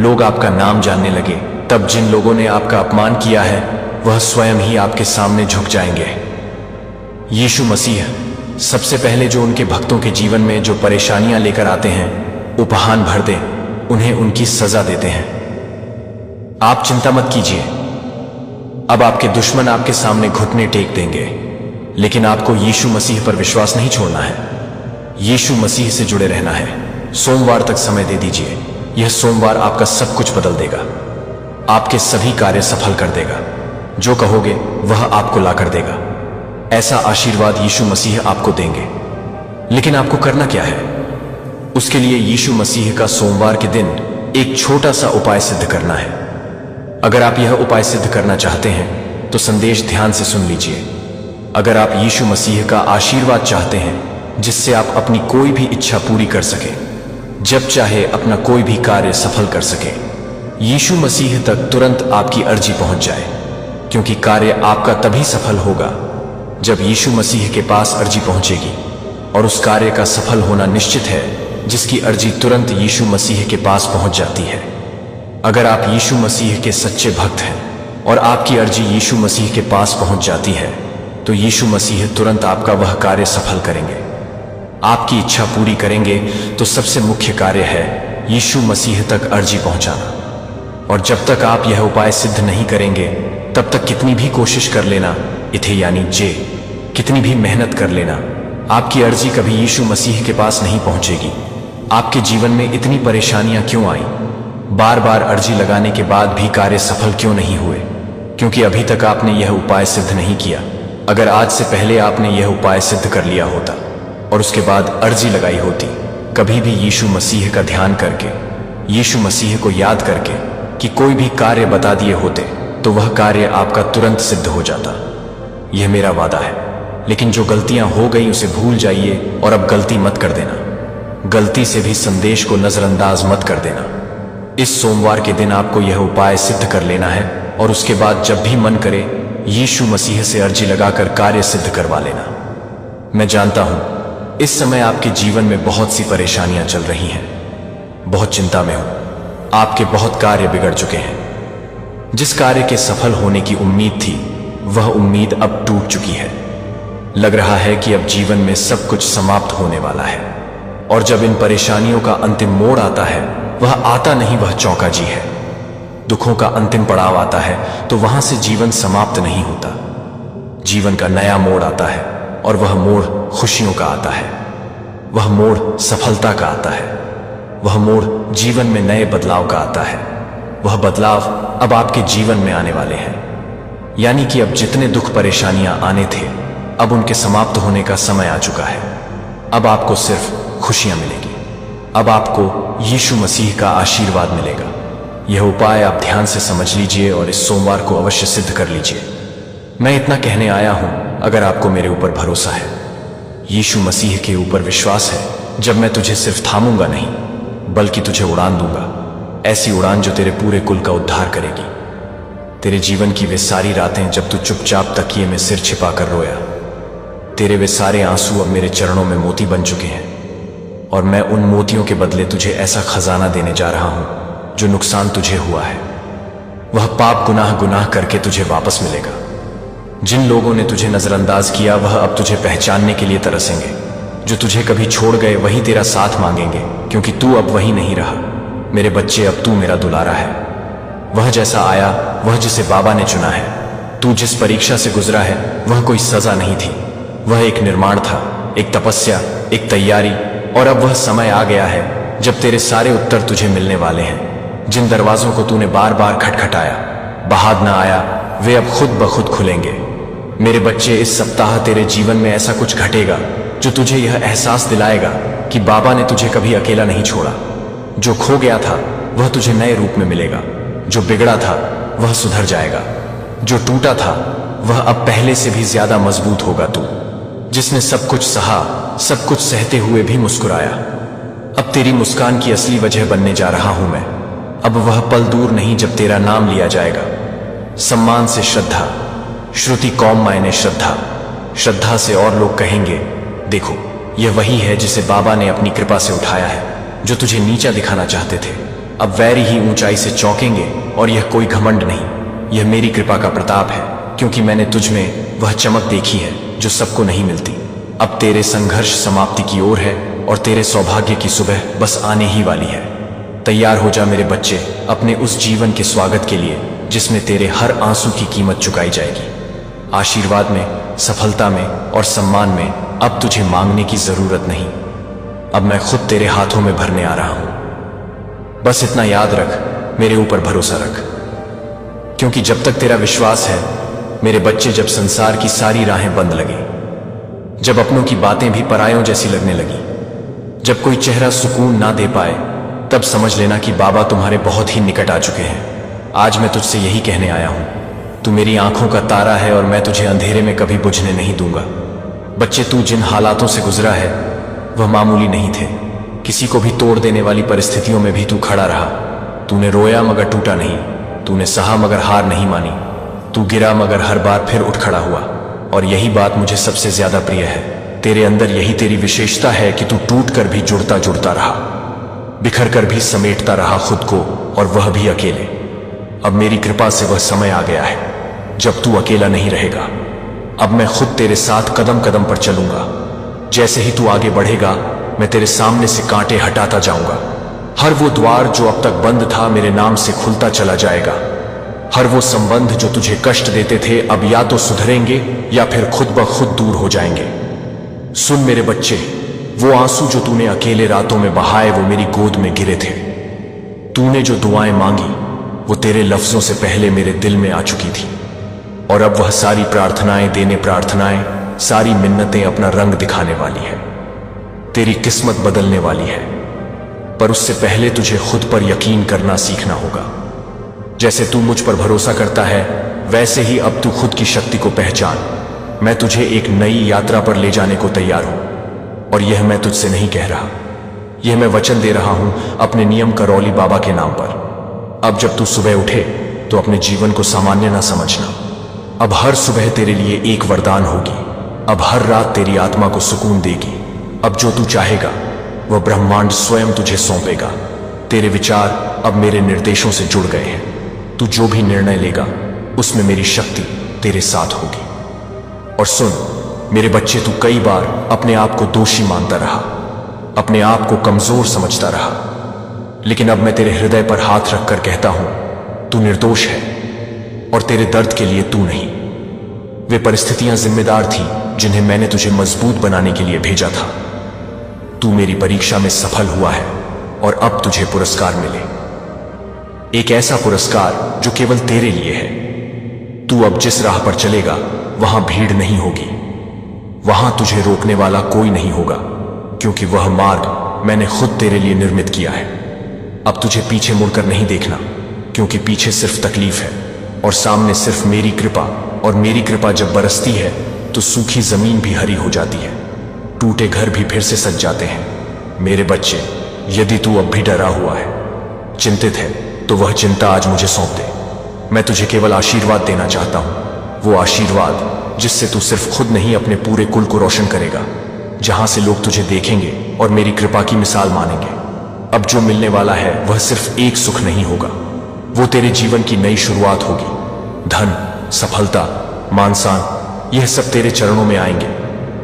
लोग आपका नाम जानने लगे, तब जिन लोगों ने आपका अपमान किया है वह स्वयं ही आपके सामने झुक जाएंगे। यीशु मसीह सबसे पहले जो उनके भक्तों के जीवन में जो परेशानियां लेकर आते हैं, उपहान भर दें, उन्हें उनकी सजा देते हैं। आप चिंता मत कीजिए, अब आपके दुश्मन आपके सामने घुटने टेक देंगे, लेकिन आपको यीशु मसीह पर विश्वास नहीं छोड़ना है। यीशु मसीह से जुड़े रहना है। सोमवार तक समय दे दीजिए, यह सोमवार आपका सब कुछ बदल देगा, आपके सभी कार्य सफल कर देगा। जो कहोगे वह आपको ला कर देगा। ऐसा आशीर्वाद यीशु मसीह आपको देंगे। लेकिन आपको करना क्या है? उसके लिए यीशु मसीह का सोमवार के दिन एक छोटा सा उपाय सिद्ध करना है। अगर आप यह उपाय सिद्ध करना चाहते हैं तो संदेश ध्यान से सुन लीजिए। अगर आप यीशु मसीह का आशीर्वाद चाहते हैं जिससे आप अपनी कोई भी इच्छा पूरी कर सकें, जब चाहे अपना कोई भी कार्य सफल कर सकें, यीशु मसीह तक तुरंत आपकी अर्जी पहुंच जाए, क्योंकि कार्य आपका तभी सफल होगा जब यीशु मसीह के पास अर्जी पहुंचेगी। और उस कार्य का सफल होना निश्चित है जिसकी अर्जी तुरंत यीशु मसीह के पास पहुंच जाती है। अगर आप यीशु मसीह के सच्चे भक्त हैं और आपकी अर्जी यीशु मसीह के पास पहुंच जाती है, तो यीशु मसीह तुरंत आपका वह कार्य सफल करेंगे, आपकी इच्छा पूरी करेंगे। तो सबसे मुख्य कार्य है यीशु मसीह तक अर्जी पहुंचाना। और जब तक आप यह उपाय सिद्ध नहीं करेंगे, तब तक कितनी भी कोशिश कर लेना, इथे यानी जे, कितनी भी मेहनत कर लेना, आपकी अर्जी कभी यीशु मसीह के पास नहीं पहुंचेगी। आपके जीवन में इतनी परेशानियां क्यों आई? बार बार अर्जी लगाने के बाद भी कार्य सफल क्यों नहीं हुए? क्योंकि अभी तक आपने यह उपाय सिद्ध नहीं किया। अगर आज से पहले आपने यह उपाय सिद्ध कर लिया होता और उसके बाद अर्जी लगाई होती, कभी भी यीशु मसीह का ध्यान करके, यीशु मसीह को याद करके कि कोई भी कार्य बता दिए होते, तो वह कार्य आपका तुरंत सिद्ध हो जाता। यह मेरा वादा है। लेकिन जो गलतियां हो गई उसे भूल जाइए और अब गलती मत कर देना। गलती से भी संदेश को नजरअंदाज मत कर देना। इस सोमवार के दिन आपको यह उपाय सिद्ध कर लेना है और उसके बाद जब भी मन करे यीशु मसीह से अर्जी लगाकर कार्य सिद्ध करवा लेना। मैं जानता हूं इस समय आपके जीवन में बहुत सी परेशानियां चल रही हैं, बहुत चिंता में हो, आपके बहुत कार्य बिगड़ चुके हैं। जिस कार्य के सफल होने की उम्मीद थी, वह उम्मीद अब टूट चुकी है। लग रहा है कि अब जीवन में सब कुछ समाप्त होने वाला है। और जब इन परेशानियों का अंतिम मोड़ आता है, वह आता नहीं, वह चौंका जी है। दुखों का अंतिम पड़ाव आता है तो वहां से जीवन समाप्त नहीं होता। जीवन का नया मोड़ आता है और वह मोड़ खुशियों का आता है, वह मोड़ सफलता का आता है, वह मोड़ जीवन में नए बदलाव का आता है। वह बदलाव अब आपके जीवन में आने वाले हैं। यानी कि अब जितने दुख परेशानियां आने थे, अब उनके समाप्त होने का समय आ चुका है। अब आपको सिर्फ खुशियां मिलेगी। अब आपको यीशु मसीह का आशीर्वाद मिलेगा। यह उपाय आप ध्यान से समझ लीजिए और इस सोमवार को अवश्य सिद्ध कर लीजिए। मैं इतना कहने आया हूं, अगर आपको मेरे ऊपर भरोसा है, यीशु मसीह के ऊपर विश्वास है, जब मैं तुझे सिर्फ थामूंगा नहीं, बल्कि तुझे उड़ान दूंगा। ऐसी उड़ान जो तेरे पूरे कुल का उद्धार करेगी। तेरे जीवन की वे सारी रातें जब तू चुपचाप तकिए में सिर छिपाकर रोया, तेरे वे सारे आंसू अब मेरे चरणों में मोती बन चुके हैं। और मैं उन मोतियों के बदले तुझे ऐसा खजाना देने जा रहा हूं जो नुकसान तुझे हुआ है, वह पाप गुनाह करके तुझे वापस मिलेगा। जिन लोगों ने तुझे नजरअंदाज किया, वह अब तुझे पहचानने के लिए तरसेंगे। जो तुझे कभी छोड़ गए, वही तेरा साथ मांगेंगे, क्योंकि तू अब वही नहीं रहा। मेरे बच्चे, अब तू मेरा दुलारा है। वह जैसा आया, वह जिसे बाबा ने चुना है। तू जिस परीक्षा से गुजरा है, वह कोई सजा नहीं थी, वह एक निर्माण था, एक तपस्या, एक तैयारी। और अब वह समय आ गया है जब तेरे सारे उत्तर तुझे मिलने वाले हैं। जिन दरवाजों को तूने बार बार खटखटाया, बाहर ना आया, वे अब खुद ब खुद खुलेंगे। मेरे बच्चे, इस सप्ताह तेरे जीवन में ऐसा कुछ घटेगा जो तुझे यह एहसास दिलाएगा कि बाबा ने तुझे कभी अकेला नहीं छोड़ा। जो खो गया था वह तुझे नए रूप में मिलेगा। जो बिगड़ा था वह सुधर जाएगा। जो टूटा था वह अब पहले से भी ज्यादा मजबूत होगा। तू जिसने सब कुछ सहा, सब कुछ सहते हुए भी मुस्कुराया, अब तेरी मुस्कान की असली वजह बनने जा रहा हूं मैं। अब वह पल दूर नहीं जब तेरा नाम लिया जाएगा। सम्मान से श्रद्धा, श्रुति कौम मायने श्रद्धा, श्रद्धा से और लोग कहेंगे, देखो यह वही है जिसे बाबा ने अपनी कृपा से उठाया है। जो तुझे नीचा दिखाना चाहते थे, अब वैरी ही ऊंचाई से चौंकेंगे। और यह कोई घमंड नहीं, यह मेरी कृपा का प्रताप है, क्योंकि मैंने तुझ में वह चमक देखी है जो सबको नहीं मिलती। अब तेरे संघर्ष समाप्ति की ओर है और तेरे सौभाग्य की सुबह बस आने ही वाली है। तैयार हो जा मेरे बच्चे अपने उस जीवन के स्वागत के लिए जिसमें तेरे हर आंसू की कीमत चुकाई जाएगी। आशीर्वाद में, सफलता में और सम्मान में अब तुझे मांगने की जरूरत नहीं। अब मैं खुद तेरे हाथों में भरने आ रहा हूं। बस इतना याद रख, मेरे ऊपर भरोसा रख, क्योंकि जब तक तेरा विश्वास है मेरे बच्चे, जब संसार की सारी राहें बंद लगी, जब अपनों की बातें भी परायों जैसी लगने लगी, जब कोई चेहरा सुकून ना दे पाए, तब समझ लेना कि बाबा तुम्हारे बहुत ही निकट आ चुके हैं। आज मैं तुझसे यही कहने आया हूं, तू मेरी आंखों का तारा है और मैं तुझे अंधेरे में कभी बुझने नहीं दूंगा। बच्चे, तू जिन हालातों से गुजरा है वह मामूली नहीं थे। किसी को भी तोड़ देने वाली परिस्थितियों में भी तू खड़ा रहा। तूने रोया मगर टूटा नहीं, तूने सहा मगर हार नहीं मानी, तू गिरा मगर हर बार फिर उठ खड़ा हुआ। और यही बात मुझे सबसे ज्यादा प्रिय है, तेरे अंदर यही तेरी विशेषता है कि तू टूट कर भी जुड़ता जुड़ता रहा, बिखर कर भी समेटता रहा खुद को, और वह भी अकेले। अब मेरी कृपा से वह समय आ गया है जब तू अकेला नहीं रहेगा। अब मैं खुद तेरे साथ कदम कदम पर चलूंगा। जैसे ही तू आगे बढ़ेगा, मैं तेरे सामने से कांटे हटाता जाऊंगा। हर वो द्वार जो अब तक बंद था मेरे नाम से खुलता चला जाएगा। हर वो संबंध जो तुझे कष्ट देते थे अब या तो सुधरेंगे या फिर खुद ब खुद दूर हो जाएंगे। सुन मेरे बच्चे, वो आंसू जो तूने अकेले रातों में बहाए वो मेरी गोद में गिरे थे। तूने जो दुआएं मांगी वो तेरे लफ्जों से पहले मेरे दिल में आ चुकी थी। और अब वह सारी प्रार्थनाएं देने, प्रार्थनाएं, सारी मिन्नतें अपना रंग दिखाने वाली है। तेरी किस्मत बदलने वाली है, पर उससे पहले तुझे खुद पर यकीन करना सीखना होगा। जैसे तू मुझ पर भरोसा करता है वैसे ही अब तू खुद की शक्ति को पहचान। मैं तुझे एक नई यात्रा पर ले जाने को तैयार हूं, और यह मैं तुझसे नहीं कह रहा, यह मैं वचन दे रहा हूं अपने नियम करौली बाबा के नाम पर। अब जब तू सुबह उठे तो अपने जीवन को सामान्य ना समझना। अब हर सुबह तेरे लिए एक वरदान होगी। अब हर रात तेरी आत्मा को सुकून देगी। अब जो तू चाहेगा वह ब्रह्मांड स्वयं तुझे सौंपेगा। तेरे विचार अब मेरे निर्देशों से जुड़ गए हैं। तू जो भी निर्णय लेगा उसमें मेरी शक्ति तेरे साथ होगी। और सुन मेरे बच्चे, तू कई बार अपने आप को दोषी मानता रहा, अपने आप को कमजोर समझता रहा, लेकिन अब मैं तेरे हृदय पर हाथ रखकर कहता हूं, तू निर्दोष है और तेरे दर्द के लिए तू नहीं। वे परिस्थितियां जिम्मेदार थीं जिन्हें मैंने तुझे मजबूत बनाने के लिए भेजा था। तू मेरी परीक्षा में सफल हुआ है और अब तुझे पुरस्कार मिले, एक ऐसा पुरस्कार जो केवल तेरे लिए है। तू अब जिस राह पर चलेगा वहां भीड़ नहीं होगी, वहां तुझे रोकने वाला कोई नहीं होगा, क्योंकि वह मार्ग मैंने खुद तेरे लिए निर्मित किया है। अब तुझे पीछे मुड़कर नहीं देखना, क्योंकि पीछे सिर्फ तकलीफ है और सामने सिर्फ मेरी कृपा। और मेरी कृपा जब बरसती है तो सूखी जमीन भी हरी हो जाती है, टूटे घर भी फिर से सज जाते हैं। मेरे बच्चे, यदि तू अब भी डरा हुआ है, चिंतित है, तो वह चिंता आज मुझे सौंप दे। मैं तुझे केवल आशीर्वाद देना चाहता हूं, वो आशीर्वाद जिससे तू सिर्फ खुद नहीं अपने पूरे कुल को रोशन करेगा, जहां से लोग तुझे देखेंगे और मेरी कृपा की मिसाल मानेंगे। अब जो मिलने वाला है वह सिर्फ एक सुख नहीं होगा, वो तेरे जीवन की नई शुरुआत होगी। धन, सफलता, मान-शान, यह सब तेरे चरणों में आएंगे।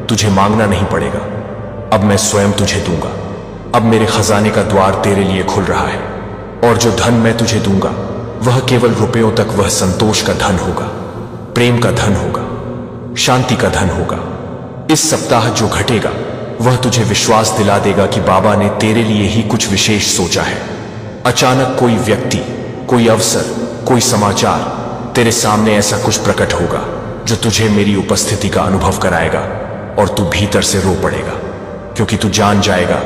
तुझे मांगना नहीं पड़ेगा, अब मैं स्वयं तुझे दूंगा। अब मेरे खजाने का द्वार तेरे लिए खुल रहा है, और जो धन मैं तुझे दूंगा वह केवल रुपयों तक, वह संतोष का धन होगा, प्रेम का धन होगा, शांति का धन होगा। इस सप्ताह जो घटेगा वह तुझे विश्वास दिला देगा कि बाबा ने तेरे लिए ही कुछ विशेष सोचा है। अचानक कोई व्यक्ति, कोई अवसर, कोई समाचार तेरे सामने ऐसा कुछ प्रकट होगा जो तुझे मेरी उपस्थिति का अनुभव कराएगा, और तू भीतर से रो पड़ेगा, क्योंकि तू जान जाएगा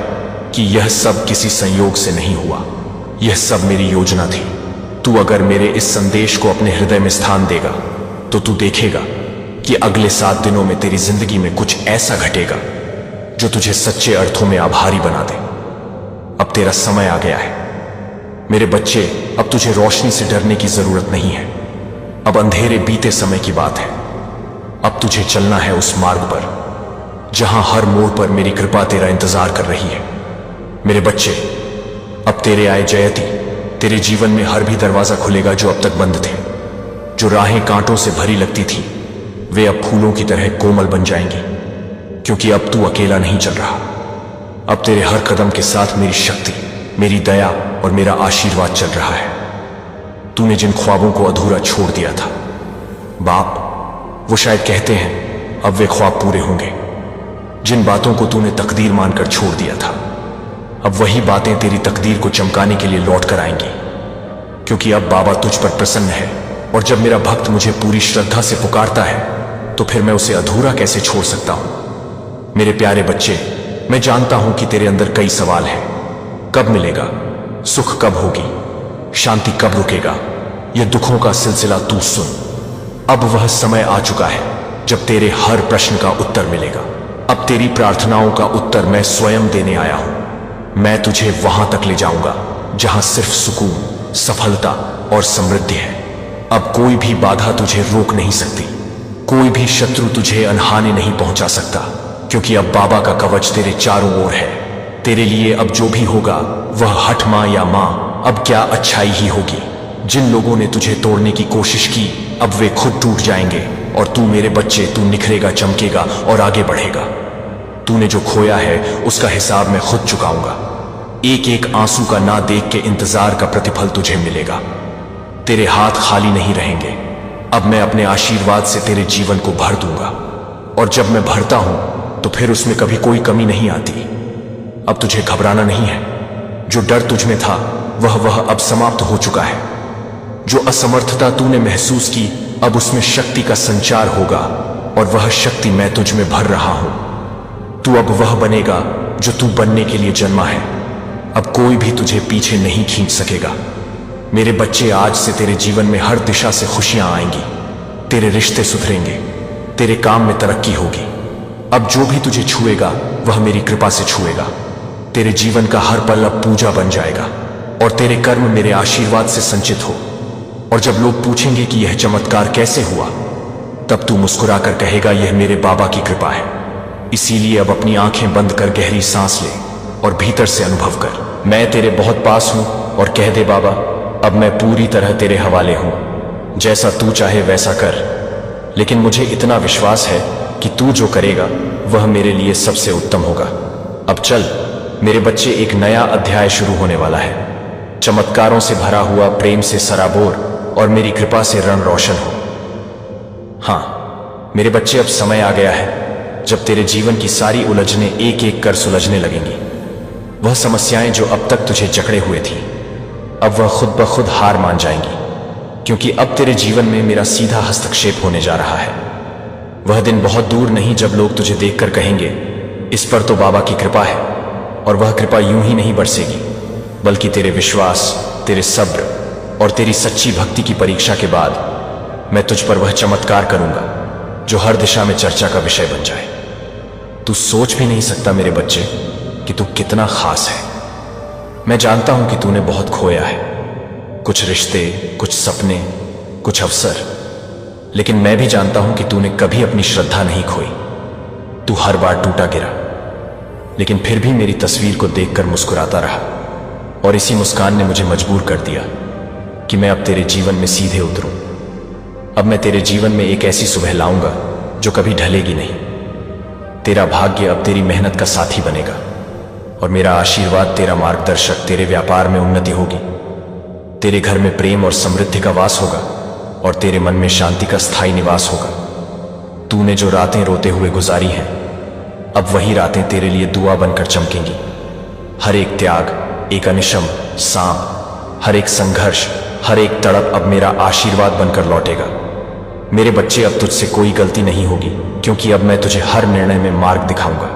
कि यह सब किसी संयोग से नहीं हुआ, यह सब मेरी योजना थी। तू अगर मेरे इस संदेश को अपने हृदय में स्थान देगा तो तू देखेगा कि अगले 7 दिनों में तेरी जिंदगी में कुछ ऐसा घटेगा जो तुझे सच्चे अर्थों में आभारी बना दे। अब तेरा समय आ गया है मेरे बच्चे। अब तुझे रोशनी से डरने की जरूरत नहीं है, अब अंधेरे बीते समय की बात है। अब तुझे चलना है उस मार्ग पर जहां हर मोड़ पर मेरी कृपा तेरा इंतजार कर रही है। मेरे बच्चे, अब तेरे आए जयति तेरे जीवन में हर भी दरवाजा खुलेगा जो अब तक बंद थे। जो राहें कांटों से भरी लगती थी वे अब फूलों की तरह कोमल बन जाएंगी, क्योंकि अब तू अकेला नहीं चल रहा। अब तेरे हर कदम के साथ मेरी शक्ति, मेरी दया और मेरा आशीर्वाद चल रहा है। तूने जिन ख्वाबों को अधूरा छोड़ दिया था बाप, वो शायद कहते हैं अब वे ख्वाब पूरे होंगे। जिन बातों को तूने तकदीर मानकर छोड़ दिया था, अब वही बातें तेरी तकदीर को चमकाने के लिए लौट कर आएंगी, क्योंकि अब बाबा तुझ पर प्रसन्न है। और जब मेरा भक्त मुझे पूरी श्रद्धा से पुकारता है तो फिर मैं उसे अधूरा कैसे छोड़ सकता हूं। मेरे प्यारे बच्चे, मैं जानता हूं कि तेरे अंदर कई सवाल हैं। कब मिलेगा? सुख कब होगी? शांति कब रुकेगा? यह दुखों का सिलसिला तू सुन। अब वह समय आ चुका है जब तेरे हर प्रश्न का उत्तर मिलेगा। अब तेरी प्रार्थनाओं का उत्तर मैं स्वयं देने आया हूं। मैं तुझे वहां तक ले जाऊंगा जहां सिर्फ सुकून, सफलता और समृद्धि है। अब कोई भी बाधा तुझे रोक नहीं सकती, कोई भी शत्रु तुझे अनहानि नहीं पहुंचा सकता, क्योंकि अब बाबा का कवच तेरे चारों ओर है। तेरे लिए अब जो भी होगा वह हठ मां या मां, अब क्या अच्छाई ही होगी। जिन लोगों ने तुझे तोड़ने की कोशिश की अब वे खुद टूट जाएंगे, और तू मेरे बच्चे, तू निखरेगा, चमकेगा और आगे बढ़ेगा। तूने जो खोया है उसका हिसाब मैं खुद चुकाऊंगा। एक एक आंसू का ना देख के इंतजार का प्रतिफल तुझे मिलेगा। तेरे हाथ खाली नहीं रहेंगे। अब मैं अपने आशीर्वाद से तेरे जीवन को भर दूंगा, और जब मैं भरता हूं तो फिर उसमें कभी कोई कमी नहीं आती। अब तुझे घबराना नहीं है। जो डर तुझ में था वह अब समाप्त हो चुका है। जो असमर्थता तूने महसूस की अब उसमें शक्ति का संचार होगा, और वह शक्ति मैं तुझ में भर रहा हूं। तू अब वह बनेगा जो तू बनने के लिए जन्मा है। अब कोई भी तुझे पीछे नहीं खींच सकेगा। मेरे बच्चे, आज से तेरे जीवन में हर दिशा से खुशियां आएंगी। तेरे रिश्ते सुधरेंगे, तेरे काम में तरक्की होगी। अब जो भी तुझे छुएगा वह मेरी कृपा से छुएगा। तेरे जीवन का हर पल अब पूजा बन जाएगा, और तेरे कर्म मेरे आशीर्वाद से संचित हो। और जब लोग पूछेंगे कि यह चमत्कार कैसे हुआ, तब तू मुस्कुराकर कहेगा यह मेरे बाबा की कृपा है। इसीलिए अब अपनी आंखें बंद कर गहरी सांस ले और भीतर से अनुभव कर। मैं तेरे बहुत पास हूं, और कह दे बाबा, अब मैं पूरी तरह तेरे हवाले हूं। जैसा तू चाहे वैसा कर, लेकिन मुझे इतना विश्वास है कि तू जो करेगा वह मेरे लिए सबसे उत्तम होगा। अब चल मेरे बच्चे, एक नया अध्याय शुरू होने वाला है। चमत्कारों से भरा हुआ, प्रेम से सराबोर और मेरी कृपा से रण रोशन हो। हाँ मेरे बच्चे, अब समय आ गया है जब तेरे जीवन की सारी उलझनें एक एक कर सुलझने लगेंगी। वह समस्याएं जो अब तक तुझे जकड़े हुए थी, अब वह खुद ब खुद हार मान जाएंगी, क्योंकि अब तेरे जीवन में मेरा सीधा हस्तक्षेप होने जा रहा है। वह दिन बहुत दूर नहीं जब लोग तुझे देखकर कहेंगे इस पर तो बाबा की कृपा है। और वह कृपा यूं ही नहीं बरसेगी, बल्कि तेरे विश्वास, तेरे सब्र और तेरी सच्ची भक्ति की परीक्षा के बाद मैं तुझ पर वह चमत्कार करूंगा जो हर दिशा में चर्चा का विषय बन जाए। तू सोच भी नहीं सकता मेरे बच्चे कि तू कितना खास है। मैं जानता हूं कि तूने बहुत खोया है, कुछ रिश्ते, कुछ सपने, कुछ अवसर, लेकिन मैं भी जानता हूं कि तूने कभी अपनी श्रद्धा नहीं खोई। तू हर बार टूटा गिरा, लेकिन फिर भी मेरी तस्वीर को देखकर मुस्कुराता रहा, और इसी मुस्कान ने मुझे मजबूर कर दिया कि मैं अब तेरे जीवन में सीधे उतरूं। अब मैं तेरे जीवन में एक ऐसी सुबह लाऊंगा जो कभी ढलेगी नहीं। तेरा भाग्य अब तेरी मेहनत का साथी बनेगा, और मेरा आशीर्वाद तेरा मार्गदर्शक। तेरे व्यापार में उन्नति होगी, तेरे घर में प्रेम और समृद्धि का वास होगा, और तेरे मन में शांति का स्थायी निवास होगा। तूने जो रातें रोते हुए गुजारी हैं, अब वही रातें तेरे लिए दुआ बनकर चमकेंगी। हर एक त्याग, एक अनिशम सांप, हर एक संघर्ष, हर एक तड़प अब मेरा आशीर्वाद बनकर लौटेगा। मेरे बच्चे, अब तुझसे कोई गलती नहीं होगी, क्योंकि अब मैं तुझे हर निर्णय में मार्ग दिखाऊंगा।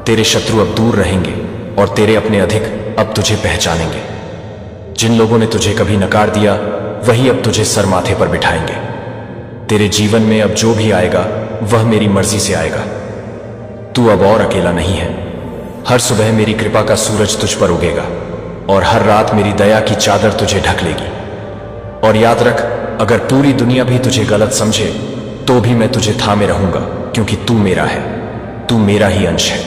तेरे शत्रु अब दूर रहेंगे, और तेरे अपने अधिक अब तुझे पहचानेंगे। जिन लोगों ने तुझे कभी नकार दिया वही अब तुझे सर माथे पर बिठाएंगे। तेरे जीवन में अब जो भी आएगा वह मेरी मर्जी से आएगा। तू अब और अकेला नहीं है। हर सुबह मेरी कृपा का सूरज तुझ पर उगेगा, और हर रात मेरी दया की चादर तुझे ढक लेगी। और याद रख, अगर पूरी दुनिया भी तुझे गलत समझे तो भी मैं तुझे थामे रहूंगा, क्योंकि तू मेरा है, तू मेरा ही अंश है।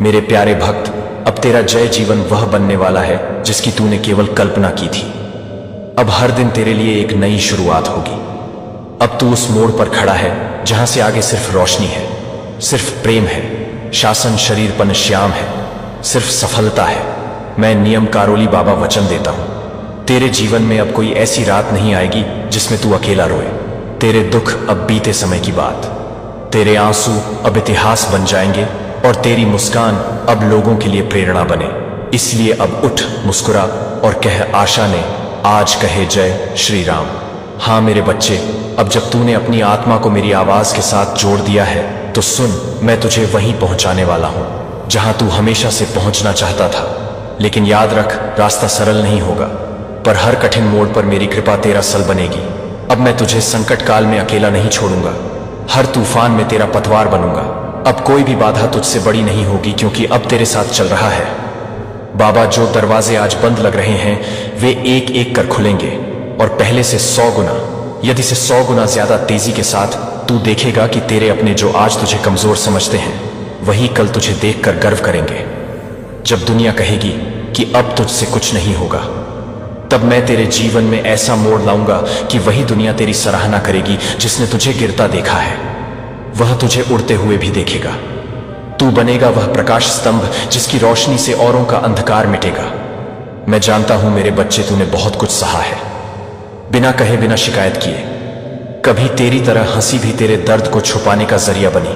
मेरे प्यारे भक्त, अब तेरा जय जीवन वह बनने वाला है जिसकी तूने केवल कल्पना की थी। अब हर दिन तेरे लिए एक नई शुरुआत होगी। अब तू उस मोड़ पर खड़ा है जहां से आगे सिर्फ रोशनी है, सिर्फ प्रेम है, शासन शरीरपन श्याम है, सिर्फ सफलता है। मैं नियम कारोली बाबा वचन देता हूं, तेरे जीवन में अब कोई ऐसी रात नहीं आएगी जिसमें तू अकेला रोए। तेरे दुख अब बीते समय की बात, तेरे आंसू अब इतिहास बन जाएंगे और तेरी मुस्कान अब लोगों के लिए प्रेरणा बने। इसलिए अब उठ, मुस्कुरा और कह आशा ने आज कहे जय श्री राम। हाँ मेरे बच्चे, अब जब तूने अपनी आत्मा को मेरी आवाज के साथ जोड़ दिया है तो सुन, मैं तुझे वहीं पहुंचाने वाला हूं जहां तू हमेशा से पहुंचना चाहता था। लेकिन याद रख, रास्ता सरल नहीं होगा, पर हर कठिन मोड़ पर मेरी कृपा तेरा सल बनेगी। अब मैं तुझे संकट काल में अकेला नहीं छोड़ूंगा, हर तूफान में तेरा पतवार बनूंगा। अब कोई भी बाधा तुझसे बड़ी नहीं होगी, क्योंकि अब तेरे साथ चल रहा है बाबा। जो दरवाजे आज बंद लग रहे हैं वे एक एक कर खुलेंगे, और पहले से 100 गुना, यदि से 100 गुना ज्यादा तेजी के साथ तू देखेगा कि तेरे अपने जो आज तुझे कमजोर समझते हैं वही कल तुझे देखकर गर्व करेंगे। जब दुनिया कहेगी कि अब तुझसे कुछ नहीं होगा, तब मैं तेरे जीवन में ऐसा मोड़ लाऊंगा कि वही दुनिया तेरी सराहना करेगी जिसने तुझे गिरता देखा है, वह तुझे उड़ते हुए भी देखेगा। तू बनेगा वह प्रकाश स्तंभ जिसकी रोशनी से औरों का अंधकार मिटेगा। मैं जानता हूं मेरे बच्चे, तूने बहुत कुछ सहा है, बिना कहे बिना शिकायत किए। कभी तेरी तरह हंसी भी तेरे दर्द को छुपाने का जरिया बनी,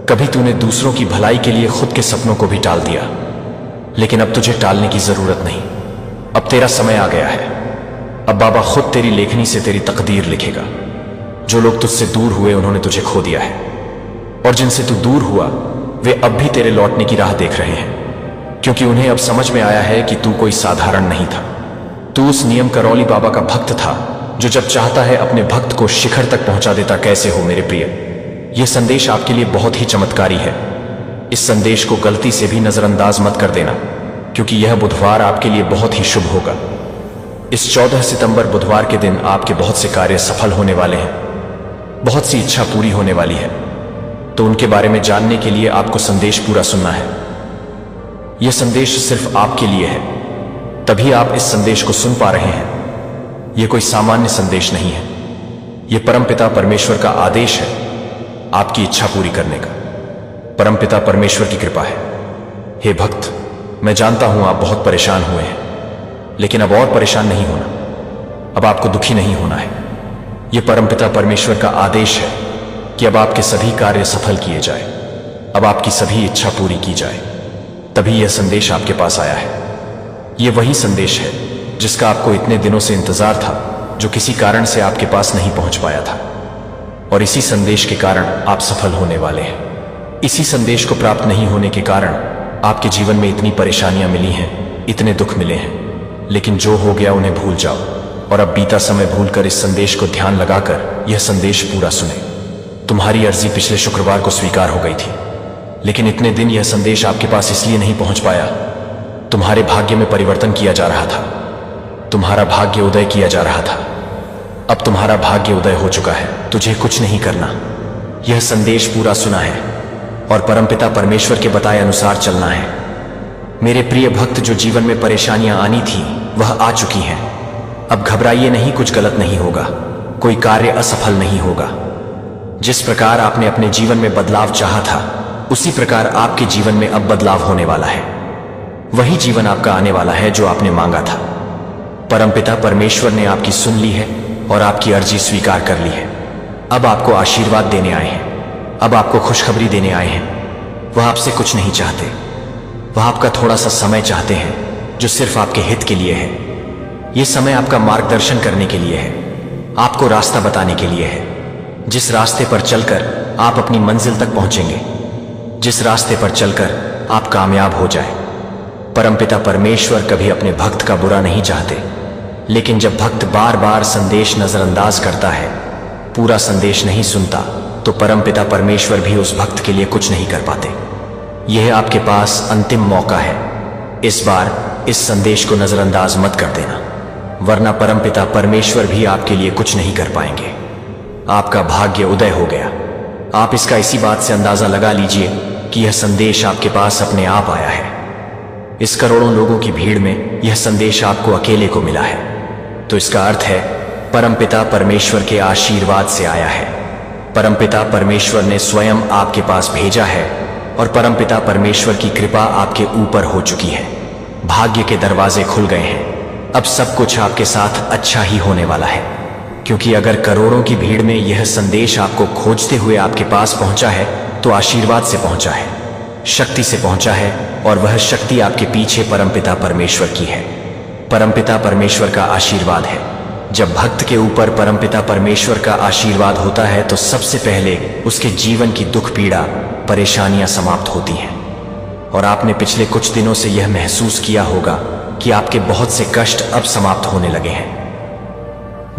कभी तूने दूसरों की भलाई के लिए खुद के सपनों को भी टाल दिया। लेकिन अब तुझे टालने की जरूरत नहीं, अब तेरा समय आ गया है। अब बाबा खुद तेरी लेखनी से तेरी तकदीर लिखेगा। जो लोग तुझसे दूर हुए उन्होंने तुझे खो दिया है, और जिनसे तू दूर हुआ वे अब भी तेरे लौटने की राह देख रहे हैं, क्योंकि उन्हें अब समझ में आया है कि तू कोई साधारण नहीं था। तू उस नियम करौली बाबा का भक्त था जो जब चाहता है अपने भक्त को शिखर तक पहुंचा देता। कैसे हो मेरे प्रिय, यह संदेश आपके लिए बहुत ही चमत्कारी है। इस संदेश को गलती से भी नजरअंदाज मत कर देना, क्योंकि यह बुधवार आपके लिए बहुत ही शुभ होगा। इस 14 सितंबर बुधवार के दिन आपके बहुत से कार्य सफल होने वाले हैं, बहुत सी इच्छा पूरी होने वाली है। तो उनके बारे में जानने के लिए आपको संदेश पूरा सुनना है। यह संदेश सिर्फ आपके लिए है, तभी आप इस संदेश को सुन पा रहे हैं। यह कोई सामान्य संदेश नहीं है, यह परमपिता परमेश्वर का आदेश है आपकी इच्छा पूरी करने का। परमपिता परमेश्वर की कृपा है। हे भक्त, मैं जानता हूं आप बहुत परेशान हुए हैं, लेकिन अब और परेशान नहीं होना, अब आपको दुखी नहीं होना है। यह परमपिता परमेश्वर का आदेश है कि अब आपके सभी कार्य सफल किए जाए, अब आपकी सभी इच्छा पूरी की जाए। तभी यह संदेश आपके पास आया है। यह वही संदेश है जिसका आपको इतने दिनों से इंतजार था, जो किसी कारण से आपके पास नहीं पहुंच पाया था, और इसी संदेश के कारण आप सफल होने वाले हैं। इसी संदेश को प्राप्त नहीं होने के कारण आपके जीवन में इतनी परेशानियां मिली हैं, इतने दुख मिले हैं। लेकिन जो हो गया उन्हें भूल जाओ, और अब बीता समय भूलकर इस संदेश को ध्यान लगाकर यह संदेश पूरा सुने। तुम्हारी अर्जी पिछले शुक्रवार को स्वीकार हो गई थी, लेकिन इतने दिन यह संदेश आपके पास इसलिए नहीं पहुंच पाया, तुम्हारे भाग्य में परिवर्तन किया जा रहा था, तुम्हारा भाग्य उदय किया जा रहा था। अब तुम्हारा भाग्य उदय हो चुका है, तुझे कुछ नहीं करना, यह संदेश पूरा सुना है और परमपिता परमेश्वर के बताए अनुसार चलना है। मेरे प्रिय भक्त, जो जीवन में परेशानियां आनी थी वह आ चुकी हैं। अब घबराइए नहीं, कुछ गलत नहीं होगा, कोई कार्य असफल नहीं होगा। जिस प्रकार आपने अपने जीवन में बदलाव चाहा था, उसी प्रकार आपके जीवन में अब बदलाव होने वाला है। वही जीवन आपका आने वाला है जो आपने मांगा था। परमपिता परमेश्वर ने आपकी सुन ली है और आपकी अर्जी स्वीकार कर ली है। अब आपको आशीर्वाद देने आए हैं, अब आपको खुशखबरी देने आए हैं। वह आपसे कुछ नहीं चाहते, वह आपका थोड़ा सा समय चाहते हैं जो सिर्फ आपके हित के लिए है। यह समय आपका मार्गदर्शन करने के लिए है, आपको रास्ता बताने के लिए है। जिस रास्ते पर चलकर आप अपनी मंजिल तक पहुंचेंगे, जिस रास्ते पर चलकर आप कामयाब हो जाए। परमपिता परमेश्वर कभी अपने भक्त का बुरा नहीं चाहते, लेकिन जब भक्त बार बार संदेश नजरअंदाज करता है, पूरा संदेश नहीं सुनता, तो परमपिता परमेश्वर भी उस भक्त के लिए कुछ नहीं कर पाते। यह आपके पास अंतिम मौका है। इस बार इस संदेश को नजरअंदाज मत कर देना, वरना परमपिता परमेश्वर भी आपके लिए कुछ नहीं कर पाएंगे। आपका भाग्य उदय हो गया। आप इसका इसी बात से अंदाजा लगा लीजिए कि यह संदेश आपके पास अपने आप आया है। इस करोड़ों लोगों की भीड़ में यह संदेश आपको अकेले को मिला है, तो इसका अर्थ है परमपिता परमेश्वर के आशीर्वाद से आया है। परमपिता परमेश्वर ने स्वयं आपके पास भेजा है और परमपिता परमेश्वर की कृपा आपके ऊपर हो चुकी है। भाग्य के दरवाजे खुल गए हैं। अब सब कुछ आपके साथ अच्छा ही होने वाला है, क्योंकि अगर करोड़ों की भीड़ में यह संदेश आपको खोजते हुए आपके पास पहुंचा है तो आशीर्वाद से पहुंचा है, शक्ति से पहुंचा है, और वह शक्ति आपके पीछे परमपिता परमेश्वर की है। परमपिता परमेश्वर का आशीर्वाद है। जब भक्त के ऊपर परमपिता परमेश्वर का आशीर्वाद होता है तो सबसे पहले उसके जीवन की दुख पीड़ा परेशानियां समाप्त होती हैं। और आपने पिछले कुछ दिनों से यह महसूस किया होगा कि आपके बहुत से कष्ट अब समाप्त होने लगे हैं।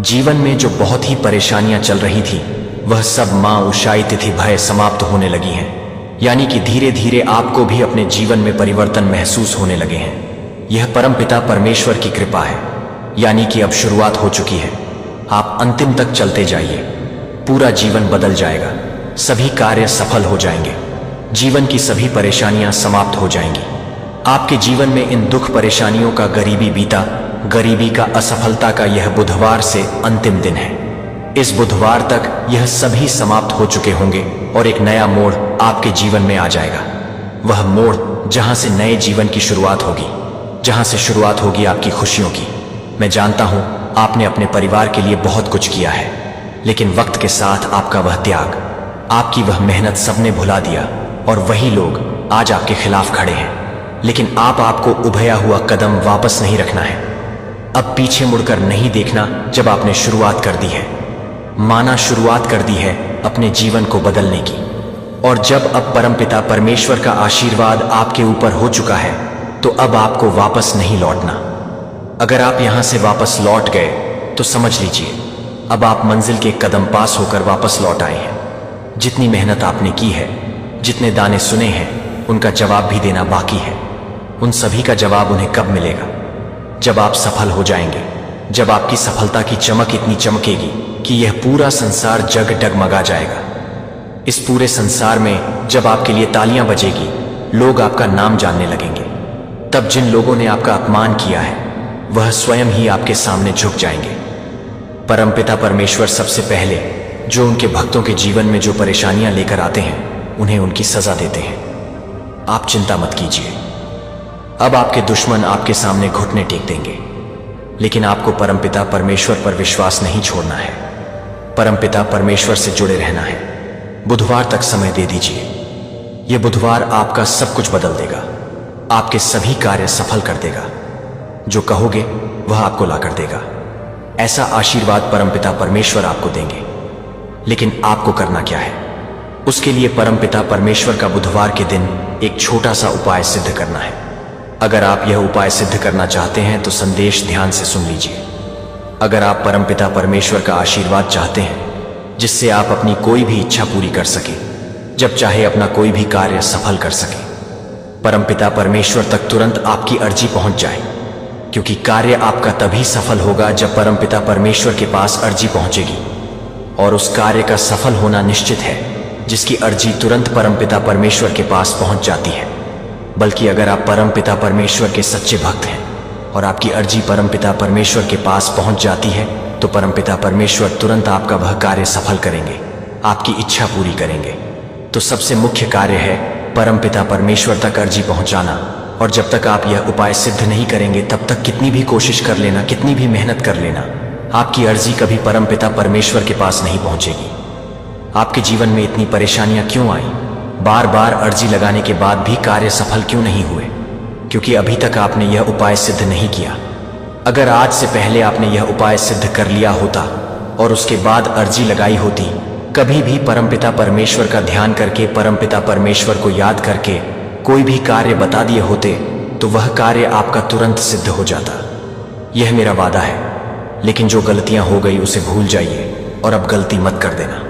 जीवन में जो बहुत ही परेशानियां चल रही थी वह सब मां उषाई तिथि भय समाप्त होने लगी हैं। यानी कि धीरे धीरे आपको भी अपने जीवन में परिवर्तन महसूस होने लगे हैं। यह परमपिता परमेश्वर की कृपा है, यानी कि अब शुरुआत हो चुकी है। आप अंतिम तक चलते जाइए, पूरा जीवन बदल जाएगा, सभी कार्य सफल हो जाएंगे, जीवन की सभी परेशानियां समाप्त हो जाएंगी। आपके जीवन में इन दुख परेशानियों का गरीबी बीता, गरीबी का असफलता का यह बुधवार से अंतिम दिन है। इस बुधवार तक यह सभी समाप्त हो चुके होंगे और एक नया मोड़ आपके जीवन में आ जाएगा। वह मोड़ जहां से नए जीवन की शुरुआत होगी, जहां से शुरुआत होगी आपकी खुशियों की। मैं जानता हूं आपने अपने परिवार के लिए बहुत कुछ किया है, लेकिन वक्त के साथ आपका वह त्याग, आपकी वह मेहनत सबने भुला दिया और वही लोग आज आपके खिलाफ खड़े हैं। लेकिन आपको उभया हुआ कदम वापस नहीं रखना है। अब पीछे मुड़कर नहीं देखना। जब आपने शुरुआत कर दी है, माना शुरुआत कर दी है अपने जीवन को बदलने की, और जब अब परमपिता परमेश्वर का आशीर्वाद आपके ऊपर हो चुका है तो अब आपको वापस नहीं लौटना। अगर आप यहां से वापस लौट गए तो समझ लीजिए अब आप मंजिल के कदम पास होकर वापस लौट आए हैं। जितनी मेहनत आपने की है, जितने दाने सुने हैं, उनका जवाब भी देना बाकी है। उन सभी का जवाब उन्हें कब मिलेगा? जब आप सफल हो जाएंगे, जब आपकी सफलता की चमक इतनी चमकेगी कि यह पूरा संसार जग डगमगा जाएगा। इस पूरे संसार में जब आपके लिए तालियां बजेगी, लोग आपका नाम जानने लगेंगे। तब जिन लोगों ने आपका अपमान किया है वह स्वयं ही आपके सामने झुक जाएंगे। परमपिता परमेश्वर सबसे पहले जो उनके भक्तों के जीवन में जो परेशानियां लेकर आते हैं उन्हें उनकी सजा देते हैं। आप चिंता मत कीजिए। अब आपके दुश्मन आपके सामने घुटने टेक देंगे, लेकिन आपको परमपिता परमेश्वर पर विश्वास नहीं छोड़ना है। परमपिता परमेश्वर से जुड़े रहना है। बुधवार तक समय दे दीजिए। यह बुधवार आपका सब कुछ बदल देगा, आपके सभी कार्य सफल कर देगा। जो कहोगे वह आपको ला कर देगा। ऐसा आशीर्वाद परमपिता परमेश्वर आपको देंगे। लेकिन आपको करना क्या है? उसके लिए परमपिता परमेश्वर का बुधवार के दिन एक छोटा सा उपाय सिद्ध करना है। अगर आप यह उपाय सिद्ध करना चाहते हैं तो संदेश ध्यान से सुन लीजिए। अगर आप परमपिता परमेश्वर का आशीर्वाद चाहते हैं जिससे आप अपनी कोई भी इच्छा पूरी कर सके, जब चाहे अपना कोई भी कार्य सफल कर सके, परमपिता परमेश्वर तक तुरंत आपकी अर्जी पहुंच जाए, क्योंकि कार्य आपका तभी सफल होगा जब परमपिता परमेश्वर के पास अर्जी पहुंचेगी। और उस कार्य का सफल होना निश्चित है जिसकी अर्जी तुरंत परमपिता परमेश्वर के पास पहुंच जाती है। बल्कि अगर आप परमपिता परमेश्वर के सच्चे भक्त हैं और आपकी अर्जी परमपिता परमेश्वर के पास पहुंच जाती है तो परमपिता परमेश्वर तुरंत आपका वह कार्य सफल करेंगे, आपकी इच्छा पूरी करेंगे। तो सबसे मुख्य कार्य है परमपिता परमेश्वर तक अर्जी पहुंचाना। और जब तक आप यह उपाय सिद्ध नहीं करेंगे तब तक कितनी भी कोशिश कर लेना, कितनी भी मेहनत कर लेना, आपकी अर्जी कभी परमपिता परमेश्वर के पास नहीं पहुंचेगी। आपके जीवन में इतनी परेशानियां क्यों आई? बार बार अर्जी लगाने के बाद भी कार्य सफल क्यों नहीं हुए? क्योंकि अभी तक आपने यह उपाय सिद्ध नहीं किया। अगर आज से पहले आपने यह उपाय सिद्ध कर लिया होता और उसके बाद अर्जी लगाई होती, कभी भी परमपिता परमेश्वर का ध्यान करके, परमपिता परमेश्वर को याद करके कोई भी कार्य बता दिए होते तो वह कार्य आपका तुरंत सिद्ध हो जाता। यह मेरा वादा है। लेकिन जो गलतियां हो गई उसे भूल जाइए और अब गलती मत कर देना।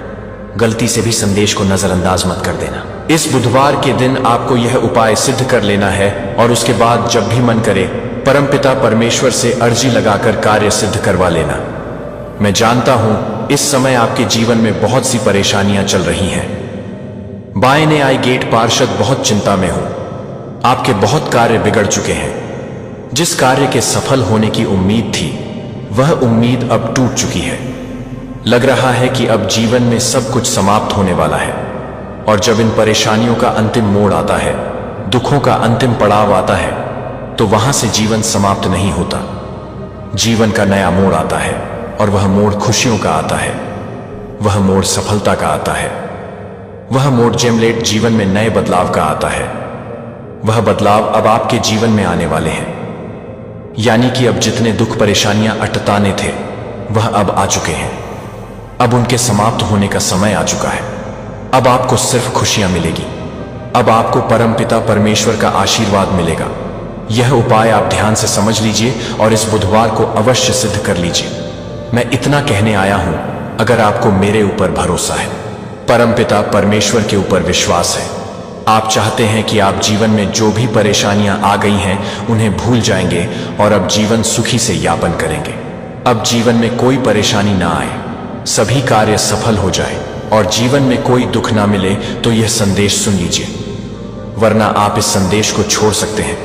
गलती से भी संदेश को नजरअंदाज मत कर देना। इस बुधवार के दिन आपको यह उपाय सिद्ध कर लेना है और उसके बाद जब भी मन करे परमपिता परमेश्वर से अर्जी लगाकर कार्य सिद्ध करवा लेना। मैं जानता हूं इस समय आपके जीवन में बहुत सी परेशानियां चल रही हैं। बाएं ने आई गेट पार्षद बहुत चिंता में हो। आपके बहुत कार्य बिगड़ चुके हैं। जिस कार्य के सफल होने की उम्मीद थी, वह उम्मीद अब टूट चुकी है। लग रहा है कि अब जीवन में सब कुछ समाप्त होने वाला है। और जब इन परेशानियों का अंतिम मोड़ आता है, दुखों का अंतिम पड़ाव आता है, तो वहां से जीवन समाप्त नहीं होता। जीवन का नया मोड़ आता है, और वह मोड़ खुशियों का आता है। वह मोड़ सफलता का आता है। वह मोड़ जेमलेट जीवन में नए बदलाव का आता है। वह बदलाव अब आपके जीवन में आने वाले हैं। यानी कि अब जितने दुख परेशानियां अटताने थे, वह अब आ चुके हैं। अब उनके समाप्त होने का समय आ चुका है। अब आपको सिर्फ खुशियां मिलेगी। अब आपको परमपिता परमेश्वर का आशीर्वाद मिलेगा। यह उपाय आप ध्यान से समझ लीजिए और इस बुधवार को अवश्य सिद्ध कर लीजिए। मैं इतना कहने आया हूं, अगर आपको मेरे ऊपर भरोसा है, परमपिता परमेश्वर के ऊपर विश्वास है, आप चाहते हैं कि आप जीवन में जो भी परेशानियां आ गई हैं उन्हें भूल जाएंगे और अब जीवन सुखी से यापन करेंगे। अब जीवन में कोई परेशानी ना आए, सभी कार्य सफल हो जाए और जीवन में कोई दुख ना मिले, तो यह संदेश सुन लीजिए, वरना आप इस संदेश को छोड़ सकते हैं।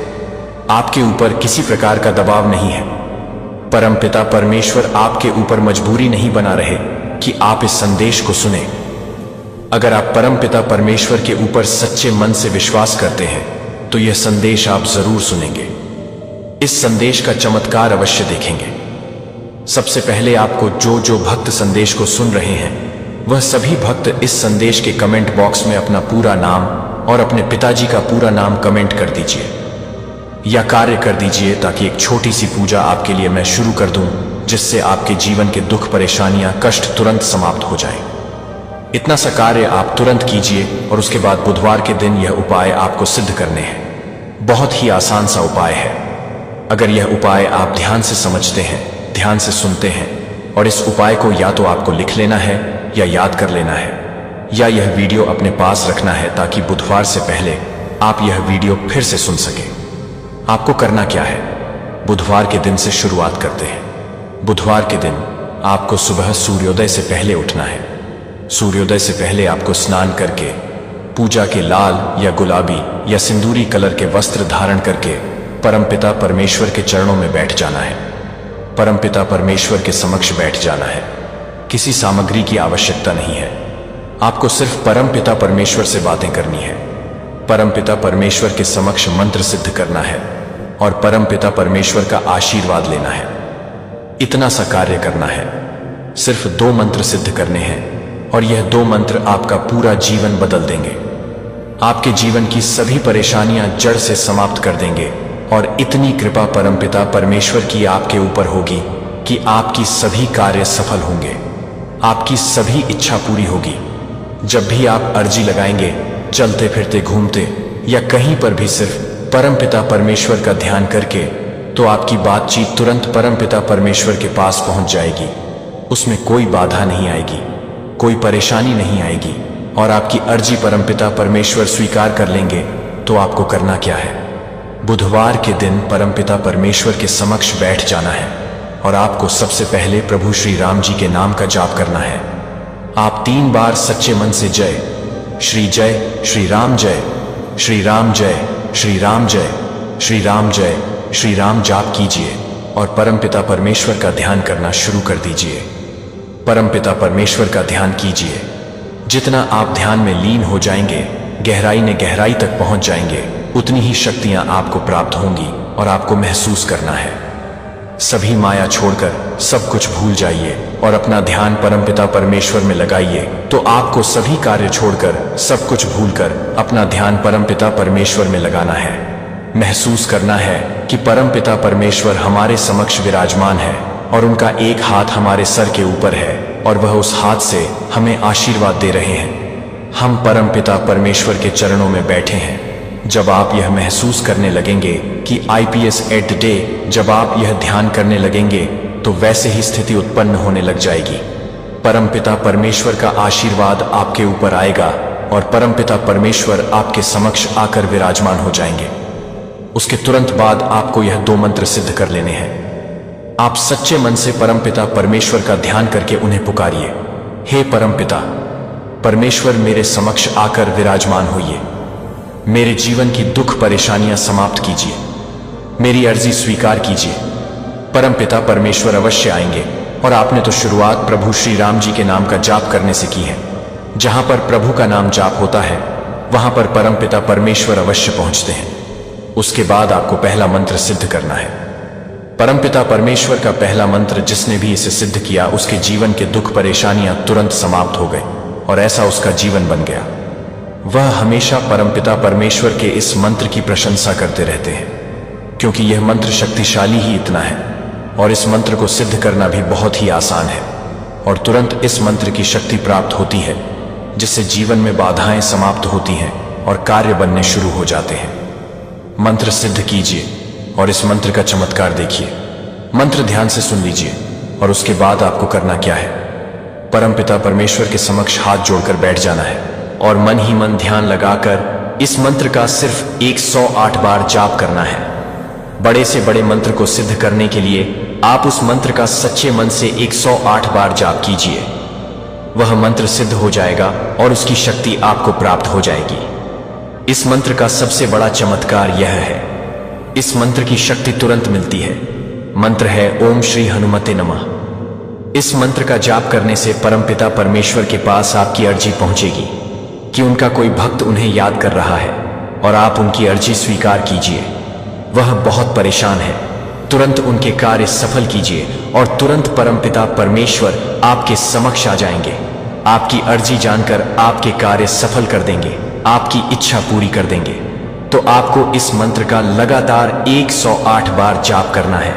आपके ऊपर किसी प्रकार का दबाव नहीं है। परमपिता परमेश्वर आपके ऊपर मजबूरी नहीं बना रहे कि आप इस संदेश को सुने। अगर आप परमपिता परमेश्वर के ऊपर सच्चे मन से विश्वास करते हैं, तो यह संदेश आप जरूर सुनेंगे। इस संदेश का चमत्कार अवश्य देखेंगे। सबसे पहले आपको जो भक्त संदेश को सुन रहे हैं, वह सभी भक्त इस संदेश के कमेंट बॉक्स में अपना पूरा नाम और अपने पिताजी का पूरा नाम कमेंट कर दीजिए या कार्य कर दीजिए, ताकि एक छोटी सी पूजा आपके लिए मैं शुरू कर दूं, जिससे आपके जीवन के दुख परेशानियां कष्ट तुरंत समाप्त हो जाए। इतना सा कार्य आप तुरंत कीजिए और उसके बाद बुधवार के दिन यह उपाय आपको सिद्ध करने हैं। बहुत ही आसान सा उपाय है। अगर यह उपाय आप ध्यान से समझते हैं, ध्यान से सुनते हैं, और इस उपाय को या तो आपको लिख लेना है या याद कर लेना है, या यह वीडियो अपने पास रखना है, ताकि बुधवार से पहले आप यह वीडियो फिर से सुन सकें। आपको करना क्या है? बुधवार के दिन से शुरुआत करते हैं। बुधवार के दिन आपको सुबह सूर्योदय से पहले उठना है। सूर्योदय से पहले आपको स्नान करके पूजा के लाल या गुलाबी या सिंदूरी कलर के वस्त्र धारण करके परमपिता परमेश्वर के चरणों में बैठ जाना है। परमपिता परमेश्वर के समक्ष बैठ जाना है। किसी सामग्री की आवश्यकता नहीं है। आपको सिर्फ परमपिता परमेश्वर से बातें करनी है। परमपिता परमेश्वर के समक्ष मंत्र सिद्ध करना है और परमपिता परमेश्वर का आशीर्वाद लेना है। इतना सा कार्य करना है। सिर्फ 2 मंत्र सिद्ध करने हैं और यह 2 मंत्र आपका पूरा जीवन बदल देंगे। आपके जीवन की सभी परेशानियां जड़ से समाप्त कर देंगे और इतनी कृपा परमपिता परमेश्वर की आपके ऊपर होगी कि आपकी सभी कार्य सफल होंगे। आपकी सभी इच्छा पूरी होगी। जब भी आप अर्जी लगाएंगे, चलते फिरते घूमते या कहीं पर भी सिर्फ परमपिता परमेश्वर का ध्यान करके, तो आपकी बातचीत तुरंत परमपिता परमेश्वर के पास पहुंच जाएगी। उसमें कोई बाधा नहीं आएगी, कोई परेशानी नहीं आएगी और आपकी अर्जी परमपिता परमेश्वर स्वीकार कर लेंगे। तो आपको करना क्या है? बुधवार के दिन परमपिता परमेश्वर के समक्ष बैठ जाना है और आपको सबसे पहले प्रभु श्री राम जी के नाम का जाप करना है। आप 3 बार सच्चे मन से जय श्री राम जय, श्री राम जय, श्री राम जय, श्री राम जय, श्री राम जाप कीजिए और परमपिता परमेश्वर का ध्यान करना शुरू कर दीजिए। परमपिता परमेश्वर का ध्यान कीजिए। जितना आप ध्यान में लीन हो जाएंगे, गहराई तक पहुंच जाएंगे, उतनी ही शक्तियां आपको प्राप्त होंगी और आपको महसूस करना है। सभी माया छोड़कर सब कुछ भूल जाइए और अपना ध्यान परमपिता परमेश्वर में लगाइए। तो आपको सभी कार्य छोड़कर, सब कुछ भूलकर अपना ध्यान परमपिता परमेश्वर में लगाना है। महसूस करना है कि परमपिता परमेश्वर हमारे समक्ष विराजमान है और उनका एक हाथ हमारे सर के ऊपर है और वह उस हाथ से हमें आशीर्वाद दे रहे हैं। हम परमपिता परमेश्वर के चरणों में बैठे हैं। जब आप यह महसूस करने लगेंगे कि IPS एट द डे, जब आप यह ध्यान करने लगेंगे, तो वैसे ही स्थिति उत्पन्न होने लग जाएगी। परमपिता परमेश्वर का आशीर्वाद आपके ऊपर आएगा और परमपिता परमेश्वर आपके समक्ष आकर विराजमान हो जाएंगे। उसके तुरंत बाद आपको यह 2 मंत्र सिद्ध कर लेने हैं। आप सच्चे मन से परमपिता परमेश्वर का ध्यान करके उन्हें पुकारिए। हे परमपिता परमेश्वर, मेरे समक्ष आकर विराजमान होइए। मेरे जीवन की दुख परेशानियां समाप्त कीजिए। मेरी अर्जी स्वीकार कीजिए। परमपिता परमेश्वर अवश्य आएंगे। और आपने तो शुरुआत प्रभु श्री राम जी के नाम का जाप करने से की है। जहां पर प्रभु का नाम जाप होता है वहां पर परमपिता परमेश्वर अवश्य पहुंचते हैं। उसके बाद आपको पहला मंत्र सिद्ध करना है। परमपिता परमेश्वर का पहला मंत्र जिसने भी इसे सिद्ध किया उसके जीवन के दुख परेशानियां तुरंत समाप्त हो गए और ऐसा उसका जीवन बन गया। वह हमेशा परमपिता परमेश्वर के इस मंत्र की प्रशंसा करते रहते हैं, क्योंकि यह मंत्र शक्तिशाली ही इतना है और इस मंत्र को सिद्ध करना भी बहुत ही आसान है। और तुरंत इस मंत्र की शक्ति प्राप्त होती है, जिससे जीवन में बाधाएं समाप्त होती हैं और कार्य बनने शुरू हो जाते हैं। मंत्र सिद्ध कीजिए और इस मंत्र का चमत्कार देखिए। मंत्र ध्यान से सुन लीजिए और उसके बाद आपको करना क्या है, परमपिता परमेश्वर के समक्ष हाथ जोड़कर बैठ जाना है और मन ही मन ध्यान लगाकर इस मंत्र का सिर्फ 108 बार जाप करना है। बड़े से बड़े मंत्र को सिद्ध करने के लिए आप उस मंत्र का सच्चे मन से 108 बार जाप कीजिए। वह मंत्र सिद्ध हो जाएगा और उसकी शक्ति आपको प्राप्त हो जाएगी। इस मंत्र का सबसे बड़ा चमत्कार यह है, इस मंत्र की शक्ति तुरंत मिलती है। मंत्र है ओम श्री हनुमते नमः। इस मंत्र का जाप करने से परमपिता परमेश्वर के पास आपकी अर्जी पहुंचेगी कि उनका कोई भक्त उन्हें याद कर रहा है और आप उनकी अर्जी स्वीकार कीजिए। वह बहुत परेशान है, तुरंत उनके कार्य सफल कीजिए और तुरंत परमपिता परमेश्वर आपके समक्ष आ जाएंगे। आपकी अर्जी जानकर आपके कार्य सफल कर देंगे, आपकी इच्छा पूरी कर देंगे। तो आपको इस मंत्र का लगातार 108 बार जाप करना है।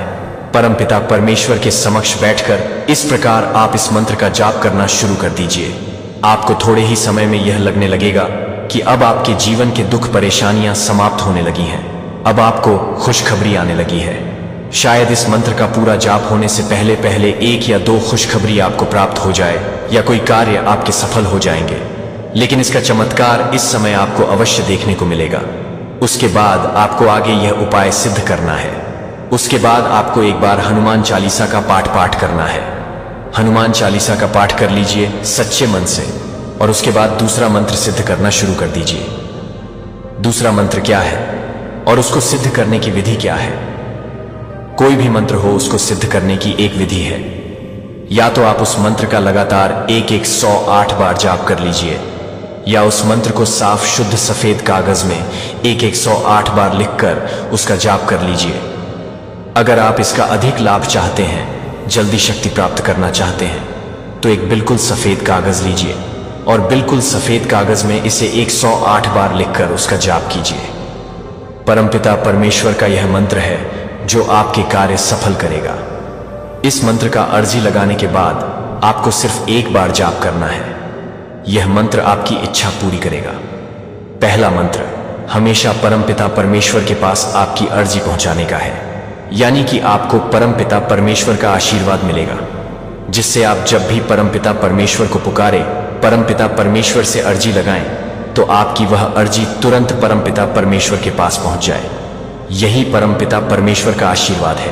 परमपिता परमेश्वर के समक्ष बैठकर इस प्रकार आप इस मंत्र का जाप करना शुरू कर दीजिए। आपको थोड़े ही समय में यह लगने लगेगा कि अब आपके जीवन के दुख परेशानियां समाप्त होने लगी हैं। अब आपको खुशखबरी आने लगी है। शायद इस मंत्र का पूरा जाप होने से पहले पहले 1 या 2 खुशखबरी आपको प्राप्त हो जाए या कोई कार्य आपके सफल हो जाएंगे, लेकिन इसका चमत्कार इस समय आपको अवश्य देखने को मिलेगा। उसके बाद आपको आगे यह उपाय सिद्ध करना है। उसके बाद आपको एक बार हनुमान चालीसा का पाठ करना है। हनुमान चालीसा का पाठ कर लीजिए सच्चे मन से और उसके बाद दूसरा मंत्र सिद्ध करना शुरू कर दीजिए। दूसरा मंत्र क्या है और उसको सिद्ध करने की विधि क्या है? कोई भी मंत्र हो उसको सिद्ध करने की एक विधि है। या तो आप उस मंत्र का लगातार 108 बार जाप कर लीजिए, या उस मंत्र को साफ शुद्ध सफेद कागज में 108 बार लिखकर उसका जाप कर लीजिए। अगर आप इसका अधिक लाभ चाहते हैं, जल्दी शक्ति प्राप्त करना चाहते हैं, तो एक बिल्कुल सफेद कागज लीजिए और बिल्कुल सफेद कागज में इसे 108 बार लिखकर उसका जाप कीजिए। परमपिता परमेश्वर का यह मंत्र है जो आपके कार्य सफल करेगा। इस मंत्र का अर्जी लगाने के बाद आपको सिर्फ एक बार जाप करना है। यह मंत्र आपकी इच्छा पूरी करेगा। पहला मंत्र हमेशा परमपिता परमेश्वर के पास आपकी अर्जी पहुंचाने का है, यानी कि आपको परमपिता परमेश्वर का आशीर्वाद मिलेगा, जिससे आप जब भी परमपिता परमेश्वर को पुकारे, परमपिता परमेश्वर से अर्जी लगाएं, तो आपकी वह अर्जी तुरंत परमपिता परमेश्वर के पास पहुंच जाए। यही परमपिता परमेश्वर का आशीर्वाद है,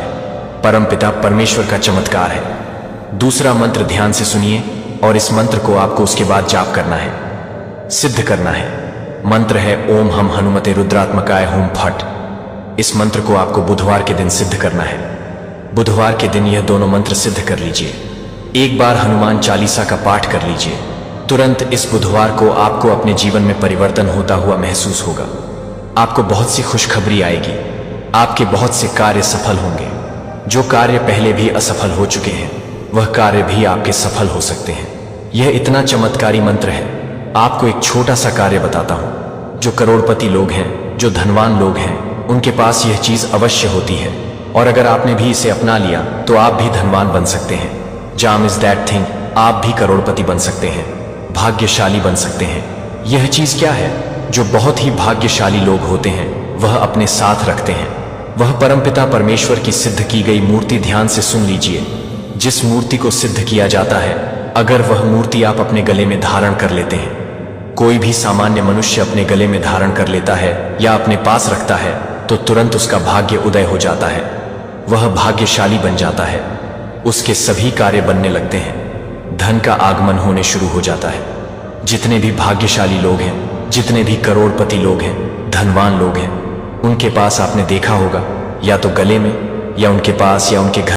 परमपिता परमेश्वर का चमत्कार है। दूसरा मंत्र ध्यान से सुनिए और इस मंत्र को आपको उसके बाद जाप करना है, सिद्ध करना है। मंत्र है ओम हम हनुमते रुद्रात्मकाय होम फट। इस मंत्र को आपको बुधवार के दिन सिद्ध करना है। बुधवार के दिन यह दोनों मंत्र सिद्ध कर लीजिए। एक बार हनुमान चालीसा का पाठ कर लीजिए। तुरंत इस बुधवार को आपको अपने जीवन में परिवर्तन होता हुआ महसूस होगा। आपको बहुत सी खुशखबरी आएगी। आपके बहुत से कार्य सफल होंगे। जो कार्य पहले भी असफल हो चुके हैं, वह कार्य भी आपके सफल हो सकते हैं। यह इतना चमत्कारी मंत्र है। आपको एक छोटा सा कार्य बताता हूं। जो करोड़पति लोग हैं, जो धनवान लोग हैं, उनके पास यह चीज अवश्य होती है, और अगर आपने भी इसे अपना लिया तो आप भी धनवान बन सकते हैं। जाम इज दैट थिंग। आप भी करोड़पति बन सकते हैं, भाग्यशाली बन सकते हैं। यह चीज क्या है? जो बहुत ही भाग्यशाली लोग होते हैं वह अपने साथ रखते हैं। वह परमपिता परमेश्वर की सिद्ध की गई मूर्ति ध्यान से सुन लीजिए। जिस मूर्ति को सिद्ध किया जाता है, अगर वह मूर्ति आप अपने गले में धारण कर लेते हैं, कोई भी सामान्य मनुष्य अपने गले में धारण कर लेता है या अपने पास रखता है, तो तुरंत उसका भाग्य उदय हो जाता है। वह भाग्यशाली बन जाता है। उसके सभी कार्य बनने लगते हैं। धन का आगमन होने शुरू हो जाता है। जितने भी भाग्यशाली लोग हैं, जितने भी करोड़पति लोग हैं, धनवान लोग हैं, उनके पास आपने देखा होगा या तो गले में या उनके पास या उनके घर